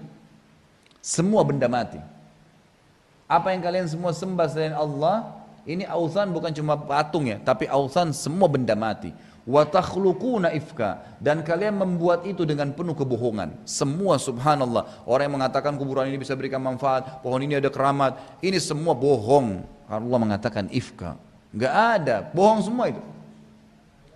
Semua benda mati. Apa yang kalian semua sembah selain Allah, ini awthan bukan cuma patung ya, tapi awthan semua benda mati. Wa takhluquna ifka, dan kalian membuat itu dengan penuh kebohongan. Semua subhanallah, orang yang mengatakan kuburan ini bisa berikan manfaat, pohon ini ada keramat, ini semua bohong. Allah mengatakan ifka, enggak ada, bohong semua itu.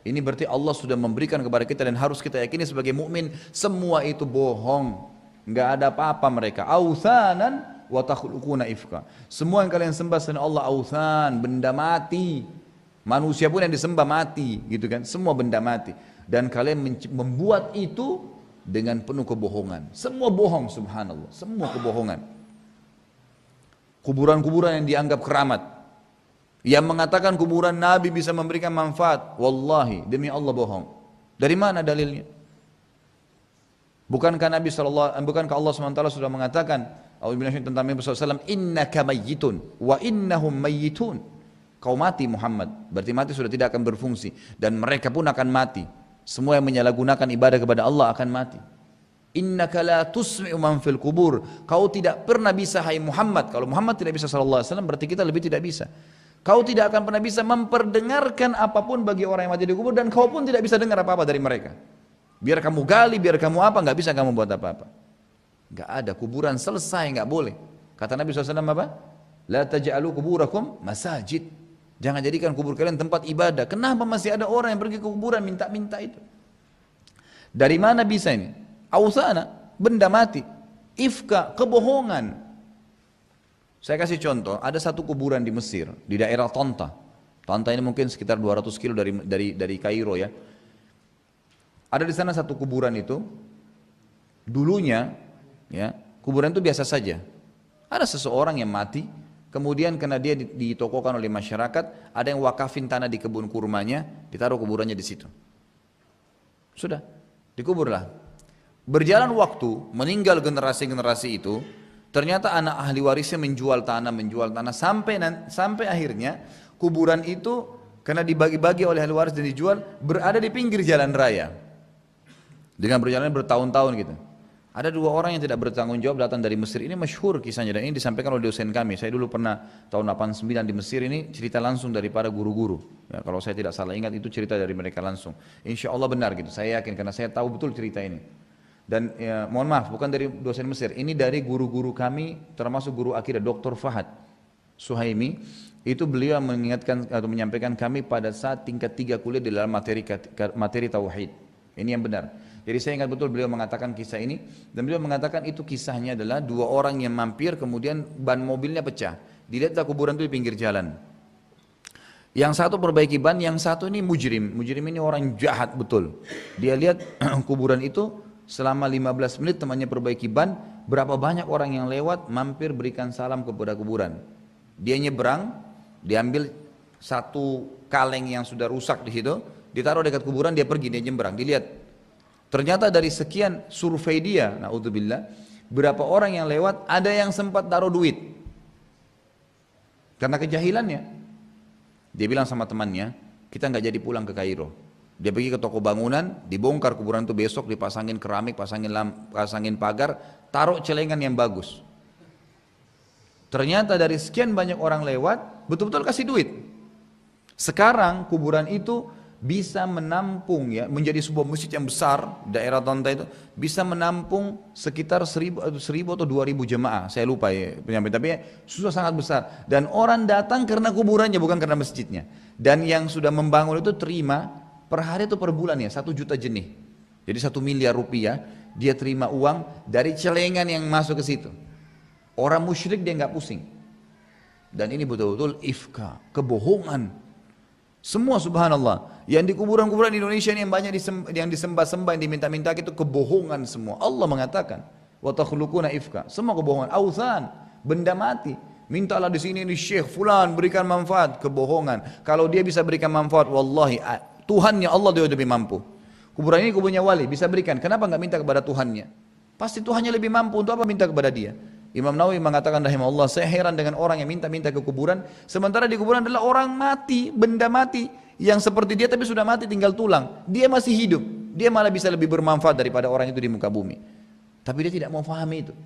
Ini berarti Allah sudah memberikan kepada kita dan harus kita yakini sebagai mukmin, semua itu bohong. Enggak ada apa-apa mereka. Authanan wa takhluquna ifka. Semua yang kalian sembah selain Allah authan, benda mati. Manusia pun yang disembah mati, gitu kan? Semua benda mati. Dan kalian membuat itu dengan penuh kebohongan. Semua bohong, subhanallah. Semua kebohongan. Kuburan-kuburan yang dianggap keramat, yang mengatakan kuburan Nabi bisa memberikan manfaat, wallahi demi Allah bohong. Dari mana dalilnya? Bukankah bukankah Allah SWT sudah mengatakan, tentang Nabi SAW, innaka mayyitun wa innahum mayyitun. Kau mati Muhammad, berarti mati sudah tidak akan berfungsi, dan mereka pun akan mati. Semua yang menyalahgunakan ibadah kepada Allah akan mati. Innaka la tusmi'u man fil kubur. Kau tidak pernah bisa, hai Muhammad. Kalau Muhammad tidak bisa sallallahu alaihi wasallam, berarti kita lebih tidak bisa. Kau tidak akan pernah bisa memperdengarkan apapun bagi orang yang mati di kubur, dan kau pun tidak bisa dengar apa-apa dari mereka. Biar kamu gali, biar kamu apa, nggak bisa kamu buat apa-apa. Nggak ada, kuburan selesai, nggak boleh. Kata Nabi SAW apa? La taj'alu kuburakum masajid. Jangan jadikan kubur kalian tempat ibadah. Kenapa masih ada orang yang pergi ke kuburan minta-minta itu? Dari mana bisa ini? Awthana, benda mati. Ifka, kebohongan. Saya kasih contoh, ada satu kuburan di Mesir, di daerah Tanta. Tanta ini mungkin sekitar 200 kilo dari Kairo ya. Ada di sana satu kuburan itu, dulunya ya, kuburan itu biasa saja. Ada seseorang yang mati, kemudian karena dia ditokohkan oleh masyarakat, ada yang wakafin tanah di kebun kurmanya, ditaruh kuburannya di situ. Sudah, dikuburlah. Berjalan waktu, meninggal generasi-generasi itu, ternyata anak ahli warisnya menjual tanah, sampai akhirnya kuburan itu karena dibagi-bagi oleh ahli waris dan dijual, berada di pinggir jalan raya. Dengan berjalan bertahun-tahun gitu. Ada dua orang yang tidak bertanggung jawab datang dari Mesir. Ini masyhur kisahnya dan ini disampaikan oleh dosen kami. Saya dulu pernah tahun 89 di Mesir, ini cerita langsung dari para guru-guru. Ya, kalau saya tidak salah ingat itu cerita dari mereka langsung. Insya Allah benar gitu, saya yakin karena saya tahu betul cerita ini. Dan ya, mohon maaf, bukan dari dosen Mesir, ini dari guru-guru kami, termasuk guru akidah Dr. Fahad Suhaimi. Itu beliau mengingatkan atau menyampaikan kami pada saat tingkat 3 kuliah di dalam materi tauhid. Ini yang benar. Jadi saya ingat betul beliau mengatakan kisah ini, dan beliau mengatakan itu kisahnya adalah dua orang yang mampir kemudian ban mobilnya pecah. Dilihatlah kuburan itu di pinggir jalan. Yang satu perbaiki ban, yang satu ini mujrim. Mujrim ini orang jahat betul. Dia lihat kuburan itu selama 15 menit temannya perbaiki ban, berapa banyak orang yang lewat mampir berikan salam kepada kuburan. Dia nyebrang, diambil satu kaleng yang sudah rusak di situ, ditaruh dekat kuburan, dia pergi, dia nyebrang, dilihat. Ternyata dari sekian survei dia, naudzubillah, berapa orang yang lewat, ada yang sempat taruh duit. Karena kejahilannya. Dia bilang sama temannya, kita nggak jadi pulang ke Kairo. Dia pergi ke toko bangunan, dibongkar kuburan itu besok, dipasangin keramik, pasangin pagar, taruh celengan yang bagus. Ternyata dari sekian banyak orang lewat, betul-betul kasih duit. Sekarang kuburan itu bisa menampung, ya, menjadi sebuah masjid yang besar, daerah Tonta itu bisa menampung sekitar 1000 atau 2000 jemaah, saya lupa ya penyampaian, tapi susah sangat besar. Dan orang datang karena kuburannya, bukan karena masjidnya. Dan yang sudah membangun itu terima per hari atau per bulan ya 1 juta jenih. Jadi 1 miliar rupiah dia terima uang dari celengan yang masuk ke situ. Orang musyrik dia nggak pusing. Dan ini betul-betul ifka, kebohongan. Semua subhanallah, yang di kuburan-kuburan di Indonesia ini yang banyak yang disembah-sembah, yang diminta-minta itu kebohongan semua. Allah mengatakan, wa takhluquna ifka, semua kebohongan, authan, benda mati. Mintalah di sini ini syekh fulan berikan manfaat, kebohongan. Kalau dia bisa berikan manfaat, wallahi Tuhannya Allah dia lebih mampu. Kuburan ini kuburnya wali, bisa berikan. Kenapa enggak minta kepada Tuhannya? Pasti Tuhannya lebih mampu, untuk apa minta kepada dia? Imam Nawawi mengatakan rahimahullah, saya heran dengan orang yang minta-minta ke kuburan, sementara di kuburan adalah orang mati, benda mati, yang seperti dia tapi sudah mati tinggal tulang. Dia masih hidup, dia malah bisa lebih bermanfaat daripada orang itu di muka bumi. Tapi dia tidak mau fahami itu.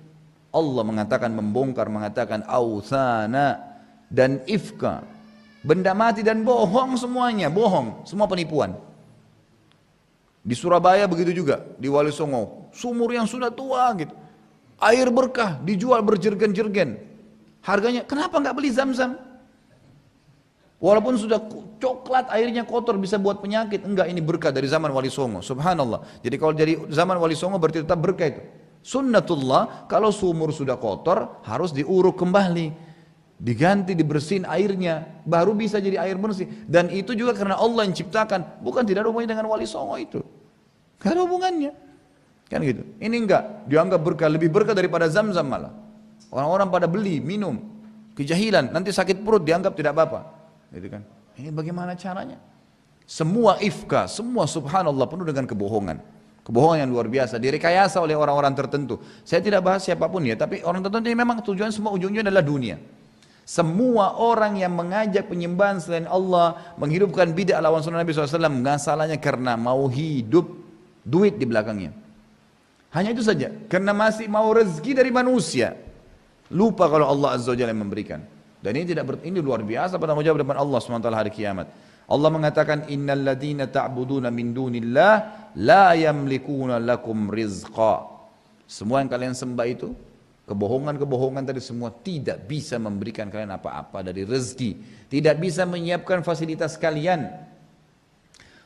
Allah mengatakan, membongkar, mengatakan authana dan ifka, benda mati dan bohong semuanya, bohong, semua penipuan. Di Surabaya begitu juga, di Wali Songo, sumur yang sudah tua gitu. Air berkah dijual berjergen-jergen. Harganya, kenapa nggak beli Zam-Zam? Walaupun sudah coklat, airnya kotor, bisa buat penyakit. Enggak, ini berkah dari zaman Wali Songo. Subhanallah. Jadi kalau dari zaman Wali Songo berarti tetap berkah itu. Sunnatullah, kalau sumur sudah kotor, harus diuruk kembali. Diganti, dibersihin airnya. Baru bisa jadi air bersih. Dan itu juga karena Allah yang ciptakan. Bukan, tidak ada hubungannya dengan Wali Songo itu. Tidak ada hubungannya. Kan gitu. Ini enggak, dianggap berkah, lebih berkah daripada Zam-Zam malah. Orang-orang pada beli, minum, kejahilan, nanti sakit perut dianggap tidak apa-apa. Gitu kan. Ini bagaimana caranya? Semua ifka, semua subhanallah penuh dengan kebohongan. Kebohongan yang luar biasa, direkayasa oleh orang-orang tertentu. Saya tidak bahas siapapun ya, tapi orang tertentu ini memang tujuan semua ujungnya adalah dunia. Semua orang yang mengajak penyembahan selain Allah, menghidupkan bid'ah lawan sunnah Nabi SAW, masalahnya karena mau hidup, duit di belakangnya. Hanya itu saja, karena masih mau rezeki dari manusia. Lupa kalau Allah Azza wa Jalla yang memberikan. Dan ini ini luar biasa pada menjawab depan Allah SWT hari kiamat. Allah mengatakan, innal ladina ta'buduna min dunillah la yamlikuna lakum rizqa. Semua yang kalian sembah itu, kebohongan-kebohongan tadi semua tidak bisa memberikan kalian apa-apa dari rezeki. Tidak bisa menyiapkan fasilitas kalian.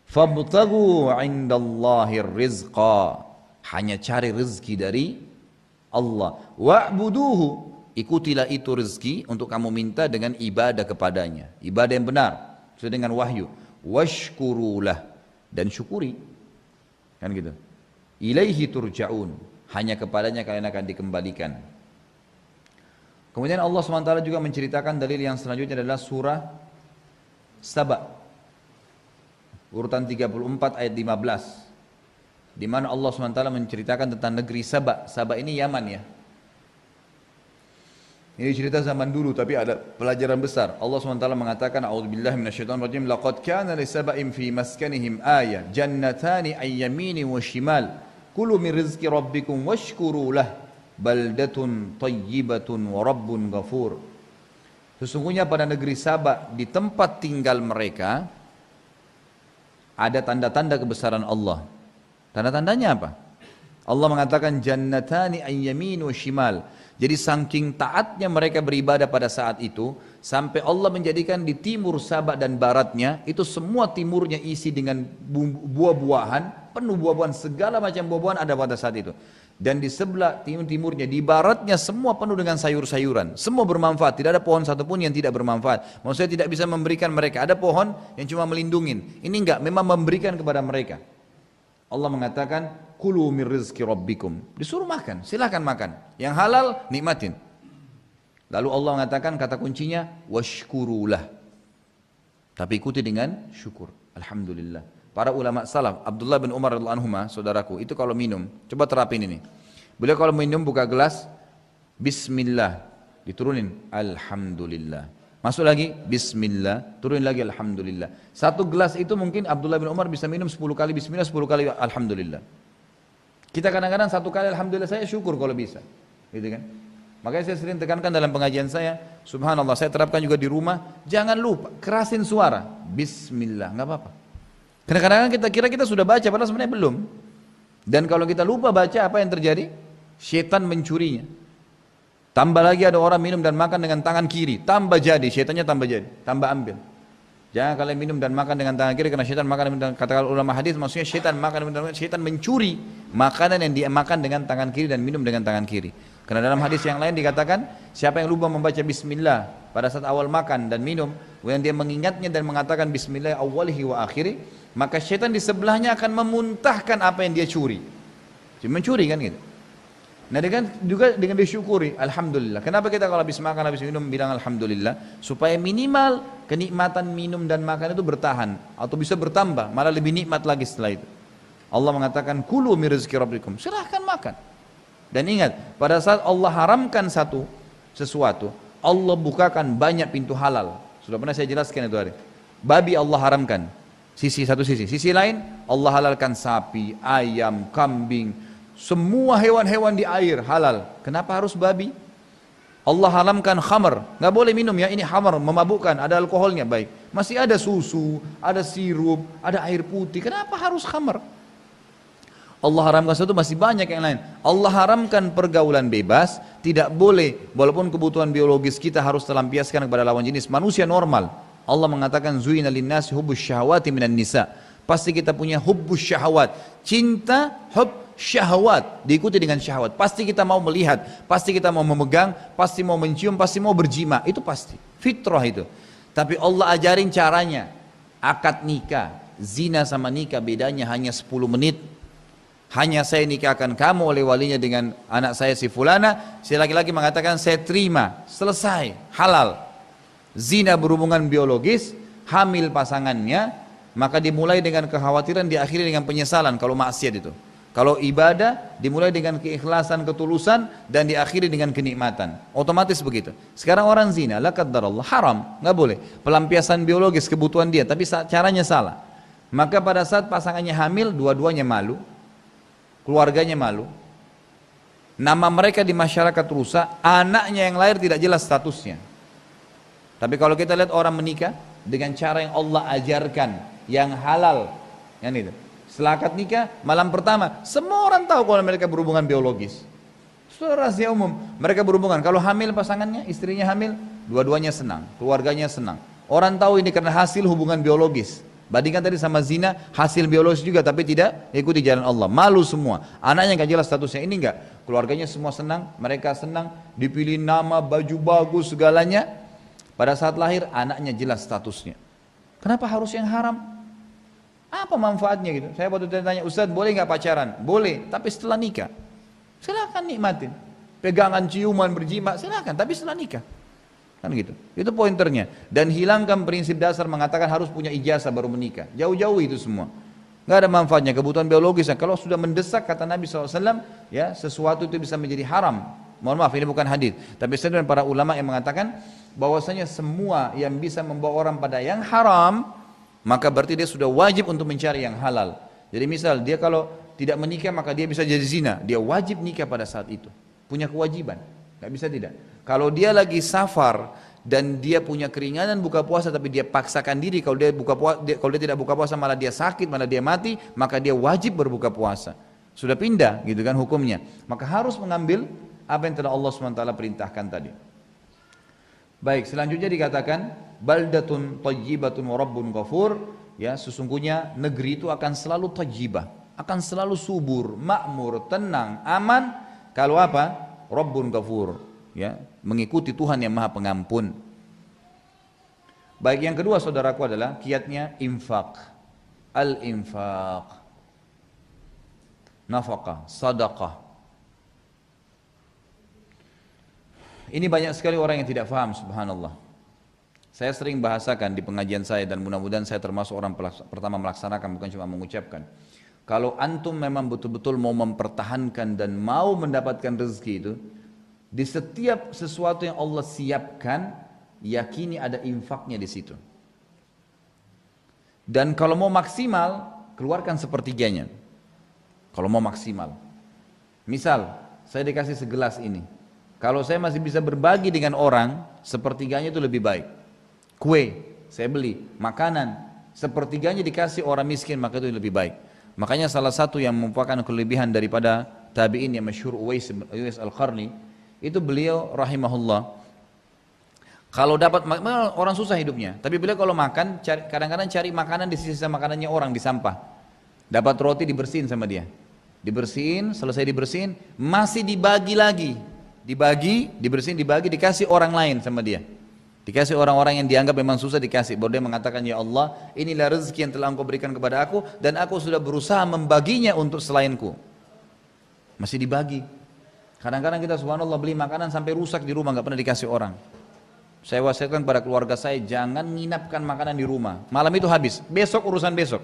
Fabtaghu 'indallahir rizqa. Hanya cari rezeki dari Allah. Wa'buduhu, ikutilah itu rezeki untuk kamu minta dengan ibadah kepadanya. Ibadah yang benar, sesuai dengan wahyu. Washkurulah, dan syukuri. Kan gitu. Ilaihi turja'un, hanya kepadanya kalian akan dikembalikan. Kemudian Allah SWT juga menceritakan dalil yang selanjutnya adalah surah Saba. Urutan 34 ayat 15. Di mana Allah SWT menceritakan tentang negeri Saba. Saba ini Yaman ya. Ini cerita zaman dulu tapi ada pelajaran besar. Allah SWT mengatakan, a'udzubillahi minasyaitonirrajim, laqad kana li saba'in fi maskanihim ayah, jannatani ay yamini wa shimal, kulu min rizqi rabbikum washkuru lah, baldatun tayyibatun wa rabbun ghafur. Sesungguhnya pada negeri Saba, di tempat tinggal mereka, ada tanda-tanda kebesaran Allah. Tanda-tandanya apa? Allah mengatakan jannatani an yamin wa shimal. Jadi saking taatnya mereka beribadah pada saat itu, sampai Allah menjadikan di timur Sabah dan baratnya, itu semua timurnya isi dengan buah-buahan, penuh buah-buahan, segala macam buah-buahan ada pada saat itu. Dan di sebelah timurnya, di baratnya semua penuh dengan sayur-sayuran. Semua bermanfaat, tidak ada pohon satupun yang tidak bermanfaat. Maksudnya tidak bisa memberikan mereka. Ada pohon yang cuma melindungi. Ini enggak, memang memberikan kepada mereka. Allah mengatakan, kulu min rizki rabbikum. Disuruh makan, silakan makan. Yang halal, nikmatin. Lalu Allah mengatakan kata kuncinya, washkurulah. Tapi ikuti dengan syukur. Alhamdulillah. Para ulama salaf, Abdullah bin Umar radhiyallahu anhuma, saudaraku, itu kalau minum, coba terapin ini. Beliau kalau minum buka gelas, Bismillah, diturunin, Alhamdulillah. Masuk lagi, Bismillah, turunin lagi, Alhamdulillah. Satu gelas itu mungkin Abdullah bin Umar bisa minum 10 kali Bismillah, 10 kali Alhamdulillah. Kita kadang-kadang satu kali Alhamdulillah saya syukur kalau bisa, gitu kan. Makanya saya sering tekankan dalam pengajian saya, subhanallah, saya terapkan juga di rumah, jangan lupa kerasin suara, Bismillah, nggak apa-apa. Karena kadang-kadang kita kira kita sudah baca, padahal sebenarnya belum. Dan kalau kita lupa baca, apa yang terjadi? Syaitan mencurinya. Tambah lagi ada orang minum dan makan dengan tangan kiri, tambah jadi, syaitannya tambah jadi, tambah ambil. Jangan kalian minum dan makan dengan tangan kiri, karena syaitan makan dengan, kata ulama hadis, maksudnya syaitan makan dengan, syaitan mencuri makanan yang dia makan dengan tangan kiri dan minum dengan tangan kiri. Karena dalam hadis yang lain dikatakan, siapa yang lupa membaca Bismillah pada saat awal makan dan minum, kemudian dia mengingatnya dan mengatakan Bismillah awalihi wa akhiri, maka syaitan di sebelahnya akan memuntahkan apa yang dia curi. Cuma mencuri kan gitu. Nah juga dengan disyukuri, Alhamdulillah. Kenapa kita kalau habis makan, habis minum bilang Alhamdulillah? Supaya minimal kenikmatan minum dan makan itu bertahan atau bisa bertambah, malah lebih nikmat lagi setelah itu. Allah mengatakan kulu min rizqi rabbikum, silahkan makan. Dan ingat, pada saat Allah haramkan sesuatu, Allah bukakan banyak pintu halal. Sudah pernah saya jelaskan itu hari. Babi Allah haramkan, satu sisi. Sisi lain, Allah halalkan sapi, ayam, kambing, semua hewan-hewan di air halal. Kenapa harus babi? Allah haramkan khamar, nggak boleh minum ya, ini khamar, memabukkan, ada alkoholnya, baik. Masih ada susu, ada sirup, ada air putih, kenapa harus khamar? Allah haramkan sesuatu, masih banyak yang lain. Allah haramkan pergaulan bebas, tidak boleh, walaupun kebutuhan biologis kita harus terlampiaskan kepada lawan jenis, manusia normal. Allah mengatakan zuina linnasi hubbus syahawati minan nisa. Pasti kita punya hubbus syahawat, cinta, hub syahwat, diikuti dengan syahwat. Pasti kita mau melihat, pasti kita mau memegang, pasti mau mencium, pasti mau berjima, itu pasti. Fitrah itu. Tapi Allah ajarin caranya. Akad nikah, zina sama nikah bedanya hanya 10 menit. Hanya saya nikahkan kamu oleh walinya dengan anak saya si fulana, si laki-laki mengatakan saya terima, selesai, halal. Zina berhubungan biologis, hamil pasangannya, maka dimulai dengan kekhawatiran, diakhiri dengan penyesalan kalau maksiat itu. Kalau ibadah dimulai dengan keikhlasan, ketulusan, dan diakhiri dengan kenikmatan. Otomatis begitu. Sekarang orang zina, la qaddarallah, haram, nggak boleh. Pelampiasan biologis kebutuhan dia, tapi caranya salah. Maka pada saat pasangannya hamil, dua-duanya malu, keluarganya malu, nama mereka di masyarakat rusak, anaknya yang lahir tidak jelas statusnya. Tapi kalau kita lihat orang menikah dengan cara yang Allah ajarkan, yang halal, yang itu. Setelah akad nikah, malam pertama, semua orang tahu kalau mereka berhubungan biologis. Sudah rahasia umum, mereka berhubungan. Kalau hamil pasangannya, istrinya hamil, dua-duanya senang, keluarganya senang. Orang tahu ini karena hasil hubungan biologis. Bandingkan tadi sama zina, hasil biologis juga, tapi tidak ikuti jalan Allah. Malu semua, anaknya nggak jelas statusnya, ini nggak. Keluarganya semua senang, mereka senang, dipilih nama, baju bagus, segalanya. Pada saat lahir, anaknya jelas statusnya. Kenapa harus yang haram? Apa manfaatnya gitu? Saya waktu tanya, Ustaz boleh nggak pacaran? Boleh, tapi setelah nikah. Silakan nikmatin. Pegangan, ciuman, berjima, silakan, tapi setelah nikah. Kan gitu. Itu pointernya. Dan hilangkan prinsip dasar mengatakan harus punya ijazah baru menikah. Jauh-jauh itu semua. Nggak ada manfaatnya, kebutuhan biologis. Kalau sudah mendesak, kata Nabi SAW, ya, sesuatu itu bisa menjadi haram. Mohon maaf, ini bukan hadis. Tapi saya dan para ulama yang mengatakan bahwasanya semua yang bisa membawa orang pada yang haram, maka berarti dia sudah wajib untuk mencari yang halal. Jadi misal dia kalau tidak menikah maka dia bisa jadi zina, dia wajib nikah pada saat itu, punya kewajiban, nggak bisa tidak. Kalau dia lagi safar dan dia punya keringanan buka puasa tapi dia paksakan diri, kalau dia tidak buka puasa malah dia sakit, malah dia mati, maka dia wajib berbuka puasa. Sudah pindah gitu kan hukumnya, maka harus mengambil apa yang telah Allah SWT perintahkan tadi. Baik, selanjutnya dikatakan baldatun thayyibatun wa rabbun ghafur, ya, sesungguhnya negeri itu akan selalu thayyibah, akan selalu subur, makmur, tenang, aman kalau apa? Rabbun ghafur, ya, mengikuti Tuhan yang Maha Pengampun. Baik, yang kedua saudaraku adalah kiatnya infak. Al-infak, nafaqah, sadaqah. Ini banyak sekali orang yang tidak faham, subhanallah. Saya sering bahasakan di pengajian saya dan mudah-mudahan saya termasuk orang pertama melaksanakan, bukan cuma mengucapkan. Kalau antum memang betul-betul mau mempertahankan dan mau mendapatkan rezeki itu, di setiap sesuatu yang Allah siapkan, yakini ada infaknya di situ. Dan kalau mau maksimal, keluarkan sepertiganya. Kalau mau maksimal. Misal, saya dikasih segelas ini. Kalau saya masih bisa berbagi dengan orang, sepertiganya itu lebih baik. Kue, saya beli. Makanan, sepertiganya dikasih orang miskin, maka itu lebih baik. Makanya salah satu yang merupakan kelebihan daripada tabi'in yang masyhur Uwais Al-Qarni, itu beliau rahimahullah, kalau dapat, orang susah hidupnya, tapi beliau kalau makan, kadang-kadang cari makanan di sisa makanannya orang di sampah. Dapat roti dibersihin sama dia. Dibersihin, selesai dibersihin, masih dibagi lagi. Dibagi, dibersihin, dibagi, dikasih orang lain sama dia. Dikasih orang-orang yang dianggap memang susah, dikasih. Baru dia mengatakan, ya Allah, inilah rezeki yang telah engkau berikan kepada aku, dan aku sudah berusaha membaginya untuk selainku. Masih dibagi. Kadang-kadang kita subhanallah beli makanan sampai rusak di rumah, gak pernah dikasih orang. Saya wasiatkan pada keluarga saya, jangan nginapkan makanan di rumah. Malam itu habis, besok urusan besok.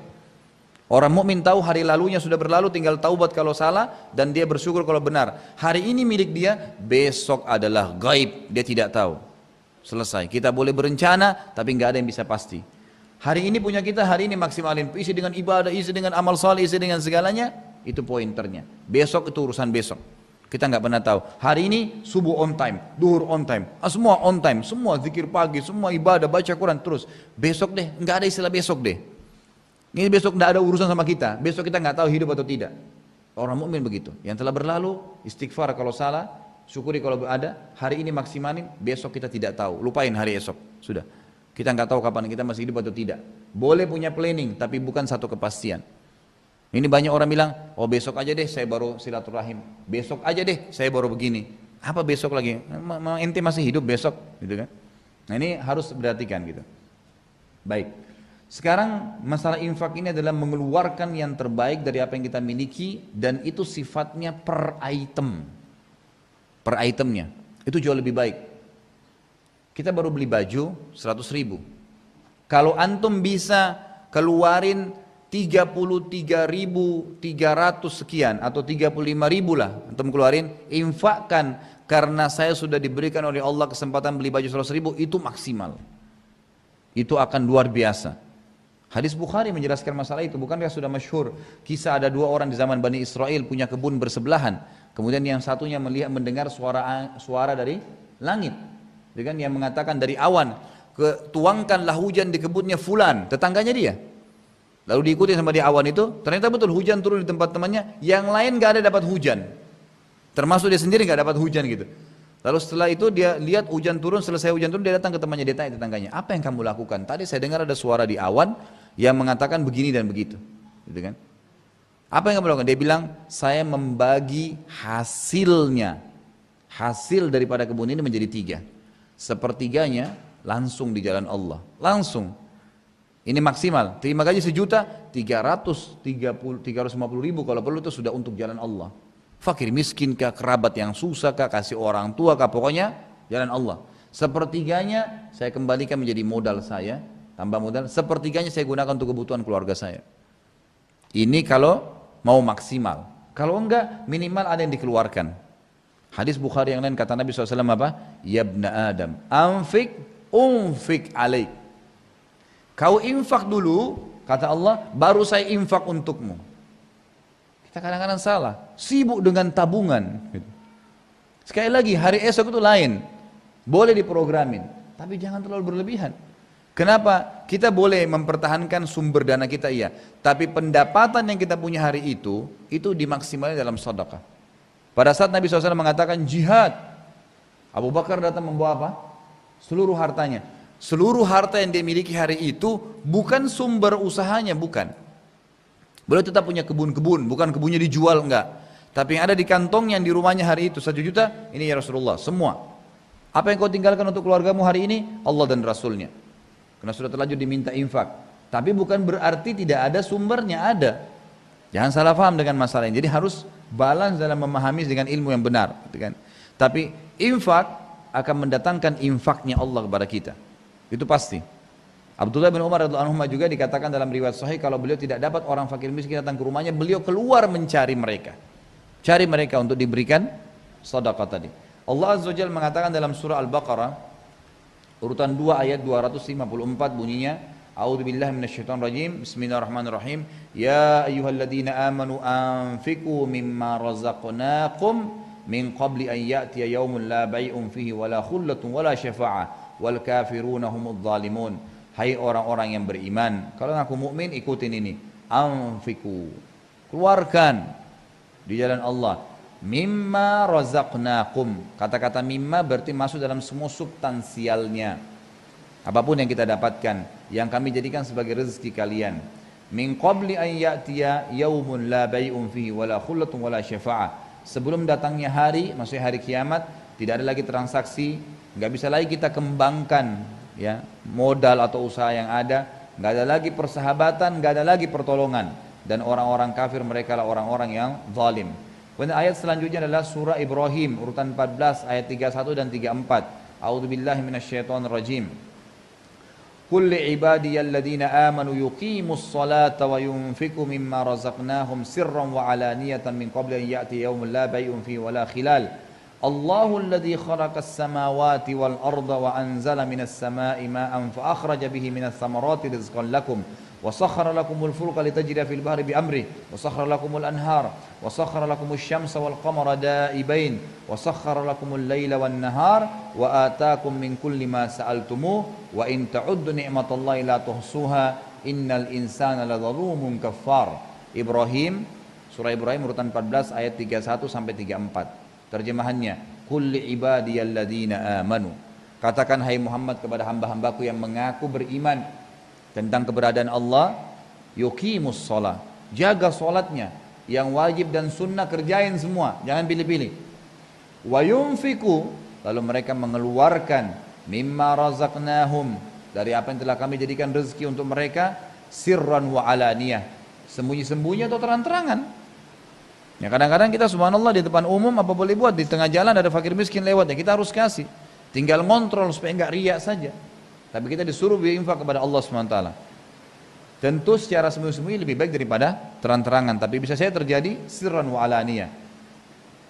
Orang mukmin tahu hari lalunya sudah berlalu, tinggal taubat kalau salah dan dia bersyukur kalau benar. Hari ini milik dia, besok adalah gaib, dia tidak tahu. Selesai. Kita boleh berencana, tapi nggak ada yang bisa pasti. Hari ini punya kita, hari ini maksimalin, isi dengan ibadah, isi dengan amal saleh, isi dengan segalanya, itu pointernya. Besok itu urusan besok. Kita nggak pernah tahu. Hari ini subuh on time, duhur on time, semua on time, semua zikir pagi, semua ibadah, baca Quran terus. Besok deh, nggak ada istilah besok deh. Ini besok nggak ada urusan sama kita. Besok kita nggak tahu hidup atau tidak. Orang mukmin begitu. Yang telah berlalu, istighfar kalau salah, syukuri kalau ada. Hari ini maksimalin, besok kita tidak tahu. Lupain hari esok, sudah. Kita nggak tahu kapan kita masih hidup atau tidak. Boleh punya planning, tapi bukan satu kepastian. Ini banyak orang bilang, oh besok aja deh saya baru silaturahim, besok aja deh saya baru begini. Apa besok lagi? Memang ente masih hidup besok, gitu kan? Nah ini harus perhatikan gitu. Baik. Sekarang masalah infak ini adalah mengeluarkan yang terbaik dari apa yang kita miliki, dan itu sifatnya per item. Per itemnya. Itu jauh lebih baik. Kita baru beli baju 100.000. Kalau antum bisa keluarin 33.300 sekian atau 35.000 lah antum keluarin, infakkan karena saya sudah diberikan oleh Allah kesempatan beli baju 100.000, itu maksimal. Itu akan luar biasa. Hadis Bukhari menjelaskan masalah itu. Bukankah sudah masyhur kisah ada dua orang di zaman Bani Israel punya kebun bersebelahan, kemudian yang satunya mendengar suara dari langit, yang mengatakan dari awan, tuangkanlah hujan di kebunnya fulan, tetangganya dia. Lalu diikuti sama dia awan itu, ternyata betul hujan turun di tempat temannya, yang lain gak ada dapat hujan. Termasuk dia sendiri gak dapat hujan gitu. Lalu setelah itu dia lihat hujan turun, selesai hujan turun dia datang ke temannya, dia tanya tetangganya, apa yang kamu lakukan? Tadi saya dengar ada suara di awan yang mengatakan begini dan begitu. Gitu kan? Apa yang kamu lakukan? Dia bilang, saya membagi hasilnya. Hasil daripada kebun ini menjadi 3. Sepertiganya langsung di jalan Allah. Langsung. Ini maksimal, terima gaji 1 juta, 350 ribu kalau perlu itu sudah untuk jalan Allah. Fakir miskin kah, kerabat yang susah kah, kasih orang tua kah, pokoknya jalan Allah. Sepertiganya saya kembalikan menjadi modal saya, tambah modal, sepertiganya saya gunakan untuk kebutuhan keluarga saya. Ini kalau mau maksimal. Kalau enggak, minimal ada yang dikeluarkan. Hadis Bukhari yang lain kata Nabi SAW apa? Ya ibna Adam, unfik alaik. Kau infak dulu, kata Allah, baru saya infak untukmu. Kita kadang-kadang salah, sibuk dengan tabungan. Sekali lagi, hari esok itu lain. Boleh diprogramin, tapi jangan terlalu berlebihan. Kenapa? Kita boleh mempertahankan sumber dana kita, iya. Tapi pendapatan yang kita punya hari itu dimaksimalkan dalam sedekah. Pada saat Nabi SAW mengatakan jihad, Abu Bakar datang membawa apa? Seluruh hartanya. Seluruh harta yang dia miliki hari itu bukan sumber usahanya, bukan. Beliau tetap punya kebun-kebun, bukan kebunnya dijual, enggak. Tapi yang ada di kantongnya, yang di rumahnya hari itu 1 juta, ini ya Rasulullah, semua. Apa yang kau tinggalkan untuk keluargamu hari ini? Allah dan Rasulnya. Karena sudah terlanjur diminta infak. Tapi bukan berarti tidak ada sumbernya, ada. Jangan salah paham dengan masalah ini. Jadi harus balance dalam memahami dengan ilmu yang benar. Gitu kan? Tapi infak akan mendatangkan infaknya Allah kepada kita. Itu pasti. Abdullah bin Umar radhiyallahu anhu juga dikatakan dalam riwayat sahih kalau beliau tidak dapat orang fakir miskin datang ke rumahnya, beliau keluar mencari mereka. Cari mereka untuk diberikan sedekah tadi. Allah Azza wa Jalla mengatakan dalam surah Al-Baqarah urutan 2 ayat 254 bunyinya, A'udzubillahi minasyaitonir rajim. Bismillahirrahmanirrahim. Ya ayyuhalladzina amanu anfiqu mimma razaqnakum min qabli an ya'tiya yaumun la bai'un fihi wala khullatun wala syafa'ah wal kafiruna humudz zalimun. Hai orang-orang yang beriman, kalau ngaku mukmin ikutin ini. Anfiqu, keluarkan di jalan Allah. Mimma razaqnakum. Kata-kata mimma berarti masuk dalam semua substansialnya. Apapun yang kita dapatkan, yang kami jadikan sebagai rezeki kalian. Min qabli an ya'tiya yaumun la bai'un fihi wala khullatun wala syafa'ah. Sebelum datangnya hari, maksudnya hari kiamat, tidak ada lagi transaksi, nggak bisa lagi kita kembangkan ya modal atau usaha yang ada, nggak ada lagi persahabatan, nggak ada lagi pertolongan, dan orang-orang kafir mereka lah orang-orang yang zalim. Kemudian ayat selanjutnya adalah surah Ibrahim urutan 14 ayat 31 dan 34. A'udzubillahi minasyaitonir rajim. Qul li'ibadiyalladzina amanu yuqimus salata wa yunfiqu mimma razaqnahum sirran wa alaniyatan min qabli an ya'tiya yawmun la bai'un fihi wala khilal. Allahul ladzi khalaqas samawati wal arda wa anzala minas samai ma'an fa akhraja bihi minas samarati rizqan lakum wa sakhkhara lakumul fulka litajriya fil bahri bi amri wa sakhkhara lakumul anhar wa sakhkhara lakumus syamsa wal qamara da'ibain wa sakhkhara lakumul laila wan nahar wa ataakum min kulli ma sa'altumuh wa in ta'uddu ni'matallahi la tuhsuha innal insana ladzalumun kaffar. Ibrahim, surah Ibrahim urutan 14 ayat 31 sampai 34. Terjemahannya, kulli ibadiyalladzina amanu. Katakan hai Muhammad kepada hamba-hambaku yang mengaku beriman tentang keberadaan Allah, yuqimus shalah, jaga salatnya, yang wajib dan sunnah kerjain semua, jangan pilih-pilih. Wa yunfiqu, lalu mereka mengeluarkan mimma razaqnahum, dari apa yang telah kami jadikan rezeki untuk mereka, sirran wa alaniyah, sembunyi-sembunyi atau terang-terangan. Ya kadang-kadang kita subhanallah di depan umum apa boleh buat, di tengah jalan ada fakir miskin lewat, ya kita harus kasih, tinggal ngontrol supaya enggak riak saja. Tapi kita disuruh berinfak kepada Allah SWT. Tentu secara sembunyi-sembunyi lebih baik daripada terang-terangan, tapi bisa saja terjadi sirran wa alaniyah.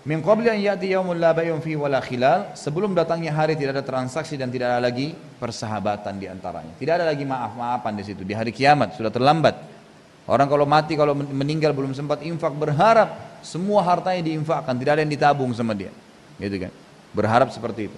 Min qabli an ya'ti yaumun la bai'un fihi wala khilal, sebelum datangnya hari tidak ada transaksi dan tidak ada lagi persahabatan di antaranya. Tidak ada lagi maaf-maafan di situ. Di hari kiamat sudah terlambat. Orang kalau mati, kalau meninggal belum sempat infak, berharap semua hartanya diinfakkan, tidak ada yang ditabung sama dia, gitu kan? Berharap seperti itu.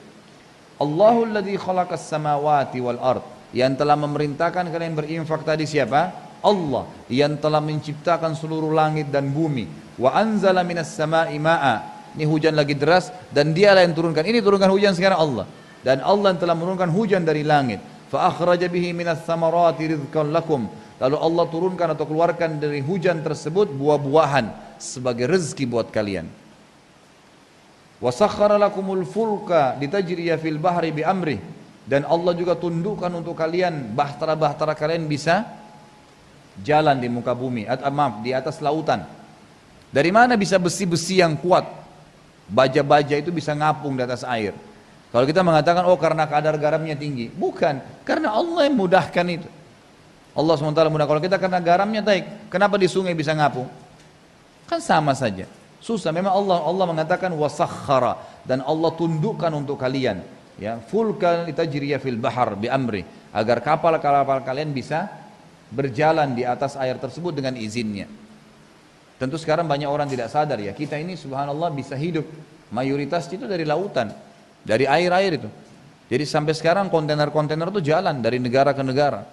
Allahul ladzi khalaqas samawati wal ard, yang telah memerintahkan kalian berinfak tadi siapa? Allah yang telah menciptakan seluruh langit dan bumi. Wa anzala minas samai ma'a, ini hujan lagi deras dan dialah yang turunkan. Ini turunkan hujan sekarang Allah. Dan Allah yang telah menurunkan hujan dari langit. Fa akhraja bihi minas samarati rizqan lakum, lalu Allah turunkan atau keluarkan dari hujan tersebut buah-buahan sebagai rezeki buat kalian. Wa sakhkhara lakumul fulka litajriya fil bahri bi amri, dan Allah juga tundukkan untuk kalian bahtera-bahtera kalian bisa jalan di muka bumi, di atas lautan. Dari mana bisa besi-besi yang kuat? Baja-baja itu bisa ngapung di atas air. Kalau kita mengatakan oh karena kadar garamnya tinggi, bukan, karena Allah yang mudahkan itu. Allah SWT mudah. Kalau kita karena garamnya baik, kenapa di sungai bisa ngapung? Kan sama saja, susah. Memang Allah mengatakan wasakhara, dan Allah tundukkan untuk kalian, ya, fulka litajriya fil bahar bi amri, agar kapal-kapal kalian bisa berjalan di atas air tersebut dengan izinnya. Tentu sekarang banyak orang tidak sadar ya, kita ini subhanallah bisa hidup mayoritas itu dari lautan, dari air-air itu. Jadi sampai sekarang kontainer-kontainer itu jalan dari negara ke negara,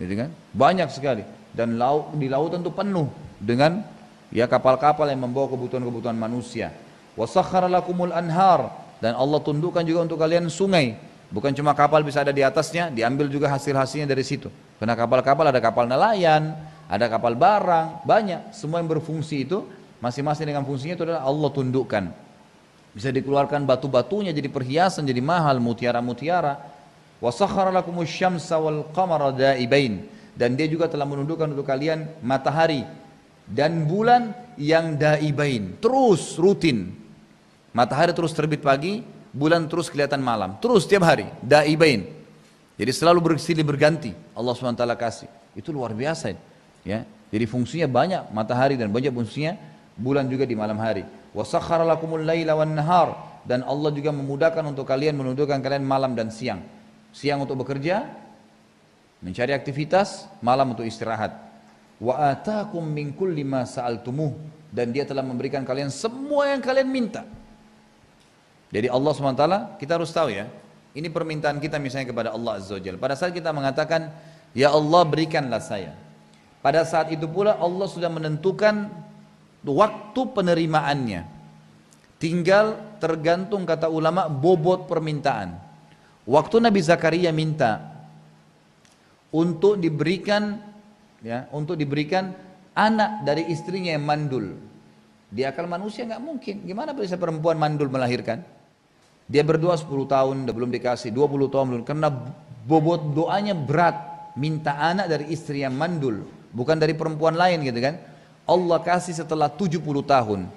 gitu kan? Banyak sekali, dan di lautan itu penuh dengan ya kapal-kapal yang membawa kebutuhan-kebutuhan manusia. Wasakhkhara lakumul anhar, dan Allah tundukkan juga untuk kalian sungai. Bukan cuma kapal bisa ada di atasnya, diambil juga hasil-hasilnya dari situ. Karena kapal-kapal ada kapal nelayan, ada kapal barang, banyak. Semua yang berfungsi itu masing-masing dengan fungsinya itu adalah Allah tundukkan. Bisa dikeluarkan batu-batunya jadi perhiasan, jadi mahal, mutiara-mutiara. Wasakhkhara lakumus syamsa wal qamara da'ibain, dan dia juga telah menundukkan untuk kalian matahari dan bulan yang da'ibain, terus rutin. Matahari terus terbit pagi, bulan terus kelihatan malam, terus tiap hari, da'ibain. Jadi selalu bersilih berganti Allah SWT kasih. Itu luar biasa ya. Jadi fungsinya banyak matahari dan banyak fungsinya bulan juga di malam hari. Wa sakhkhara lakumul laila wan nahar, dan Allah juga memudahkan untuk kalian, menundukkan kalian malam dan siang. Siang untuk bekerja, mencari aktivitas, malam untuk istirahat. Wa ataakum min kulli ma sa'altumuh, dan dia telah memberikan kalian semua yang kalian minta. Jadi Allah SWT, kita harus tahu ya, ini permintaan kita misalnya kepada Allah Azza wa Jalla. Pada saat kita mengatakan, ya Allah berikanlah saya, pada saat itu pula Allah sudah menentukan waktu penerimaannya. Tinggal tergantung, kata ulama, bobot permintaan. Waktu Nabi Zakaria minta untuk diberikan anak dari istrinya yang mandul. Di akal manusia nggak mungkin. Gimana bisa perempuan mandul melahirkan? Dia berdoa 10 tahun, belum dikasih, 20 tahun belum. Karena bobot doanya berat. Minta anak dari istri yang mandul, bukan dari perempuan lain gitu kan. Allah kasih setelah 70 tahun.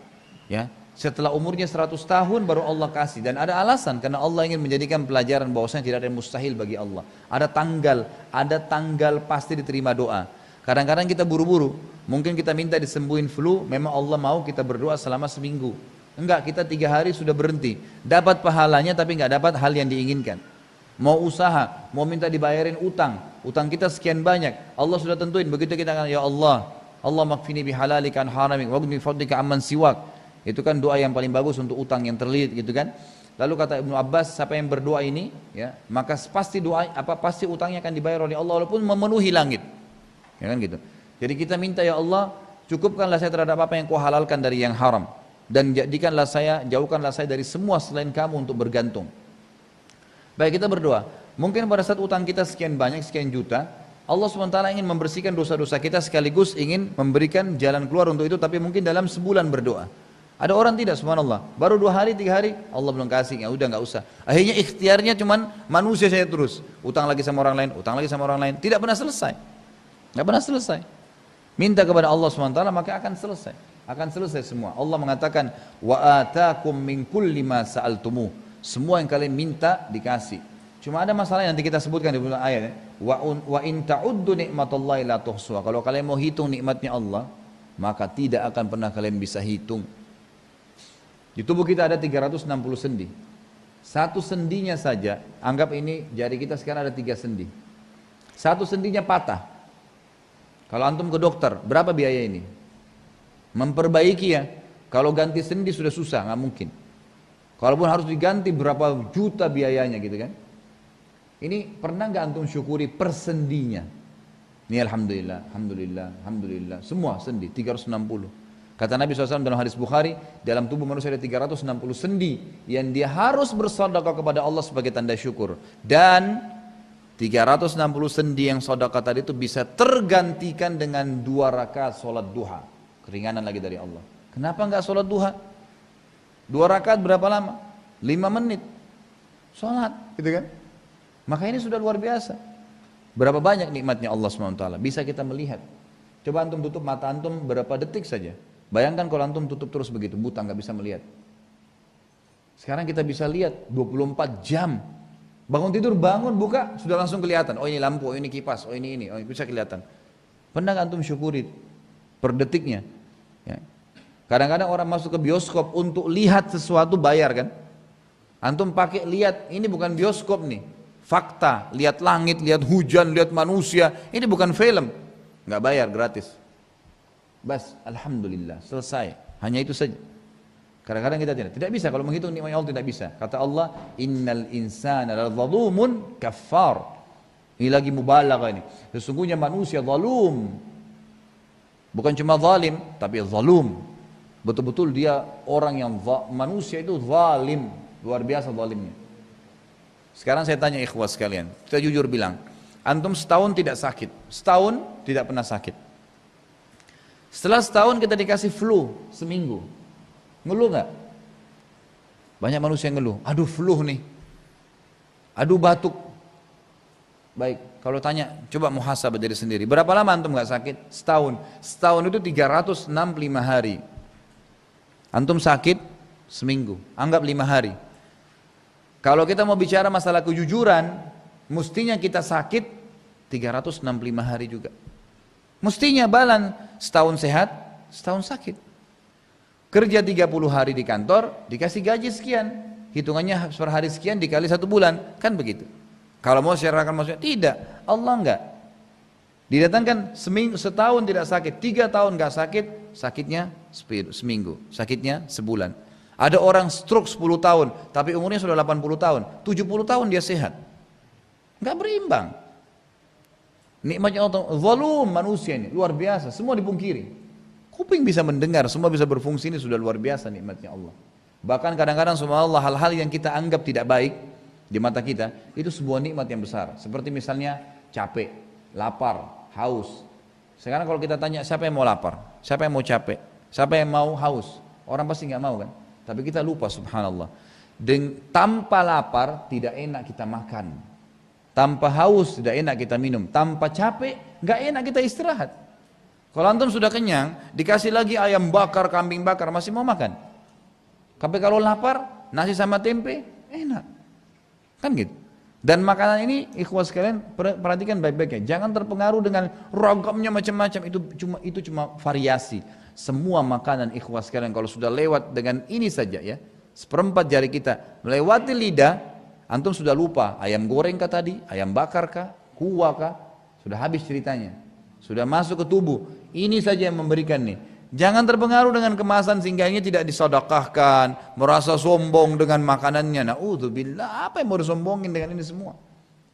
Ya, setelah umurnya 100 tahun baru Allah kasih. Dan ada alasan, karena Allah ingin menjadikan pelajaran bahwasanya tidak ada yang mustahil bagi Allah. Ada tanggal pasti diterima doa. Kadang-kadang kita buru-buru, mungkin kita minta disembuhin flu, memang Allah mau kita berdoa selama seminggu. Enggak, kita 3 hari sudah berhenti. Dapat pahalanya tapi enggak dapat hal yang diinginkan. Mau usaha, mau minta dibayarin utang kita sekian banyak. Allah sudah tentuin, begitu kita akan, ya Allah, Allah makfini bihalalika an haramik, waghni fadlika amman siwak. Itu kan doa yang paling bagus untuk utang yang terlilit gitu kan. Lalu kata Ibnu Abbas, siapa yang berdoa ini, ya, maka pasti pasti utangnya akan dibayar oleh Allah walaupun memenuhi langit. Ya kan gitu. Jadi kita minta, ya Allah, cukupkanlah saya terhadap apa yang kau halalkan dari yang haram, dan jauhkanlah saya dari semua selain kamu untuk bergantung. Baik, kita berdoa. Mungkin pada saat utang kita sekian banyak, sekian juta, Allah SWT ingin membersihkan dosa-dosa kita, sekaligus ingin memberikan jalan keluar untuk itu, tapi mungkin dalam sebulan berdoa. Ada orang tidak, subhanallah, baru 2 hari, 3 hari, Allah belum kasih, ya udah nggak usah. Akhirnya ikhtiarnya cuman manusia saya terus, utang lagi sama orang lain, utang lagi sama orang lain, tidak pernah selesai. Nggak pernah selesai. Minta kepada Allah SWT maka akan selesai semua. Allah mengatakan, wa ataakum min kulli ma sa'altumuh, semua yang kalian minta dikasih. Cuma ada masalah yang nanti kita sebutkan di bulan ayat, wa in ta'uddu nikmatallahi la tuhsuha. Kalau kalian mau hitung nikmatnya Allah, maka tidak akan pernah kalian bisa hitung. Di tubuh kita ada 360 sendi. Satu sendinya saja, anggap ini jari kita sekarang ada 3 sendi. Satu sendinya patah. Kalau antum ke dokter, berapa biaya ini? Memperbaiki ya, kalau ganti sendi sudah susah, nggak mungkin. Kalaupun harus diganti berapa juta biayanya gitu kan. Ini pernah nggak antum syukuri per sendinya? Ini alhamdulillah, semua sendi 360. Kata Nabi SAW dalam hadis Bukhari, dalam tubuh manusia ada 360 sendi yang dia harus bersedekah kepada Allah sebagai tanda syukur. Dan 360 sendi yang sedekah tadi itu bisa tergantikan dengan 2 rakaat sholat duha. Keringanan lagi dari Allah. Kenapa nggak sholat duha? 2 rakaat berapa lama? 5 menit sholat gitu kan. Maka ini sudah luar biasa. Berapa banyak nikmatnya Allah SWT, bisa kita melihat. Coba antum tutup mata antum berapa detik saja. Bayangkan kalau antum tutup terus begitu, buta nggak bisa melihat. Sekarang kita bisa lihat 24 jam. Bangun tidur, bangun, buka, sudah langsung kelihatan. Oh ini lampu, oh ini kipas, oh ini, oh bisa kelihatan. Pernah nggak antum syukuri per detiknya? Ya. Kadang-kadang orang masuk ke bioskop untuk lihat sesuatu bayar kan? Antum pakai lihat, ini bukan bioskop nih, fakta, lihat langit, lihat hujan, lihat manusia, ini bukan film, nggak bayar, gratis. Bas, alhamdulillah, selesai, hanya itu saja. Kadang-kadang kita tidak bisa, kalau menghitung nikmat Allah tidak bisa. Kata Allah, innal insana ladzalumun kaffar. Ini lagi mubalaghah ini. Sesungguhnya manusia zalum. Bukan cuma zalim, tapi zalum. Betul-betul dia orang yang manusia itu zalim, luar biasa zalimnya. Sekarang saya tanya ikhwah sekalian, kita jujur bilang, antum setahun tidak sakit, setahun tidak pernah sakit. Setelah setahun kita dikasih flu seminggu, ngeluh nggak? Banyak manusia yang ngeluh, aduh flu nih, aduh batuk. Baik, kalau tanya, coba muhasabah diri sendiri, berapa lama antum nggak sakit? Setahun. Setahun itu 365 hari. Antum sakit seminggu, anggap 5 hari. Kalau kita mau bicara masalah kejujuran, Mestinya kita sakit 365 hari juga. Mestinya balan setahun sehat, setahun sakit. Kerja 30 hari di kantor, dikasih gaji sekian. Hitungannya per hari sekian dikali 1 bulan. Kan begitu. Kalau mau syariatkan maksudnya, tidak. Allah enggak. Didatangkan setahun tidak sakit, 3 tahun enggak sakit, sakitnya seminggu, sakitnya sebulan. Ada orang stroke 10 tahun, tapi umurnya sudah 80 tahun, 70 tahun dia sehat. Enggak berimbang. Nikmatnya Allah, zalim manusia ini, luar biasa, semua dipungkiri. Kuping bisa mendengar, semua bisa berfungsi, ini sudah luar biasa nikmatnya Allah. Bahkan kadang-kadang subhanallah hal-hal yang kita anggap tidak baik di mata kita, itu sebuah nikmat yang besar. Seperti misalnya capek, lapar, haus. Sekarang kalau kita tanya siapa yang mau lapar, siapa yang mau capek, siapa yang mau haus, orang pasti nggak mau kan? Tapi kita lupa subhanallah. Tanpa lapar tidak enak kita makan. Tanpa haus tidak enak kita minum, tanpa capek nggak enak kita istirahat. Kalau antum sudah kenyang, dikasih lagi ayam bakar, kambing bakar, masih mau makan. Tapi kalau lapar, nasi sama tempe, enak. Kan gitu. Dan makanan ini, ikhwas sekalian, perhatikan baik-baik ya. Jangan terpengaruh dengan ragamnya macam-macam, itu cuma variasi. Semua makanan ikhwas sekalian, kalau sudah lewat dengan ini saja ya, 1/4 jari kita melewati lidah, antum sudah lupa ayam goreng kah tadi, ayam bakar kah, kuah kah, sudah habis ceritanya, sudah masuk ke tubuh. Ini saja yang memberikan nih. Jangan terpengaruh dengan kemasan sehingga ini tidak disedekahkan, merasa sombong dengan makanannya. Na'udzubillah, apa yang mau disombongin dengan ini semua?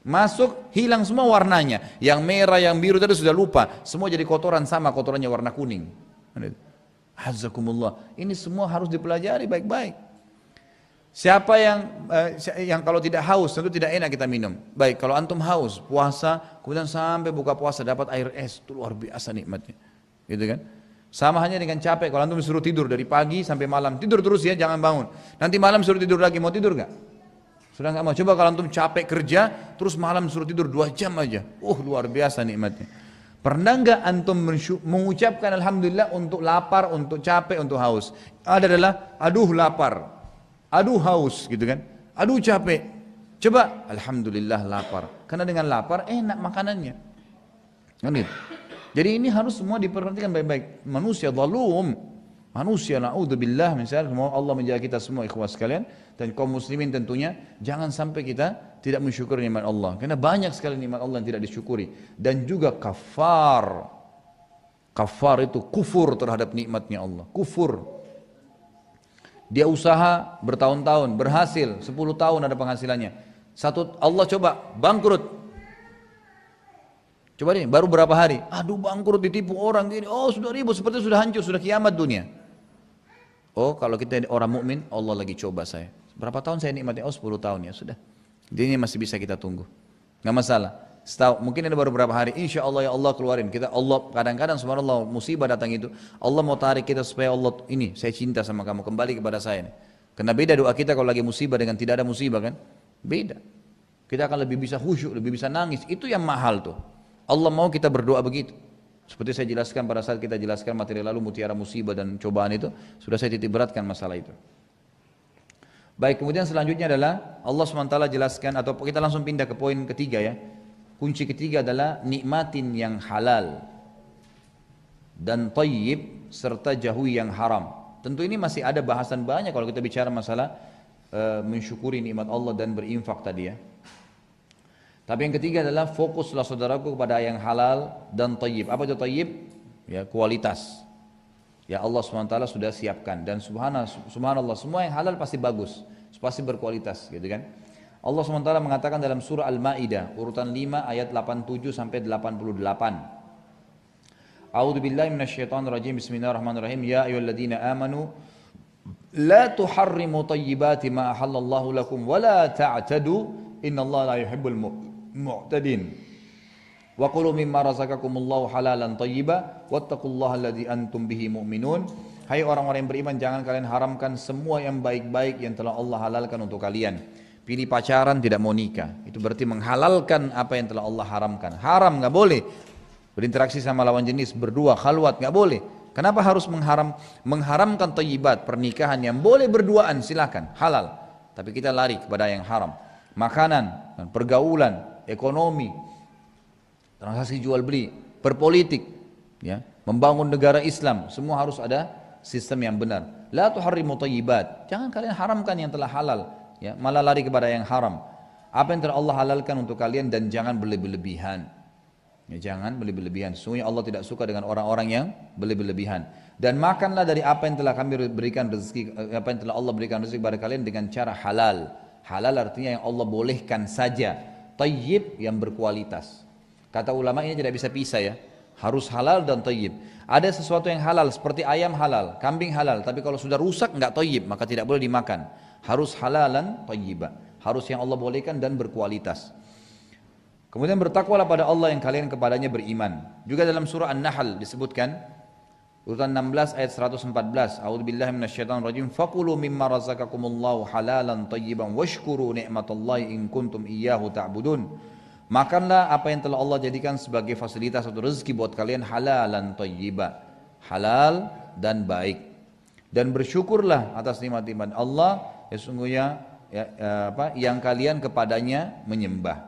Masuk, hilang semua warnanya. Yang merah, yang biru tadi sudah lupa. Semua jadi kotoran sama, kotorannya warna kuning. Azzakumullah. Ini semua harus dipelajari baik-baik. Siapa yang kalau tidak haus tentu tidak enak kita minum. Baik, kalau antum haus, puasa, kemudian sampai buka puasa dapat air es, itu luar biasa nikmatnya. Gitu kan? Sama hanya dengan capek, kalau antum disuruh tidur dari pagi sampai malam, tidur terus ya, jangan bangun. Nanti malam suruh tidur lagi, mau tidur nggak? Sudah nggak mau. Coba kalau antum capek kerja, terus malam suruh tidur 2 jam aja, luar biasa nikmatnya. Pernah nggak antum mengucapkan alhamdulillah untuk lapar, untuk capek, untuk haus? Adalah aduh lapar, aduh haus gitu kan, aduh capek. Coba alhamdulillah lapar, karena dengan lapar enak makanannya. Kan gitu. Jadi ini harus semua diperhatikan baik-baik. Manusia zalum, manusia na'udzubillah, misalnya semoga Allah menjaga kita semua ikhwas sekalian, dan kaum muslimin tentunya jangan sampai kita tidak mensyukuri nikmat Allah, karena banyak sekali nikmat Allah yang tidak disyukuri. Dan juga kafar itu kufur terhadap nikmatnya Allah, kufur. Dia usaha bertahun-tahun, berhasil 10 tahun ada penghasilannya, Allah coba bangkrut. Coba deh, baru berapa hari, aduh bangkrut, ditipu orang gini, sudah ribut, seperti sudah hancur, sudah kiamat dunia. Kalau kita orang mukmin, Allah lagi coba saya. Berapa tahun saya nikmati? 10 tahun ya sudah. Ini masih bisa kita tunggu, nggak masalah. Setahun, mungkin ada baru berapa hari, insya Allah ya Allah keluarin. Allah kadang-kadang subhanallah musibah datang itu, Allah mau tarik kita supaya Allah ini, saya cinta sama kamu, kembali kepada saya nih. Karena beda doa kita kalau lagi musibah dengan tidak ada musibah kan, beda. Kita akan lebih bisa khusyuk, lebih bisa nangis, itu yang mahal tuh. Allah mau kita berdoa begitu. Seperti saya jelaskan pada saat kita jelaskan materi lalu mutiara musibah dan cobaan itu, sudah saya titik beratkan masalah itu. Baik, kemudian selanjutnya adalah Allah SWT jelaskan, atau kita langsung pindah ke poin ketiga ya. Kunci ketiga adalah nikmatin yang halal dan thayyib serta jauhi yang haram. Tentu ini masih ada bahasan banyak kalau kita bicara masalah mensyukuri nikmat Allah dan berinfak tadi ya. Tapi yang ketiga adalah fokuslah saudaraku kepada yang halal dan thayyib. Apa itu thayyib? Ya, kualitas. Ya Allah SWT sudah siapkan, dan subhanallah semua yang halal pasti bagus, pasti berkualitas gitu kan. Allah SWT mengatakan dalam surah Al-Maidah urutan 5 ayat 87 sampai 88. A'udzu billahi minasyaitonir rajim. Bismillahirrahmanirrahim. Ya ayyuhalladzina amanu la tuharrimu thayyibati ma ahallallahu lakum wa la ta'tadu innallaha la yuhibbul mu'tadin. Wa qulu mimma razaqakumullahu halalan thayyiba wattaqullaha alladzi antum bihi mu'minun. Hai orang-orang yang beriman, jangan kalian haramkan semua yang baik-baik yang telah Allah halalkan untuk kalian. Pilih pacaran, tidak mau nikah, itu berarti menghalalkan apa yang telah Allah haramkan. Haram, nggak boleh. Berinteraksi sama lawan jenis, berdua, khalwat, nggak boleh. Kenapa harus mengharamkan thayyibat, pernikahan yang boleh berduaan, silakan, halal. Tapi kita lari kepada yang haram. Makanan, pergaulan, ekonomi, transaksi jual beli, berpolitik, ya, membangun negara Islam, semua harus ada sistem yang benar. La tuharrimu thayyibat, jangan kalian haramkan yang telah halal, ya, malah lari kepada yang haram. Apa yang telah Allah halalkan untuk kalian dan jangan berlebihan. Ya, jangan berlebihan. Sesungguhnya Allah tidak suka dengan orang-orang yang berlebihan. Dan makanlah dari apa yang telah kami berikan rezeki, apa yang telah Allah berikan rezeki kepada kalian dengan cara halal. Halal artinya yang Allah bolehkan saja. Thayyib yang berkualitas. Kata ulama ini tidak bisa pisah ya. Harus halal dan thayyib. Ada sesuatu yang halal seperti ayam halal, kambing halal. Tapi kalau sudah rusak enggak thayyib maka tidak boleh dimakan. Harus halalan thayyiba. Harus yang Allah bolehkan dan berkualitas. Kemudian bertakwalah pada Allah yang kalian kepadanya beriman. Juga dalam surah An-Nahl disebutkan urutan 16 ayat 114. A'udzubillahi minasyaitonir rajim. Fakulu mimma razaqakumullahu halalan thayyiban washkuru ni'matallahi in kuntum iyyahu ta'budun. Makanlah apa yang telah Allah jadikan sebagai fasilitas atau rezeki buat kalian halalan thayyiba. Halal dan baik. Dan bersyukurlah atas nikmat-nikmat Allah ya sesungguhnya yang kalian kepadanya menyembah.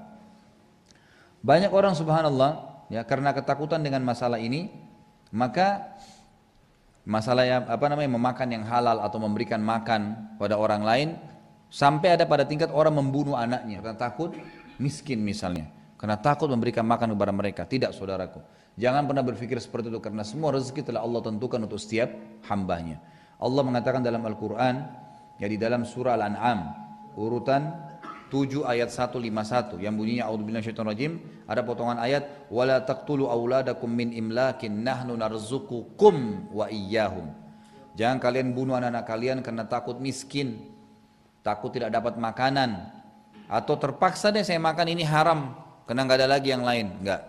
Banyak orang subhanallah ya karena ketakutan dengan masalah ini maka masalah yang memakan yang halal atau memberikan makan pada orang lain sampai ada pada tingkat orang membunuh anaknya karena takut miskin misalnya, karena takut memberikan makan kepada mereka. Tidak saudaraku, jangan pernah berpikir seperti itu karena semua rezeki telah Allah tentukan untuk setiap hambanya. Allah mengatakan dalam Al-Quran ya di dalam surah Al-An'am urutan 7 ayat 151 yang bunyinya a'udzubillahi minasyaitonir rajim, ada potongan ayat wala taqtulu auladakum min imlakin nahnu narzuqukum wa iyyahum. Jangan kalian bunuh anak-anak kalian karena takut miskin, takut tidak dapat makanan atau terpaksa deh saya makan ini haram karena enggak ada lagi yang lain. Enggak.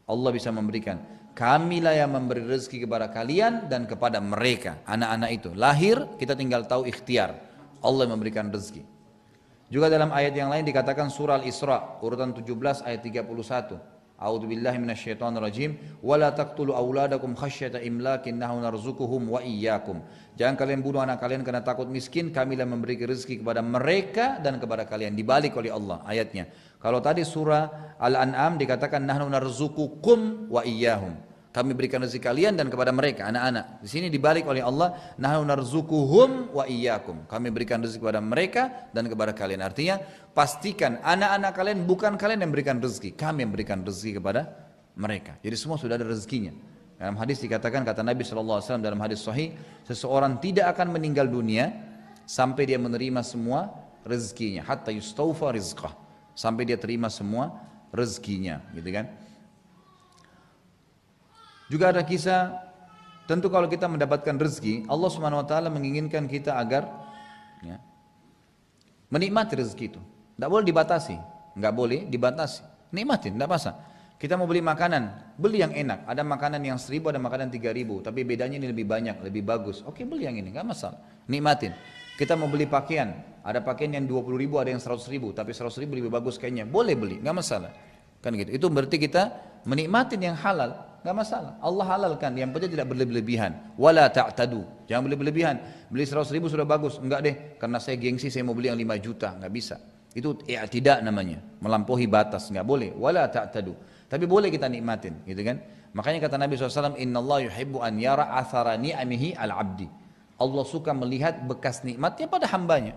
Allah bisa memberikan. Kamilah yang memberi rezeki kepada kalian dan kepada mereka. Anak-anak itu lahir kita tinggal tahu ikhtiar. Allah yang memberikan rezeki. Juga dalam ayat yang lain dikatakan surah Al-Isra urutan 17 ayat 31. A'udzubillahi minasyaitonirrajim wala taqtulu auladakum khasyata imlakin nahnu narzuquhum wa iyyakum. Jangan kalian bunuh anak kalian karena takut miskin, kamilah memberi rezeki kepada mereka dan kepada kalian. Dibalik oleh Allah ayatnya. Kalau tadi surah Al-An'am dikatakan nahnu narzuqukum wa iyyahum. Kami berikan rezeki kalian dan kepada mereka anak-anak. Di sini dibalik oleh Allah, nahnu narzuquhum wa iyyakum. Kami berikan rezeki kepada mereka dan kepada kalian. Artinya, pastikan anak-anak kalian bukan kalian yang berikan rezeki, kami yang berikan rezeki kepada mereka. Jadi semua sudah ada rezekinya. Dalam hadis dikatakan kata Nabi SAW dalam hadis sahih, seseorang tidak akan meninggal dunia sampai dia menerima semua rezekinya, hatta yustawfa rizqah. Sampai dia terima semua rezekinya, gitu kan? Juga ada kisah, tentu kalau kita mendapatkan rezeki, Allah Subhanahu wa taala menginginkan kita agar ya, menikmati rezeki itu. Tidak boleh dibatasi, enggak boleh dibatasi. Nikmatin, tidak masalah. Kita mau beli makanan, beli yang enak. Ada makanan yang 1.000, ada makanan 3.000, tapi bedanya ini lebih banyak, lebih bagus. Oke, beli yang ini, enggak masalah. Nikmatin. Kita mau beli pakaian, ada pakaian yang 20.000, ada yang 100.000, tapi 100.000 lebih bagus kayaknya. Boleh beli, enggak masalah. Kan gitu. Itu berarti kita menikmatin yang halal. Enggak masalah. Allah halalkan, yang penting tidak berlebihan. Wala ta'tadu. Jangan berlebihan. Beli 100.000 sudah bagus. Enggak deh, karena saya gengsi saya mau beli yang 5 juta. Enggak bisa. Itu tidak namanya, melampaui batas. Enggak boleh. Wala ta'tadu. Tapi boleh kita nikmatin, gitu kan? Makanya kata Nabi SAW, Innallaha yuhibbu an yara athara ni'amihi al-abdi. Allah suka melihat bekas nikmatnya pada hambanya.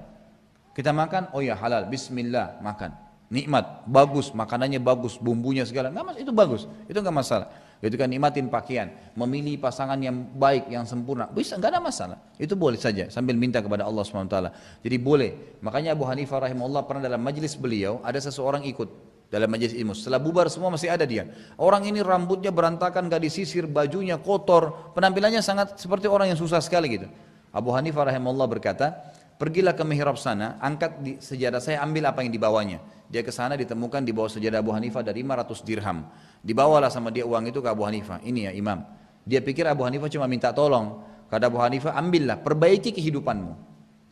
Kita makan, oh ya halal, bismillah, makan. Nikmat, bagus, makanannya bagus, bumbunya segala, itu bagus, itu enggak masalah. Itu kan nikmatin pakaian, memilih pasangan yang baik, yang sempurna, bisa, enggak ada masalah. Itu boleh saja sambil minta kepada Allah SWT. Jadi boleh. Makanya Abu Hanifah rahimahullah pernah dalam majelis beliau ada seseorang ikut dalam majelis ilmu. Setelah bubar semua masih ada dia. Orang ini rambutnya berantakan, enggak disisir, bajunya kotor, penampilannya sangat seperti orang yang susah sekali gitu. Abu Hanifah rahimahullah berkata, pergilah ke mihrab sana, angkat di sejadah saya, ambil apa yang dibawanya. Dia ke sana ditemukan di bawah sejadah Abu Hanifah ada 500 dirham. Dibawalah sama dia uang itu ke Abu Hanifah. Ini ya imam. Dia pikir Abu Hanifah cuma minta tolong. Kata Abu Hanifah, ambillah, perbaiki kehidupanmu.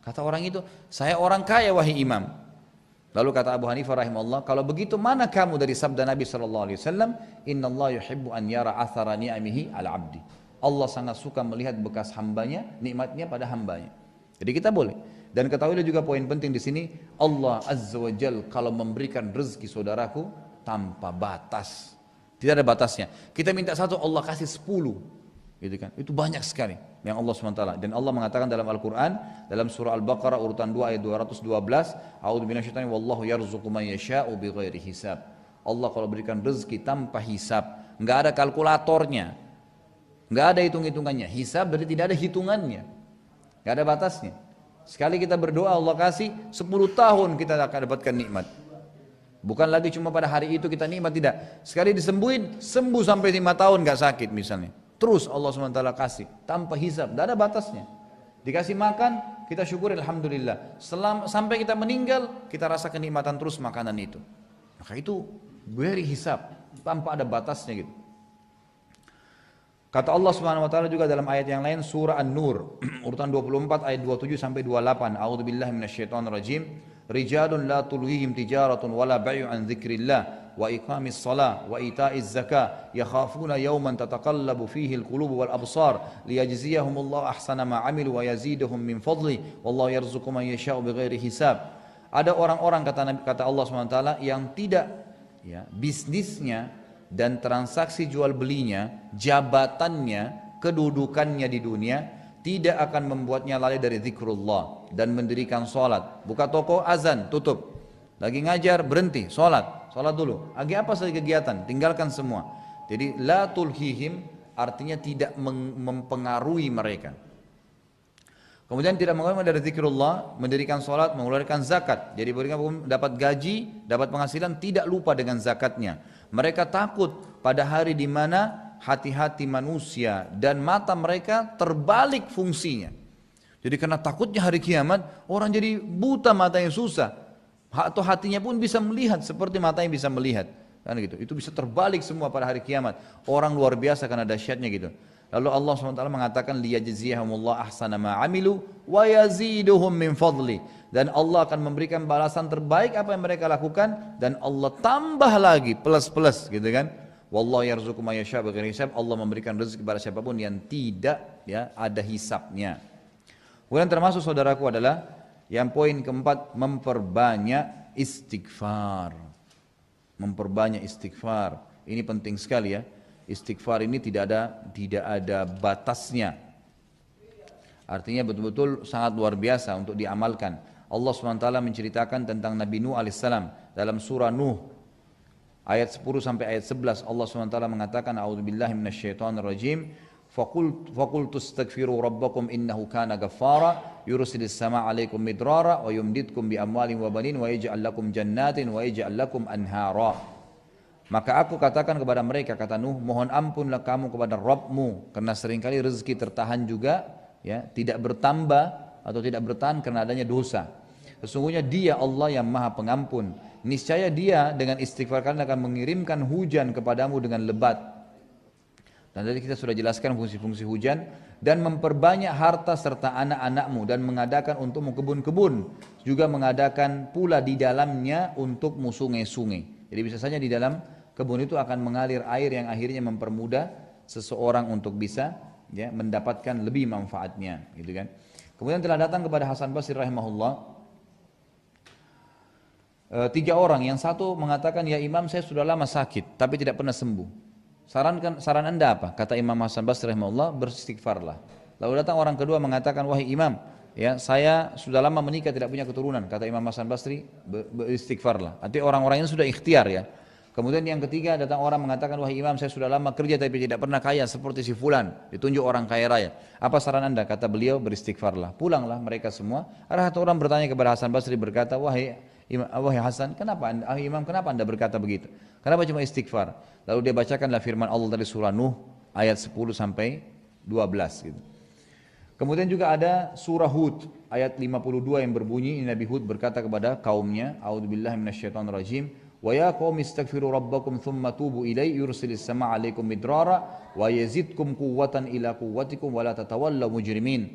Kata orang itu, saya orang kaya wahai imam. Lalu kata Abu Hanifah rahimahullah, kalau begitu mana kamu dari sabda Nabi SAW, Innallaha yuhibbu an yara athara ni'amihi ala abdi. Allah sangat suka melihat bekas hambanya, nikmatnya pada hambanya. Jadi kita boleh. Dan ketahuilah juga poin penting di sini, Allah Azza wa Jal kalau memberikan rezeki saudaraku, tanpa batas. Tidak ada batasnya. Kita minta satu, Allah kasih 10. Gitu kan? Itu banyak sekali yang Allah SWT. Dan Allah mengatakan dalam Al-Quran, dalam surah Al-Baqarah urutan 2 ayat 212, A'udzu minasyaitonir wallahu yarzuqu man yasha'u bighairi hisab. Allah kalau berikan rezeki tanpa hisab, enggak ada kalkulatornya, enggak ada hitung-hitungannya. Hisab berarti tidak ada hitungannya, enggak ada batasnya. Sekali kita berdoa Allah kasih, 10 tahun kita akan dapatkan nikmat. Bukan lagi cuma pada hari itu kita nikmat, tidak. Sekali disembuhin, sembuh sampai 5 tahun enggak sakit misalnya. Terus Allah SWT kasih, tanpa hisab, tidak ada batasnya. Dikasih makan, kita syukur alhamdulillah. Sampai kita meninggal, kita rasa kenikmatan terus makanan itu. Maka itu beri hisab, tanpa ada batasnya gitu. Kata Allah Subhanahu wa taala juga dalam ayat yang lain surah An-Nur urutan 24 ayat 27 sampai 28. A'udzubillahi minasyaitonir rajim. Rijalun la tulhihim tijaratun wala bai'un an dzikrillah wa iqamis shalah wa ita'iz zakah yakhafuna yawman tataqallabu fihi al-qulub wal absar liyajziyahumullahu ahsana ma 'amilu wa yazidahum min fadli wallahu yarzuqu man yasha'u bighairi hisab. Ada orang-orang kata Allah Subhanahu wa taala yang tidak bisnisnya dan transaksi jual belinya, jabatannya, kedudukannya di dunia tidak akan membuatnya lalai dari zikrullah dan mendirikan sholat. Buka toko, azan, tutup. Lagi ngajar, berhenti, sholat dulu. Lagi apa saja kegiatan, tinggalkan semua. Jadi la tulhihim artinya tidak mempengaruhi mereka. Kemudian tidak mengeluarkan dari zikrullah, mendirikan sholat, mengeluarkan zakat. Jadi mereka dapat gaji, dapat penghasilan, tidak lupa dengan zakatnya. Mereka takut pada hari di mana hati-hati manusia dan mata mereka terbalik fungsinya. Jadi karena takutnya hari kiamat, orang jadi buta, matanya susah. Atau hatinya pun bisa melihat seperti matanya bisa melihat. Kan gitu. Itu bisa terbalik semua pada hari kiamat. Orang luar biasa karena dahsyatnya gitu. Lalu Allah SWT mengatakan liyajziyahumullah ahsana ma 'amilu wa yaziduhum min fadli. Dan Allah akan memberikan balasan terbaik apa yang mereka lakukan dan Allah tambah lagi plus gitu kan. Wallahu yarzuqu man yasha'u bighairi hisab. Allah memberikan rezeki kepada siapapun yang tidak ada hisabnya. Kemudian termasuk saudaraku adalah yang poin keempat, memperbanyak istighfar. Memperbanyak istighfar. Ini penting sekali ya. Istighfar ini tidak ada batasnya. Artinya betul-betul sangat luar biasa untuk diamalkan. Allah SWT menceritakan tentang Nabi Nuh alaihissalam dalam surah Nuh ayat 10 sampai ayat 11. Allah SWT mengatakan a'udzubillahi minasyaitonirrajim. Faqultu astaghfiru rabbakum innahu kana ghaffara yursilis sama 'alaikum midrara wa yumditkum bi amwalin wa banin wa yaj'al lakum jannatin wa yaj'al lakum anhara. Maka aku katakan kepada mereka, kata Nuh, mohon ampunlah kamu kepada Rabbmu, karena seringkali rezeki tertahan juga, tidak bertambah atau tidak bertahan karena adanya dosa. Sesungguhnya Dia Allah yang Maha Pengampun. Niscaya Dia dengan istighfar kalian akan mengirimkan hujan kepadamu dengan lebat. Dan tadi kita sudah jelaskan fungsi-fungsi hujan dan memperbanyak harta serta anak-anakmu dan mengadakan untukmu kebun-kebun, juga mengadakan pula di dalamnya untukmu sungai-sungai. Jadi bisa saja di dalam kebun itu akan mengalir air yang akhirnya mempermudah seseorang untuk bisa mendapatkan lebih manfaatnya, gitu kan. Kemudian telah datang kepada Hasan Basri rahimahullah 3 orang, yang satu mengatakan, ya Imam, saya sudah lama sakit tapi tidak pernah sembuh. Saran Anda apa? Kata Imam Hasan Basri rahimahullah, beristighfarlah. Lalu datang orang kedua mengatakan, wahai Imam, saya sudah lama menikah tidak punya keturunan. Kata Imam Hasan Basri, beristighfarlah. Artinya orang-orang ini sudah ikhtiar ya. Kemudian yang ketiga datang orang mengatakan, wahai Imam, saya sudah lama kerja tapi tidak pernah kaya seperti si fulan, ditunjuk orang kaya raya. Apa saran Anda? Kata beliau, beristighfarlah. Pulanglah mereka semua. Ada satu orang bertanya kepada Hasan Basri berkata, wahai Hasan, Imam, kenapa Anda berkata begitu? Kenapa cuma istighfar? Lalu dia bacakanlah firman Allah dari surah Nuh ayat 10 sampai 12 gitu. Kemudian juga ada surah Hud ayat 52 yang berbunyi, Nabi Hud berkata kepada kaumnya, a'udzubillahi minasyaitonirrajim, wa ya qaumi astaghfiru rabbakum thumma tubu ilaihi yursilis samaa 'alaikum midrara wa yazidkum quwwatan ila quwwatikum wa la tatawallaw mujrimin.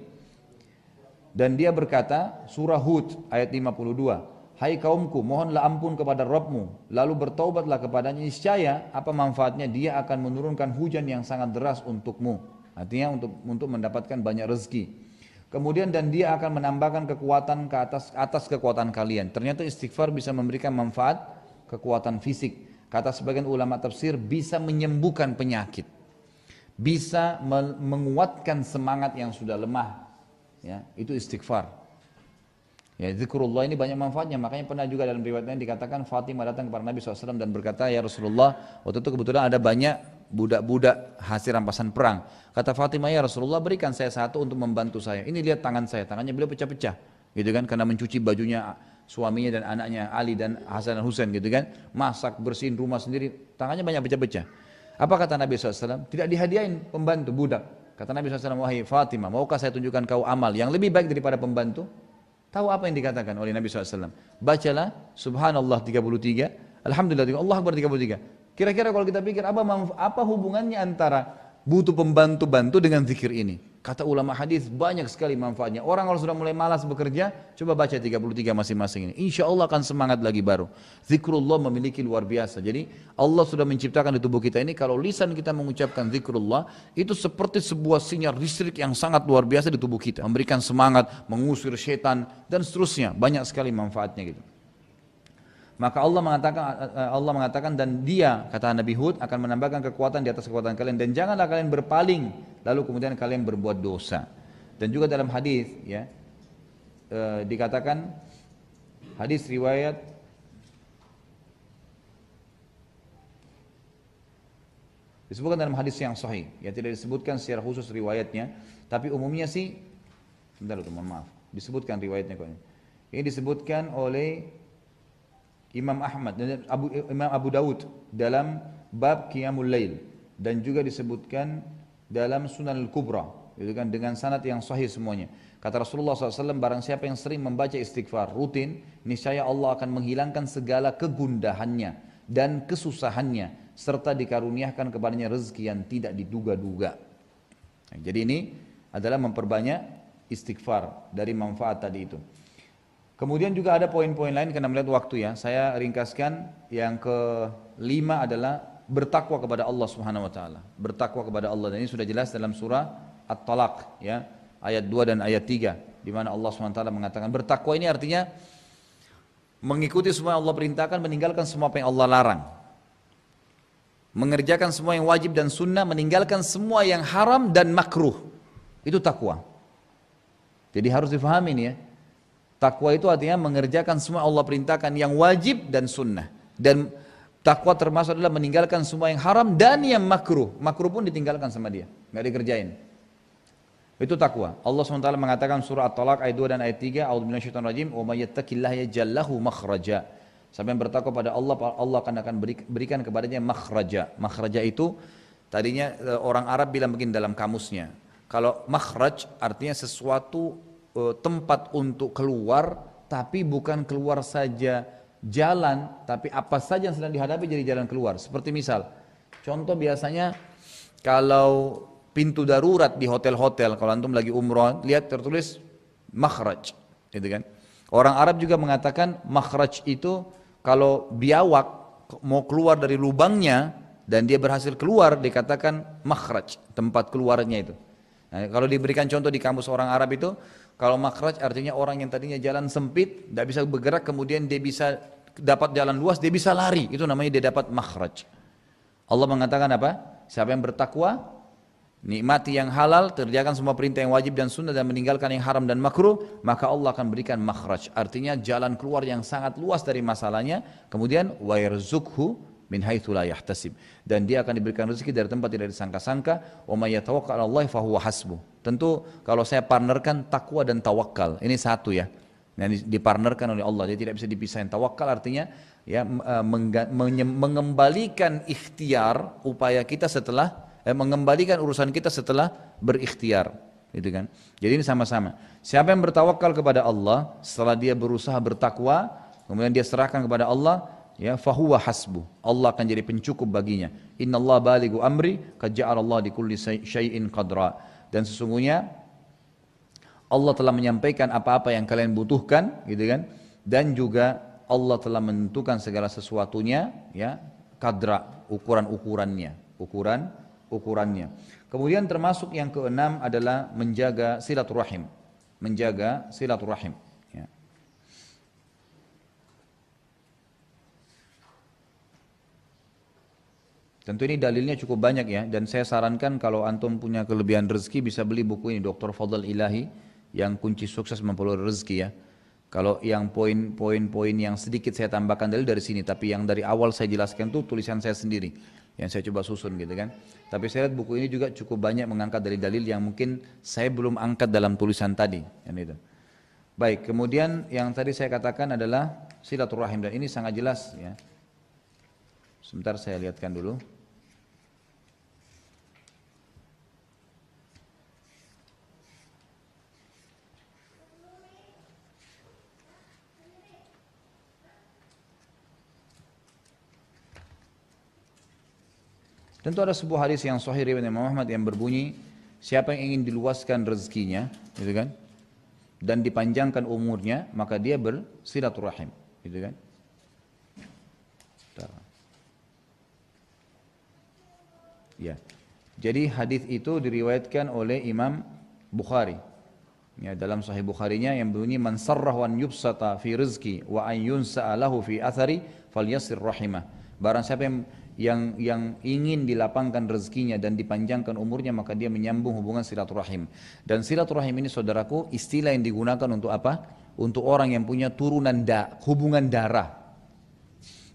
Dan dia berkata, surah Hud ayat 52, hai kaumku, mohonlah ampun kepada Rabbmu, lalu bertaubatlah kepadanya, niscaya apa manfaatnya, Dia akan menurunkan hujan yang sangat deras untukmu. Artinya untuk mendapatkan banyak rezeki. Kemudian dan Dia akan menambahkan kekuatan ke atas kekuatan kalian. Ternyata istighfar bisa memberikan manfaat kekuatan fisik. Kata sebagian ulama tafsir bisa menyembuhkan penyakit, bisa menguatkan semangat yang sudah lemah. Ya, itu istighfar. Ya, zikrullah ini banyak manfaatnya. Makanya pernah juga dalam riwayat lain dikatakan Fatimah datang kepada Nabi SAW dan berkata, ya Rasulullah, waktu itu kebetulan ada banyak budak-budak hasil rampasan perang. Kata Fatimah, ya Rasulullah, berikan saya satu untuk membantu saya. Ini lihat tangan saya, tangannya beliau pecah-pecah, gitu kan? Karena mencuci bajunya suaminya dan anaknya Ali dan Hasan dan Husain, gitu kan? Masak, bersihin rumah sendiri, tangannya banyak pecah-pecah. Apa kata Nabi SAW? Tidak dihadiahin pembantu budak. Kata Nabi SAW, wahai Fatimah, maukah saya tunjukkan kau amal yang lebih baik daripada pembantu? Tahu apa yang dikatakan oleh Nabi SAW? Bacalah Subhanallah 33, Alhamdulillah, Allah Akbar 33. Kira-kira kalau kita pikir apa hubungannya antara butuh pembantu-bantu dengan zikir ini? Kata ulama hadis banyak sekali manfaatnya. Orang kalau sudah mulai malas bekerja, coba baca 33 masing-masing ini. Insya Allah akan semangat lagi baru. Zikrullah memiliki luar biasa. Jadi Allah sudah menciptakan di tubuh kita ini, kalau lisan kita mengucapkan zikrullah, itu seperti sebuah sinyal listrik yang sangat luar biasa di tubuh kita. Memberikan semangat, mengusir setan, dan seterusnya. Banyak sekali manfaatnya gitu. Maka Allah mengatakan dan dia, kata Nabi Hud, akan menambahkan kekuatan di atas kekuatan kalian dan janganlah kalian berpaling lalu kemudian kalian berbuat dosa. Dan juga dalam hadis ya dikatakan, hadis riwayat disebutkan dalam hadis yang sahih, ya tidak disebutkan secara khusus riwayatnya, tapi umumnya sih, mohon maaf, disebutkan riwayatnya kok ini. Ini disebutkan oleh Imam Ahmad dan Imam Abu Dawud dalam bab Qiyamul Lail dan juga disebutkan dalam Sunan Al-Kubra, itu kan dengan sanad yang sahih semuanya. Kata Rasulullah SAW, barang siapa yang sering membaca istighfar rutin, niscaya Allah akan menghilangkan segala kegundahannya dan kesusahannya serta dikaruniakan kepadanya rezeki yang tidak diduga-duga. Nah, jadi ini adalah memperbanyak istighfar dari manfaat tadi itu. Kemudian juga ada poin-poin lain karena melihat waktu ya. Saya ringkaskan yang kelima adalah bertakwa kepada Allah Subhanahu wa taala. Bertakwa kepada Allah, dan ini sudah jelas dalam surah At-Talaq ya, ayat 2 dan ayat 3 di mana Allah Subhanahu wa taala mengatakan bertakwa ini artinya mengikuti semua yang Allah perintahkan, meninggalkan semua apa yang Allah larang. Mengerjakan semua yang wajib dan sunnah, meninggalkan semua yang haram dan makruh. Itu takwa. Jadi harus difahami ini ya. Takwa itu artinya mengerjakan semua Allah perintahkan yang wajib dan sunnah. Dan takwa termasuk adalah meninggalkan semua yang haram dan yang makruh. Makruh pun ditinggalkan sama dia, nggak dikerjain. Itu takwa. Allah SWT mengatakan surah At-Talaq ayat 2 dan ayat 3, A'udzu minasyaitonir rajim, wa may yattaqillaha yaj'al lahu makhraja. Siapa yang bertakwa pada Allah, Allah akan berikan kepadanya makhraja. Makhraja itu tadinya orang Arab bilang begini dalam kamusnya. Kalau makhraj artinya sesuatu tempat untuk keluar, tapi bukan keluar saja jalan, tapi apa saja yang sedang dihadapi jadi jalan keluar. Seperti misal, contoh biasanya kalau pintu darurat di hotel-hotel, kalau antum lagi umroh, lihat tertulis makhraj, gitu kan? Orang Arab juga mengatakan makhraj itu kalau biawak mau keluar dari lubangnya dan dia berhasil keluar, dikatakan makhraj, tempat keluarnya itu. Nah, kalau diberikan contoh di kamus orang Arab itu, kalau makhraj artinya orang yang tadinya jalan sempit, tidak bisa bergerak, kemudian dia bisa dapat jalan luas, dia bisa lari. Itu namanya dia dapat makhraj. Allah mengatakan apa? Siapa yang bertakwa, nikmati yang halal, kerjakan semua perintah yang wajib dan sunnah, dan meninggalkan yang haram dan makruh, maka Allah akan berikan makhraj. Artinya jalan keluar yang sangat luas dari masalahnya. Kemudian wa yarzuqhu min haitsu la yahtasib, dan dia akan diberikan rezeki dari tempat tidak disangka-sangka. Wa may yatawakkal 'ala Allah fa huwa hasbuh. Tentu kalau saya partnerkan takwa dan tawakal, ini satu ya. Yang dipartnerkan oleh Allah, dia tidak bisa dipisahin. Tawakal artinya ya mengembalikan ikhtiar upaya kita setelah mengembalikan urusan kita setelah berikhtiar, gitu kan. Jadi ini sama-sama. Siapa yang bertawakal kepada Allah setelah dia berusaha bertakwa, kemudian dia serahkan kepada Allah, ya fahuwa hasbu, Allah akan jadi pencukup baginya. Innallaha balighu amri qad ja'alallahu likulli syai'in qadra. Dan sesungguhnya Allah telah menyampaikan apa-apa yang kalian butuhkan, gitu kan? Dan juga Allah telah menentukan segala sesuatunya, ya, qadra, ukurannya. Kemudian termasuk yang keenam adalah menjaga silaturahim. Menjaga silaturahim. Tentu ini dalilnya cukup banyak ya, dan saya sarankan kalau antum punya kelebihan rezeki bisa beli buku ini Dr. Fadl Ilahi yang kunci sukses memperoleh rezeki ya. Kalau yang poin-poin yang sedikit saya tambahkan dalil dari sini, tapi yang dari awal saya jelaskan itu tulisan saya sendiri yang saya coba susun gitu kan. Tapi saya lihat buku ini juga cukup banyak mengangkat dari dalil yang mungkin saya belum angkat dalam tulisan tadi kan itu. Baik, kemudian yang tadi saya katakan adalah silaturahim, dan ini sangat jelas ya. Sebentar saya lihatkan dulu. Tentu ada sebuah hadis yang sahih riwayat Imam Ahmad yang berbunyi, siapa yang ingin diluaskan rezekinya, gitu kan, dan dipanjangkan umurnya, maka dia bersilaturahim, gitu kan. Ya. Jadi hadis itu diriwayatkan oleh Imam Bukhari. Ya, dalam Sahih Bukharinya yang berbunyi, man sarrahu an yubsata fi rizqi wa an yunsa'a lahu fi athari falyasir rahimah. Barang siapa yang ingin dilapangkan rezekinya dan dipanjangkan umurnya, maka dia menyambung hubungan silaturahim. Dan silaturahim ini saudaraku istilah yang digunakan untuk apa? Untuk orang yang punya turunan hubungan darah.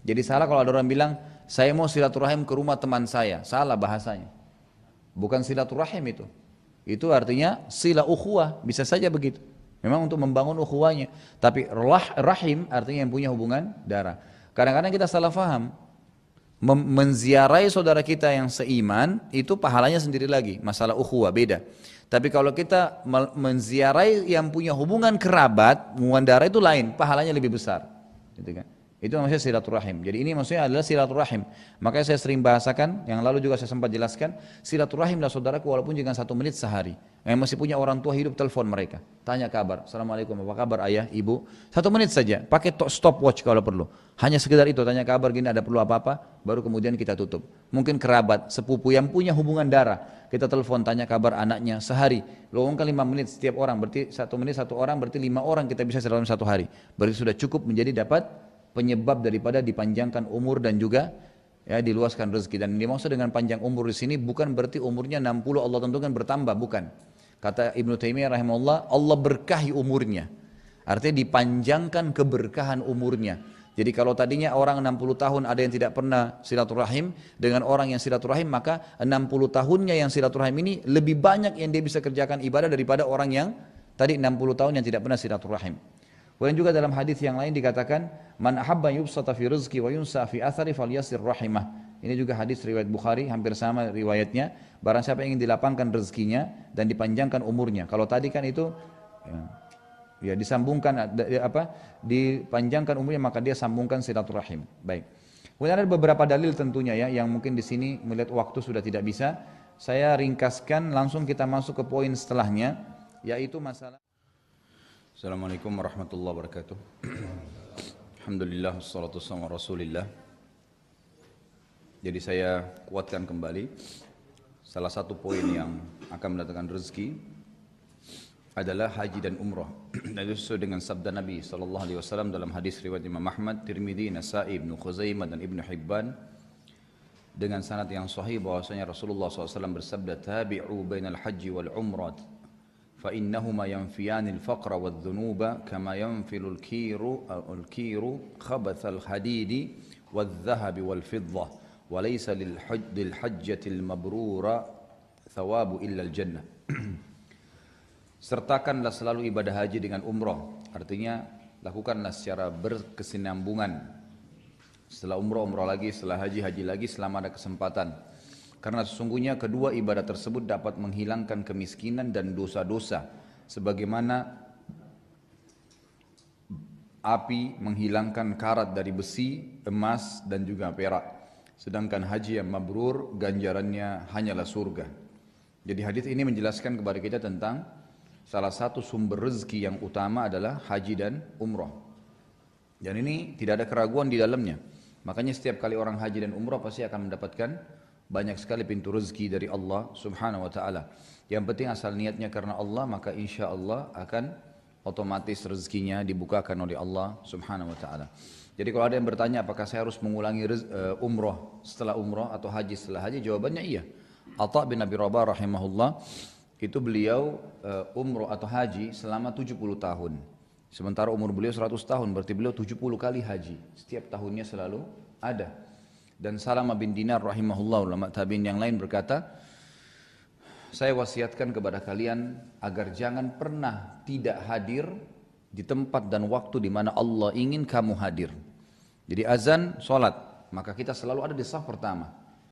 Jadi salah kalau ada orang bilang, saya mau silaturahim ke rumah teman saya. Salah bahasanya. Bukan silaturahim itu. Itu artinya sila ukhuwah, bisa saja begitu. Memang untuk membangun ukhuwahnya. Tapi rahim artinya yang punya hubungan darah. Kadang-kadang kita salah faham. Menziarahi saudara kita yang seiman itu pahalanya sendiri lagi, masalah ukhuwah beda. Tapi kalau kita menziarahi yang punya hubungan kerabat, hubungan darah itu lain, pahalanya lebih besar, gitu kan? Itu maksudnya silaturahim. Jadi ini maksudnya adalah silaturahim. Makanya saya sering bahasakan, yang lalu juga saya sempat jelaskan, silaturahimlah saudaraku walaupun jangan 1 menit sehari. Yang masih punya orang tua hidup, telepon mereka, tanya kabar, assalamualaikum, apa kabar ayah, ibu, 1 menit saja, pakai stopwatch kalau perlu. Hanya sekedar itu, tanya kabar gini, ada perlu apa-apa, baru kemudian kita tutup. Mungkin kerabat, sepupu yang punya hubungan darah, kita telepon, tanya kabar anaknya sehari, luangkan 5 menit setiap orang, berarti 1 menit 1 orang, berarti 5 orang kita bisa dalam 1 hari. Berarti sudah cukup menjadi dapat penyebab daripada dipanjangkan umur dan juga ya diluaskan rezeki. Dan dimaksud dengan panjang umur di sini bukan berarti umurnya 60 Allah tentukan bertambah, bukan. Kata Ibnu Taimiyah rahimahullah, Allah berkahi umurnya. Artinya dipanjangkan keberkahan umurnya. Jadi kalau tadinya orang 60 tahun ada yang tidak pernah silaturahim, dengan orang yang silaturahim maka 60 tahunnya yang silaturahim ini lebih banyak yang dia bisa kerjakan ibadah daripada orang yang tadi 60 tahun yang tidak pernah silaturahim. Kemudian juga dalam hadis yang lain dikatakan, man ahabba yubsata fi rizqi wa yunsa fi athari falyasir rahimah. Ini juga hadis riwayat Bukhari, hampir sama riwayatnya. Barang siapa yang ingin dilapangkan rezekinya dan dipanjangkan umurnya. Kalau tadi kan itu ya disambungkan dipanjangkan umurnya, maka dia sambungkan silaturahim. Baik. Kemudian ada beberapa dalil tentunya ya yang mungkin di sini melihat waktu sudah tidak bisa. Saya ringkaskan, langsung kita masuk ke poin setelahnya, yaitu masalah. Assalamualaikum warahmatullahi wabarakatuh. Alhamdulillah, wassalatu wassalamu ala Rasulillah. Jadi saya kuatkan kembali salah satu poin yang akan mendatangkan rezeki adalah haji dan umrah. Dan itu sesuai dengan sabda Nabi SAW dalam hadis riwayat Imam Ahmad, Tirmidzi, Nasa'i, Ibnu Khuzaimah dan Ibnu Hibban dengan sanad yang sahih bahwasanya Rasulullah SAW bersabda, tabi'u bainal haji wal umrat فإنهما ينفيان الفقر والذنوب كما ينفي الكير خبث الحديد والذهب والفضة وليس للحجة المبرورة ثواب إلا الجنة. Sertakanlah selalu ibadah haji dengan umrah. Artinya lakukanlah secara berkesinambungan. Setelah umrah lagi, setelah haji lagi selama ada kesempatan. Karena sesungguhnya kedua ibadah tersebut dapat menghilangkan kemiskinan dan dosa-dosa. Sebagaimana api menghilangkan karat dari besi, emas dan juga perak. Sedangkan haji yang mabrur ganjarannya hanyalah surga. Jadi hadis ini menjelaskan kepada kita tentang salah satu sumber rezeki yang utama adalah haji dan umrah. Dan ini tidak ada keraguan di dalamnya. Makanya setiap kali orang haji dan umrah pasti akan mendapatkan banyak sekali pintu rezeki dari Allah subhanahu wa ta'ala. Yang penting asal niatnya karena Allah, maka insya Allah akan otomatis rezekinya dibukakan oleh Allah Subhanahu wa taala. Jadi kalau ada yang bertanya apakah saya harus mengulangi umroh setelah umroh atau haji setelah haji, jawabannya iya. Atha bin Abi Rabah rahimahullah itu beliau umroh atau haji selama 70 tahun. Sementara umur beliau 100 tahun, berarti beliau 70 kali haji. Setiap tahunnya selalu ada. Dan Salamah bin Dinar rahimahullah, ulama tabi'in yang lain berkata, saya wasiatkan kepada kalian agar jangan pernah tidak hadir di tempat dan waktu di mana Allah ingin kamu hadir. Jadi azan, sholat, maka kita selalu ada di saf pertama.